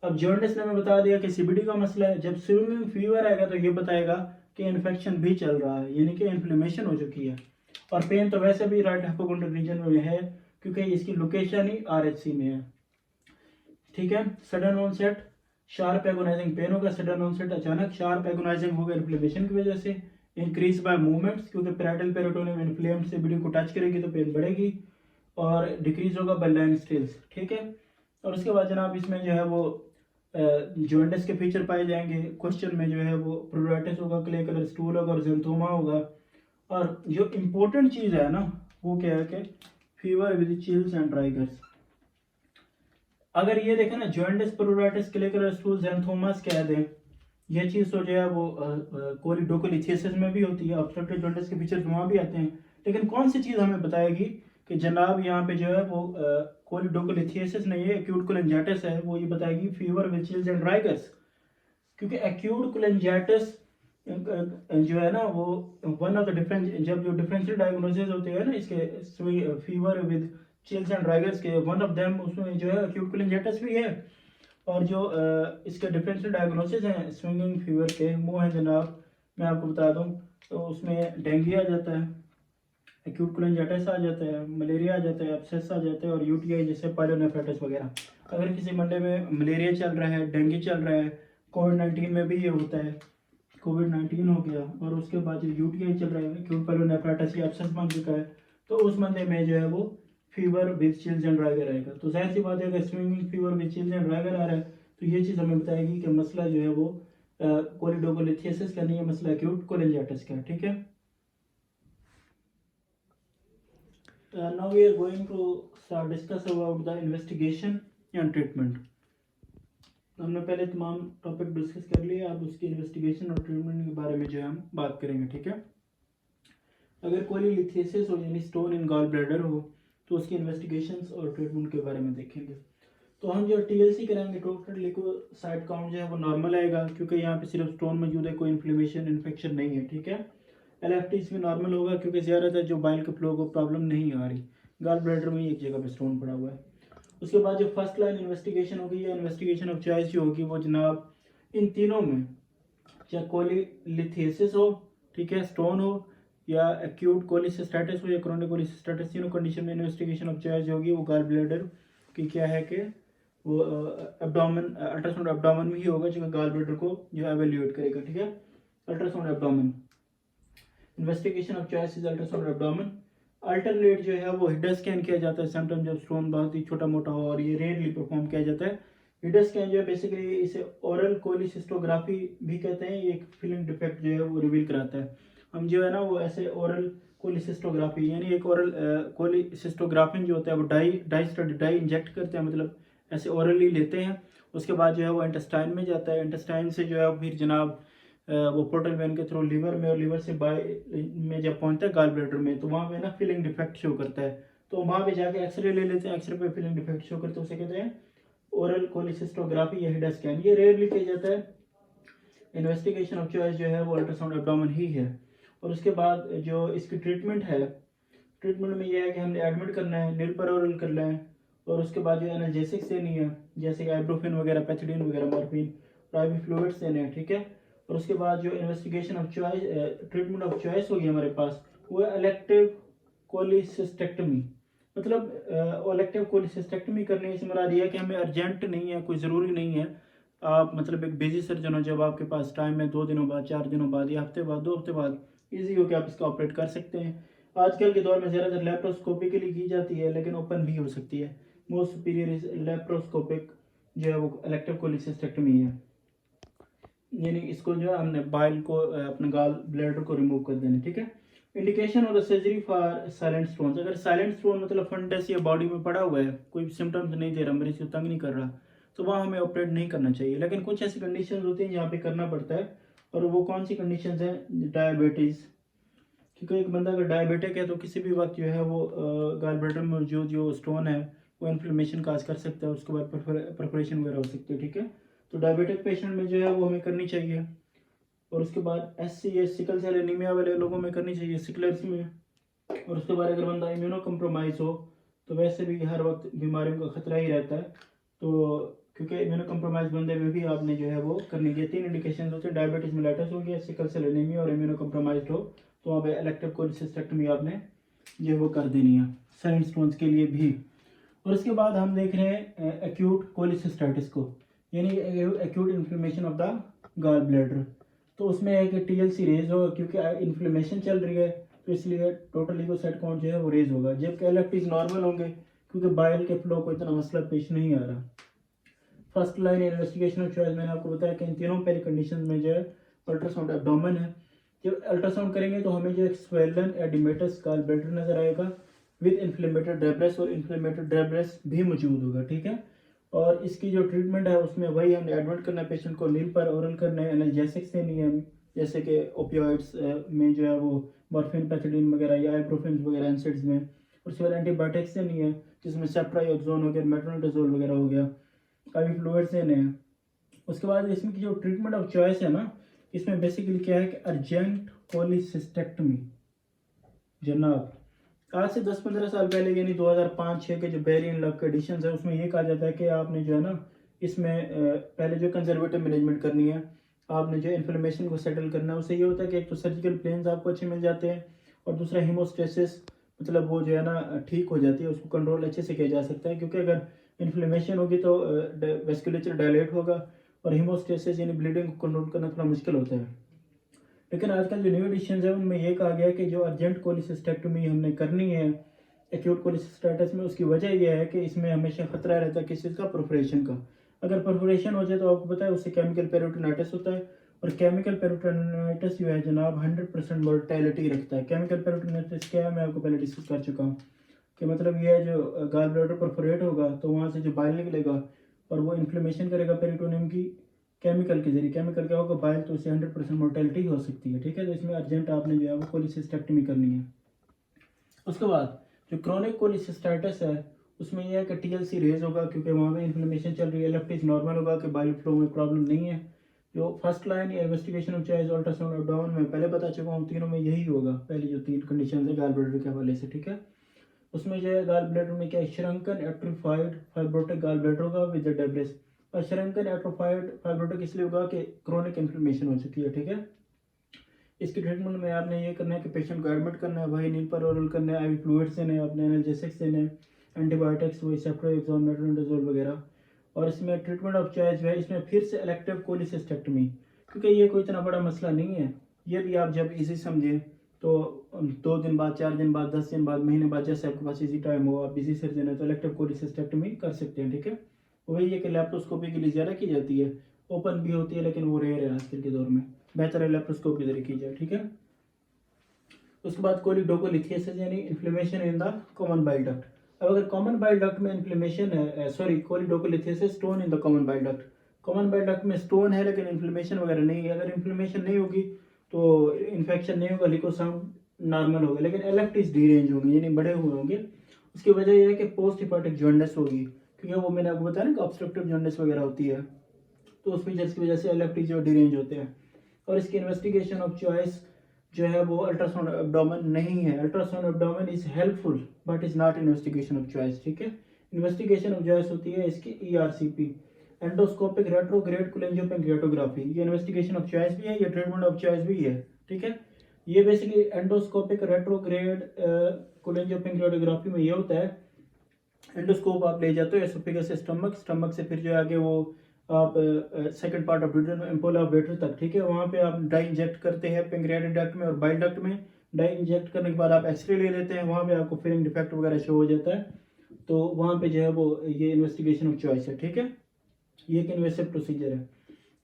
अब जॉन्डिस ने हमें बता दिया कि सीबीडी का मसला है। जब स्विंगिंग फीवर आएगा तो ये बताएगा कि इन्फेक्शन भी चल रहा है, यानी कि इन्फ्लेमेशन हो चुकी है। और पेन तो वैसे भी राइट हाइपोकॉन्ड्रिक रीजन में है क्योंकि इसकी लोकेशन ही आरएचसी में है, ठीक है। Sudden onset sharp agonising pain होगा, सडन ऑनसेट अचानक शार्प एगोनाइजिंग होगा इन्फ्लेमेशन की वजह से। इंक्रीज बाय मूवमेंट्स क्योंकि पैराइटल पेरिटोनियम इन्फ्लेम्ड सीबीडी को टच करेगी तो पेन बढ़ेगी। और डिक्रीज होगा बाय लैंग स्टिल्स, ठीक है। और उसके बाद जनाब इसमें जो है वो जॉन्डिस के फीचर पाए जाएंगे। क्वेश्चन में जो है वो प्रोराइटिस होगा, क्ले कलर स्टूल होगा और ज़ैंथोमा होगा। और जो इम्पोर्टेंट चीज़ है ना वो क्या है कि fever with chills and rigors. अगर ये देखें ना jaundice, pruritus, clay colour stool, xanthomas कह दें, ये चीज़ तो जो है वो कोलिडोकोलिथियासिस में भी होती है। ऑब्स्ट्रक्टिव जॉन्डिस के फीचर्स वहाँ भी आते हैं। लेकिन कौन सी चीज़ हमें बताएगी कि जनाब यहाँ पे जो है वो कोलिडोकोलिथियासिस नहीं है, एक्यूट कोलिंजाइटिस है, वो ये बताएगी फीवर विद चिल्स एंड ड्राइगर्स। क्योंकि एक्यूट कोलिंजाइटिस जो है ना वो वन ऑफ द डिफरेंस, जब जो डिफरेंशियल डायग्नोसिस होते हैं ना इसके फीवर विद चिल्स एंड ड्राइगर्स के, वन ऑफ देम उसमें जो है एक्यूट कोलिंजाइटिस भी है। और जो इसके डिफरेंशियल डायग्नोसिस हैं स्विंगिंग फीवर के, वो हैं जनाब मैं आपको बता दूं, तो उसमें डेंगू आ जाता है, एक्यूट कोलिंजाइटिस आ जाता है, मलेरिया आ जाता है, एब्सेस आ जाता है और यूटीआई जैसे पायलोनेफ्राइटिस वगैरह। अगर किसी मंडे में मलेरिया चल रहा है, डेंगू चल रहा है, कोविड-19 में भी ये होता है, कोविड-19 हो गया, और उसके बाद जो यूटीआई चल रहा है, एक्यूट पायलोनेफ्राइटिस या एब्सेस बन चुका है, तो उस मंडे में जो है वो fever with chills and rigor आएगा। तो जाहिर सी बात है अगर swinging fever with chills and rigor आ रहा है तो ये चीज़ हमें बताएगी कि मसला जो है वो कोलिडोकोलिथियासिस का नहीं है, मसला एक्यूट कोलिंजाइटिस का, ठीक है। Now we are going to start discuss about the investigation and treatment. हमने पहले तमाम टॉपिक डिस्कस कर लिए, अब उसकी इन्वेस्टिगेशन और ट्रीटमेंट के बारे में जो है हम बात करेंगे, ठीक है। अगर कोलिलिथियासिस हो यानी स्टोन इन गॉल ब्लैडर हो तो उसकी इन्वेस्टिगेशंस और ट्रीटमेंट के बारे में देखेंगे। तो हम जो टीएलसी करेंगे, टोटल लिकोसाइट काउंट जो है वो नॉर्मल आएगा क्योंकि यहाँ पे सिर्फ स्टोन मौजूद है, कोई इन्फ्लेमेशन इन्फेक्शन नहीं है, ठीक है। एलएफटी इसमें नॉर्मल होगा क्योंकि ज़्यादातर जो बाइल के फ्लो को प्रॉब्लम नहीं आ रही, गॉल ब्लैडर में एक जगह पे स्टोन पड़ा हुआ है। उसके बाद जो फर्स्ट लाइन इन्वेस्टिगेशन होगी या इन्वेस्टिगेशन ऑफ चॉइस जो होगी वो जनाब इन तीनों में, चाहे कोलिलिथियासिस हो, ठीक है, स्टोन हो, या एक्यूट कोलिसिस्टाइटिस हो या क्रोनिक कोलिसिस्टाइटिस, तीनों कंडीशन में इन्वेस्टिगेशन ऑफ चॉइस होगी वो गॉल ब्लैडर की क्या है कि वो एब्डोमेन, अल्ट्रासाउंड एब्डोमेन में ही होगा जो गॉल ब्लैडर को जो एवेल्यूएट करेगा, ठीक है, ultrasound abdomen. Investigation of choice is ultrasound abdomen. Alternate जो है वो हिडा स्कैन किया जाता है समटाइम जब स्टोन बहुत ही छोटा मोटा हो, और ये रेयरली परफॉर्म किया जाता है। हिडा स्कैन जो है बेसिकली इसे ओरल कोलिसिस्टोग्राफी भी कहते हैं। ये एक फिलिंग डिफेक्ट जो है वो रिवील कराता है। हम जो है ना वो ऐसे ओरल कोलिसिस्टोग्राफी यानी एक ओरल कोलिसिस्टोग्राफिन जो होता है वो डाई इंजेक्ट करते हैं, मतलब ऐसे ओरली लेते हैं। उसके बाद जो है वो इंटेस्टाइन में जाता है। इंटेस्टाइन से जो है फिर जनाब वो पोर्टल वेन के थ्रू लीवर में, और लीवर से बाय में जब पहुंचता है गाल ब्लैडर में, तो वहाँ पे ना फिलिंग डिफेक्ट शो करता है। तो वहाँ पे जाके एक्सरे ले लेते हैं, एक्सरे पे फिलिंग डिफेक्ट शो करते हैं, उसे कहते हैं ओरल कोलिसिस्टोग्राफी या हिडा स्कैन। ये रेयरली किया जाता है। इन्वेस्टिगेशन ऑफ चॉइस जो है वो अल्ट्रासाउंड एब्डोमेन ही है। और उसके बाद जो इसकी ट्रीटमेंट है, ट्रीटमेंट में यह है कि हमने एडमिट करना है, नील पर ओरल करना है, और उसके बाद जो एनाल्जेसिक्स देनी है, जैसे कि आइब्रोफिन वगैरह, पैथिडीन वगैरह, मॉर्फिन, और आईवी फ्लूइड्स देने हैं, ठीक है। और उसके बाद जो investigation of choice, treatment of choice होगी हमारे पास, वो है इलेक्टिव कोलिसिस्टेक्टमी। मतलब इलेक्टिव कोलिसिस्टेक्टमी करने से मुराद ये है कि हमें अर्जेंट नहीं है, कोई ज़रूरी नहीं है। आप मतलब एक बिजी सर्जन हो, जब आपके पास टाइम है 2 दिनों बाद, 4 दिनों बाद, या हफ्ते बाद, 2 हफ्ते बाद, ईजी हो के आप इसका ऑपरेट कर सकते हैं। आजकल के दौर में ज़्यादातर लेप्रोस्कोपिकली की जाती है, लेकिन ओपन भी हो सकती है। मोस्ट सुपीरियर इज लेप्रोस्कोपिक जो है वो इलेक्टिव कोलिसिस्टेक्टमी है, यानी इसको जो है हमने बाइल को अपने गाल ब्लैडर को रिमूव कर देना, ठीक है। इंडिकेशन और सर्जरी फॉर साइलेंट स्टोन। अगर साइलेंट स्टोन मतलब फंडस या बॉडी में पड़ा हुआ है, कोई सिम्टम्स नहीं दे रहा, मरीज को तंग नहीं कर रहा, तो वहाँ हमें ऑपरेट नहीं करना चाहिए। लेकिन कुछ ऐसी कंडीशन होती हैं जहाँ पे करना पड़ता है, और वो कौन सी कंडीशन है? डायबिटीज़। क्योंकि एक बंदा अगर डायबिटिक है तो किसी भी वक्त जो है वो गाल ब्लैडर में मौजूद जो स्टोन है वो इन्फ्लेमेशन काज कर सकता है, उसके बाद परफोरेशन वगैरह हो सकती है, ठीक है। तो डायबिटिक पेशेंट में जो है वो हमें करनी चाहिए। और उसके बाद SCS सिकल सेल एनीमिया वाले लोगों में करनी चाहिए, सिकलर्स में। और उसके बाद अगर बंदा इम्यूनो कम्प्रोमाइज़ हो, तो वैसे भी हर वक्त बीमारियों का खतरा ही रहता है, तो क्योंकि इम्यूनो कम्प्रोमाइज बंदे में भी आपने जो है वो करनी है। 3 इंडिकेशन होते हैं, डायबिटीज मेलाइटस हो गया, सिकल सेल एनीमिया और इम्यूनो कम्प्रोमाइज हो, तो वहाँ पे इलेक्टिव कोलिसिस्टेक्टमी आपने जो वो कर देनी है, साइलेंट स्टोन्स के लिए भी। और उसके बाद हम देख रहे हैं एक्यूट कोलिसिस्टाइटिस को, यानी acute inflammation of the gall bladder. तो उसमें है कि TLC रेज होगा, क्योंकि इन्फ्लेमेशन चल रही है, तो इसलिए टोटल लीकोसाइट काउंट जो है वो रेज होगा, जबकि LFTs नॉर्मल होंगे, क्योंकि बाइल के फ्लो को इतना मसला पेश नहीं आ रहा। First line investigation of choice, मैंने आपको बताया कि इन तीनों पहली कंडीशन में जो है अल्ट्रासाउंड एब्डोमेन है। जब अल्ट्रासाउंड करेंगे तो हमें जो एक स्वेलन एडिमेटस गाल ब्लैडर नजर आएगा विद इन्फ्लेमेटेड ड्रेब्रेस, और इन्फ्लेमेटेड ड्रेब्रेस भी मौजूद होगा, ठीक है। और इसकी जो ट्रीटमेंट है उसमें वही हमने एडमिट करना है पेशेंट को, नील पर ओरल करना है, एनाल्जेसिक्स देनी है, जैसे कि ओपियोइड्स में जो है वो मॉर्फिन, पैथिडीन वगैरह या आइब्रोफिन वगैरह एनसाइड्स में। और उसके बाद एंटीबायोटिक्स देनी है, जिसमें सेप्ट्राइऑक्सोन हो गया, मेट्रोनिडाजोल वगैरह हो गया, काफ़ी फ्लूइड्स देने हैं। उसके बाद इसमें की जो ट्रीटमेंट ऑफ चॉइस है ना, इसमें बेसिकली क्या है कि अर्जेंट कोलिसिस्टेक्टमी। जनाब आज से 10-15 साल पहले यानी 2005-6 के जो बेरियन लव के एडिशन है, उसमें ये कहा जाता है कि आपने जो है ना इसमें पहले जो कंजर्वेटिव मैनेजमेंट करनी है, आपने जो इन्फ्लेमेशन को सेटल करना है। उससे ये होता है कि एक तो सर्जिकल प्लेन्स आपको अच्छे मिल जाते हैं, और दूसरा हीमोस्टेसिस, मतलब वो जो है ना ठीक हो जाती है, उसको कंट्रोल अच्छे से किया जा सकता है। क्योंकि अगर इन्फ्लेमेशन होगी तो वेस्कुलेचर डायलेट होगा, और हीमोस्टेसिस यानी ब्लीडिंग को कंट्रोल करना थोड़ा मुश्किल होता है। लेकिन आजकल जो न्यू एडिशन है उनमें ये कहा गया कि जो अर्जेंट कोलिसिस्टेक्टमी हमने करनी है एक्यूट कोलिसिस्टाइटिस में, उसकी वजह यह है कि इसमें हमेशा खतरा रहता है किस चीज़ का? परफोरेशन का। अगर परफोरेशन हो जाए तो आपको पता है उससे केमिकल पेरिटोनाइटिस होता है, और केमिकल पेरिटोनाइटिस जो है जनाब 100% मोर्टेलिटी रखता है। केमिकल पेरिटोनाइटिस क्या है, मैं आपको पहले डिस्कस कर चुका हूँ कि मतलब ये है जो गाल ब्लैडर परफोरेट होगा तो वहाँ से जो बाइल निकलेगा और वो इन्फ्लेमेशन करेगा पेरिटोनियम की केमिकल के जरिए। केमिकल क्या होगा? बाइल, तो उससे 100% मोर्टेलिटी हो सकती है, ठीक है। तो इसमें अर्जेंट आपने जो है वो कोलिसिस्टेक्टमी करनी है। उसके बाद जो क्रोनिक कोलिसिस्टाइटिस है उसमें यह है कि TLC रेज होगा, क्योंकि वहाँ पे इन्फ्लेमेशन चल रही है। LFTs नॉर्मल होगा कि बाइल फ्लो में प्रॉब्लम नहीं है। जो फर्स्ट लाइन या investigation of choice ultrasound abdomen में पहले बता चुका हूँ, तीनों में यही होगा। पहली जो 3 कंडीशन है गाल ब्लैडर के हवाले से, ठीक है। उसमें जो है गाल ब्लैडर में क्या है, श्रंकन एट्रोफाइड फाइब्रोटिक गाल ब्लैडर होगा विद डेब्रिस। और श्रंकन एट्रोफाइड फाइब्रोटिक इसलिए होगा कि क्रोनिक इन्फ्लेमेशन हो चुकी है, ठीक है। इसकी ट्रीटमेंट में आपने ये करना है कि पेशेंट को एडमिट करना है, वही नील पर ओरल करना है, आईवी फ्लूइड्स देने हैं, अपने एनाल्जेसिक्स देने हैं, एंटीबायोटिक्स वही सेप्ट्रोएक्सोन, मेट्रोनिडाजोल वगैरह। और इसमें ट्रीटमेंट ऑफ चॉइस जो है इसमें फिर से इलेक्टिव कोलिसिस्टेक्टमी, क्योंकि ये कोई इतना बड़ा मसला नहीं है, ये भी आप जब इजी समझें तो 2 दिन बाद, 4 दिन बाद, 10 दिन बाद, महीने बाद, जैसे आपके पास इजी टाइम हो, आप बिजी सर्जन है तो इलेक्टिव कोलिसिस्टेक्टमी कर सकते हैं, ठीक है। वही है कि लैप्रोस्कोपी के लिए ज़्यादा की जाती है, ओपन भी होती है लेकिन वो रेयर है आजकल के दौर में, बेहतर है लैप्रोस्कोप के जरिए की जाए, ठीक है। उसके बाद कोलिडोकोलिथियासिस यानी inflammation in the common bile duct. अब अगर कॉमन बाइल डक्ट में इन्फ्लेमेशन है, sorry choledocholithiasis stone in the common bile duct, common bile duct में स्टोन है लेकिन इन्फ्लेमेशन वगैरह नहीं है, अगर इन्फ्लेमेशन नहीं होगी तो इन्फेक्शन नहीं होगा, लिकोसाउंड नॉर्मल होगा, लेकिन एलेक्टिस डीरेंज होंगे यानी बड़े हुए होंगे। उसकी वजह यह है कि पोस्ट हिपाटिक जॉन्डिस होगी, क्योंकि वो मैंने आपको बताया ना कि ऑब्स्ट्रक्टिव जॉन्डिस वगैरह होती है, तो उस फीचर्स की वजह से एलेक्टिस जो डीरेंज होते हैं। और इसकी इन्वेस्टिगेशन ऑफ चॉइस जो है वो अल्ट्रासाउंड एब्डोमेन नहीं है। Ultrasound abdomen is helpful but is not investigation of choice, ठीक है। इन्वेस्टिगेशन ऑफ चॉइस होती है इसकी ERCP, एंडोस्कोपिक रेट्रोग्रेड कोलेंजियोपेंक्रियाटोग्राफी। ये इन्वेस्टिगेशन ऑफ चॉइस भी है, ये ट्रीटमेंट ऑफ चॉइस भी है, ठीक है। ये बेसिकली एंडोस्कोपिक रेट्रोग्रेड कोलेंजियोपेंक्रियाटोग्राफी में ये होता है, एंडोस्कोप आप ले जाते हो एसोफेगस से स्टमक, स्टमक से फिर जो आगे वो आप second part of duodenum एम्पोला of waiter तक, ठीक है। वहाँ पे आप डाई इंजेक्ट करते हैं पेंक्रियाटिक डक्ट में और बाइल डक्ट में। डाई इंजेक्ट करने के बाद आप एक्सरे ले लेते हैं, वहाँ पे आपको फिलिंग डिफेक्ट वगैरह शो हो जाता है, तो वहाँ पे जो है वो ये इन्वेस्टिगेशन ऑफ चॉइस है, ठीक है। ये एक इन्वेसिव प्रोसीजर है।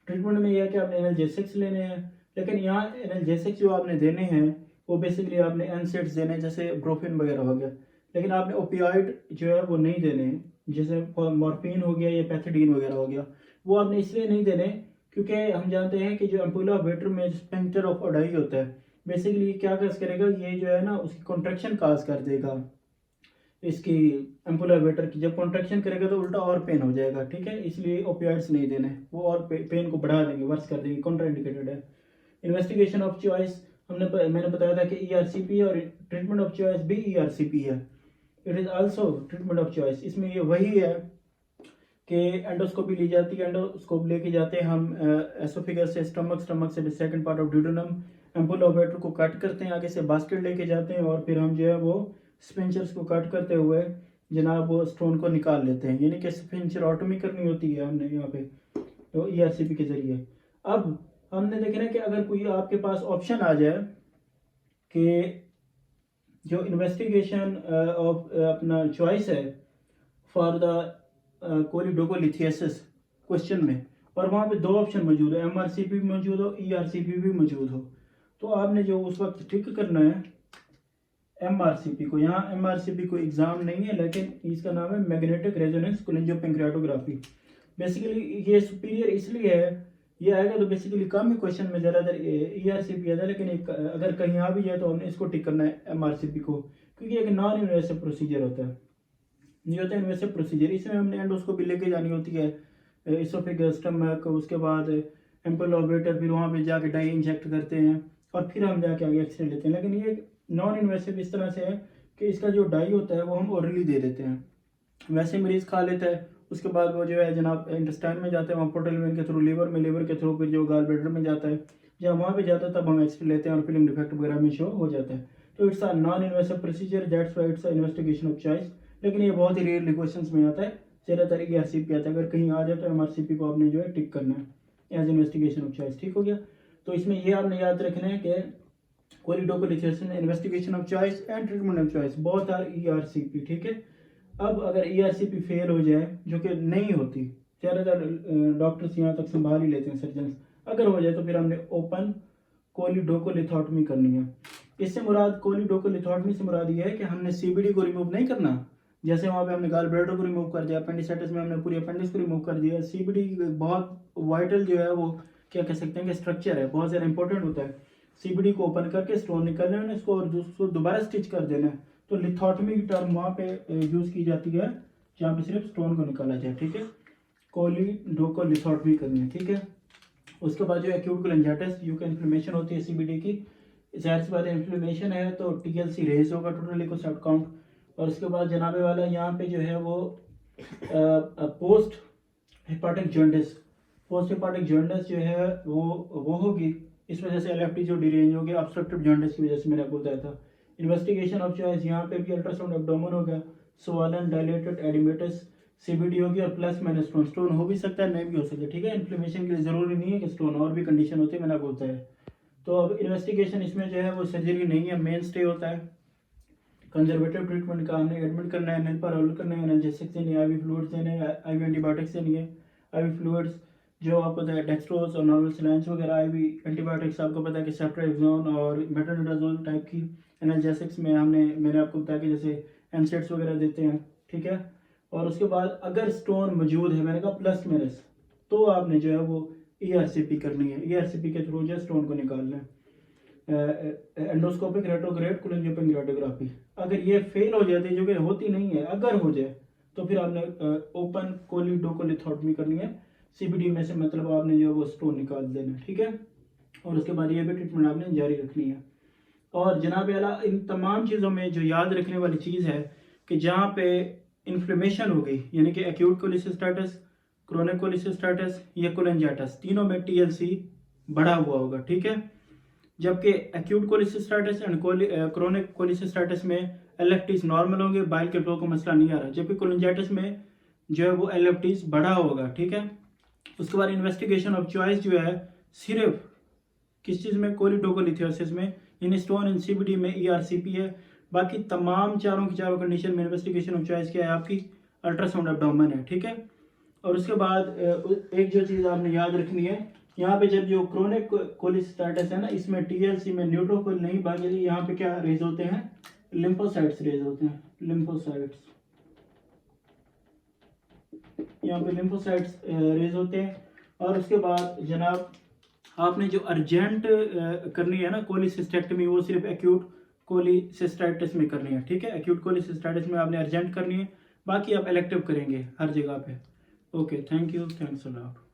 ट्रीटमेंट में यह है कि आपने एनाल्जेसिक्स लेने हैं, लेकिन यहाँ एनाल्जेसिक्स जो आपने देने हैं वो बेसिकली आपने एनसेड्स देने हैं, जैसे ब्रोफिन वगैरह हो गया, लेकिन आपने ओपियाइड जो है वो नहीं देने हैं, जैसे मॉर्फिन हो गया या पैथिडीन वगैरह हो गया, वो आपने इसलिए नहीं देने क्योंकि हम जानते हैं कि जो एम्पुला ऑफ वेटर में स्पेंक्टर ऑफ ओडाई होता है, बेसिकली क्या काज करेगा, ये जो है ना उसकी कॉन्ट्रैक्शन काज कर देगा इसकी एम्पुला वेटर की। जब कॉन्ट्रैक्शन करेगा तो उल्टा और पेन हो जाएगा, ठीक है। इसलिए ओपियाइड्स नहीं देने, वो और पेन को बढ़ा देंगे, वर्स कर देंगे, कॉन्ट्राइंडिकेटेड है। इन्वेस्टिगेशन ऑफ चॉइस मैंने बताया था कि ERCP है, और ट्रीटमेंट ऑफ चॉइस भी ERCP है, it is also treatment of choice. इसमें ये वही है कि एंडोस्कोपी ली जाती है, एंडोस्कोप लेके जाते हैं हम एसोफेगस से स्टमक, स्टमक से second part of duodenum, ampulla of waiter को कट करते हैं, आगे से बास्केट लेके जाते हैं, और फिर हम जो है वो स्पेंचर्स को कट करते हुए जनाब वो स्टोन को निकाल लेते हैं, यानी कि स्पेंचरॉटमी करनी होती है हमने यहाँ पे, तो ERCP के जरिए। अब हमने देखना है कि अगर कोई आपके पास ऑप्शन आ जाए कि जो इन्वेस्टिगेशन ऑफ अपना चॉइस है फॉर द कोलिडोकोलिथियासिस क्वेश्चन में, और वहाँ पे 2 ऑप्शन मौजूद है, MRCP भी मौजूद हो, ERCP भी मौजूद हो, तो आपने जो उस वक्त टिक करना है MRCP को। यहाँ MRCP कोई एग्जाम नहीं है, लेकिन इसका नाम है मैग्नेटिक रेजोनेंस कोलिंजियोपेंक्रियाटोग्राफी। बेसिकली ये सुपीरियर इसलिए है, ये आएगा तो बेसिकली कम ही क्वेश्चन में ज़्यादातर ERCP आता है, लेकिन अगर कहीं आ भी जाए तो हमने इसको टिक करना है MRCP को, क्योंकि एक नॉन इन्वेसिव प्रोसीजर होता है, ये होता है इन्वेसिव प्रोसीजर। इसमें हमने एंडोस्कोपी लेके जानी होती है, इसोफेगस, स्टमक, उसके बाद एम्पुला ऑफ वेटर, फिर वहाँ पे जाके डाई इंजेक्ट करते हैं और फिर हम जाके आगे एक्सरे लेते हैं। लेकिन ये नॉन इन्वेसिव इस तरह से है कि इसका जो डाई होता है वो हम ओरली दे देते हैं, वैसे मरीज खा लेता है, उसके बाद वो जो है जनाब इंटेस्टाइन में जाता है, वहाँ पोर्टल वेन के थ्रू लीवर में, लीवर के थ्रू फिर जो गाल ब्लैडर में जाता है, जब वहाँ पे जाता है तब हम एक्सरे लेते हैं और फिलिंग डिफेक्ट वगैरह में शो हो जाता है। तो it's a non invasive procedure, that's why it's a investigation of choice. लेकिन ये बहुत ही रेयरली क्वेश्चंस में आता है, ज़्यादातर ERCP आता है। अगर कहीं आ जाए तो MRCP को आपने जो है टिक करना है एज इन्वेस्टिगेशन ऑफ चॉइस, ठीक हो गया। तो इसमें ये आपने याद रखना है कि choledocholithiasis investigation of choice and treatment of choice both are ERCP, ठीक है। अब अगर ERCP फेल हो जाए, जो कि नहीं होती, ज़्यादातर डॉक्टर्स यहाँ तक संभाल ही लेते हैं, सर्जन, अगर हो जाए तो फिर हमने ओपन कोलिडोकोलिथोटमी करनी है। इससे मुराद, कोलिडोकोलिथोटमी से मुराद ये है कि हमने CBD को रिमूव नहीं करना, जैसे वहाँ पे हमने गाल ब्लैडर को रिमूव कर दिया, अपेंडिसाइटिस में हमने पूरी अपेंडिक्स को रिमूव कर दिया। CBD बहुत वाइटल जो है वो क्या कह सकते हैं कि स्ट्रक्चर है, बहुत ज़्यादा इंपॉर्टेंट होता है। CBD को ओपन करके स्टोन निकालना है इसको और उसको दोबारा स्टिच कर देना है, तो लिथोटमी की टर्म वहाँ पे यूज़ की जाती है जहाँ पे सिर्फ स्टोन को निकाला जाए, ठीक है। कोलिडोकोलिथोटमी करनी है, ठीक है। उसके बाद जो एक्यूट कोलेंजाइटिस, यूके इन्फ्लेमेशन होती है CBD की, जाहिर सी बात है इन्फ्लेमेशन है तो TLC रेज होगा, टोटल ल्यूकोसाइट काउंट। और उसके बाद जनाबे वाला यहाँ पे जो है वो पोस्ट हिपाटिक जॉन्डिस, पोस्ट हिपाटिक जॉन्डिस जो है वो होगी, इस वजह से LFT जो डिरेंज हो गया ऑब्स्ट्रक्टिव जॉन्डिस की वजह से, मैंने आपको बताया था। इन्वेस्टिगेशन ऑफ चॉइस यहाँ पे भी अल्ट्रासाउंड एब्डोमेन होगा, स्वॉलन डायलेटेड एडिमेटस CBD होगी, और प्लस माइनस स्टोन, स्टोन हो भी सकता है नहीं भी हो सकता है, ठीक है। इन्फ्लेमेशन के लिए ज़रूरी नहीं है कि स्टोन, और भी कंडीशन होती है, मैंने आपको बताया। तो अब इन्वेस्टिगेशन इसमें जो है वो सर्जरी नहीं है, मेन स्टे होता है। कंजर्वेटिव ट्रीटमेंट का हमने एडमिट करना है, नेल पर रोल करना है, एनाल्जेसिक्स देनी है, IV फ्लूइड्स देने हैं, IV एंटीबायोटिक्स देनी है। IV फ्लूइड्स जो आपको पता है डेक्सट्रोज और नॉर्मल सलाइंस वगैरह। IV एंटीबायोटिक्स आपको पता है कि सेफ्ट्रिएक्सोन और मेट्रोनिडाजोल टाइप की। एनाल्जेसिक्स में मैंने आपको बताया कि जैसे एनसेट्स वगैरह देते हैं, ठीक है। और उसके बाद अगर स्टोन मौजूद है, मैंने कहा प्लस माइनस, तो आपने जो है वो ERCP करनी है। ERCP के थ्रू जो है स्टोन को निकालना है। Endoscopic retrograde colonoscopic radiography. अगर ये फेल हो जाती है, जो कि होती नहीं है, अगर हो जाए तो फिर आपने ओपन कोलिडोकोलिथोटमी करनी है। CBD में से मतलब आपने जो है वो स्टोन निकाल देना है, ठीक है। और उसके बाद ये भी ट्रीटमेंट आपने जारी रखनी है। और जनाब आला, इन तमाम चीज़ों में जो याद रखने वाली चीज़ है कि जहाँ पे इन्फ्लेमेशन हो गई, यानी कि एक्यूट कोलिसिस्टाइटिस, क्रोनिक कोलिसिस्टाइटिस या कोलेंजाइटिस, तीनों में TLC बढ़ा हुआ होगा, ठीक है। जबकि acute cholecystitis and chronic cholecystitis में LFTs नॉर्मल होंगे, बाइल के फ्लो का मसला नहीं आ रहा। जबकि कोलिंजाइटिस में जो है वो LFTs बढ़ा होगा, ठीक है। उसके बाद इन्वेस्टिगेशन ऑफ चॉइस जो है सिर्फ किस चीज़ में, कोलिडोकोलिथियोसिस में, यानी स्टोन इन CBD में ERCP है। बाकी तमाम चारों की चारों कंडीशन में इन्वेस्टिगेशन ऑफ चॉइस क्या है आपकी, अल्ट्रासाउंड एब्डोमेन है, ठीक है। और उसके बाद एक जो चीज़ आपने याद रखनी है, यहाँ पे जब जो क्रोनिक कोलिसिस्टाइटिस है ना, इसमें TLC में न्यूट्रोफिल नहीं, बाकी यहाँ पे क्या रेज होते हैं, लिम्फोसाइट्स रेज होते हैं, लिम्फोसाइट्स। यहाँ पे लिम्फोसाइट्स रेज होते हैं। और उसके बाद जनाब आपने जो अर्जेंट करनी है ना कोलिसिस्टेक्टमी, वो सिर्फ एक्यूट कोलिसिस्टाइटिस में करनी है, ठीक है। एक्यूट कोलिसिस्टाइटिस में आपने अर्जेंट करनी है, बाकी आप इलेक्टिव करेंगे हर जगह पे। Okay, thank you, thanks a lot.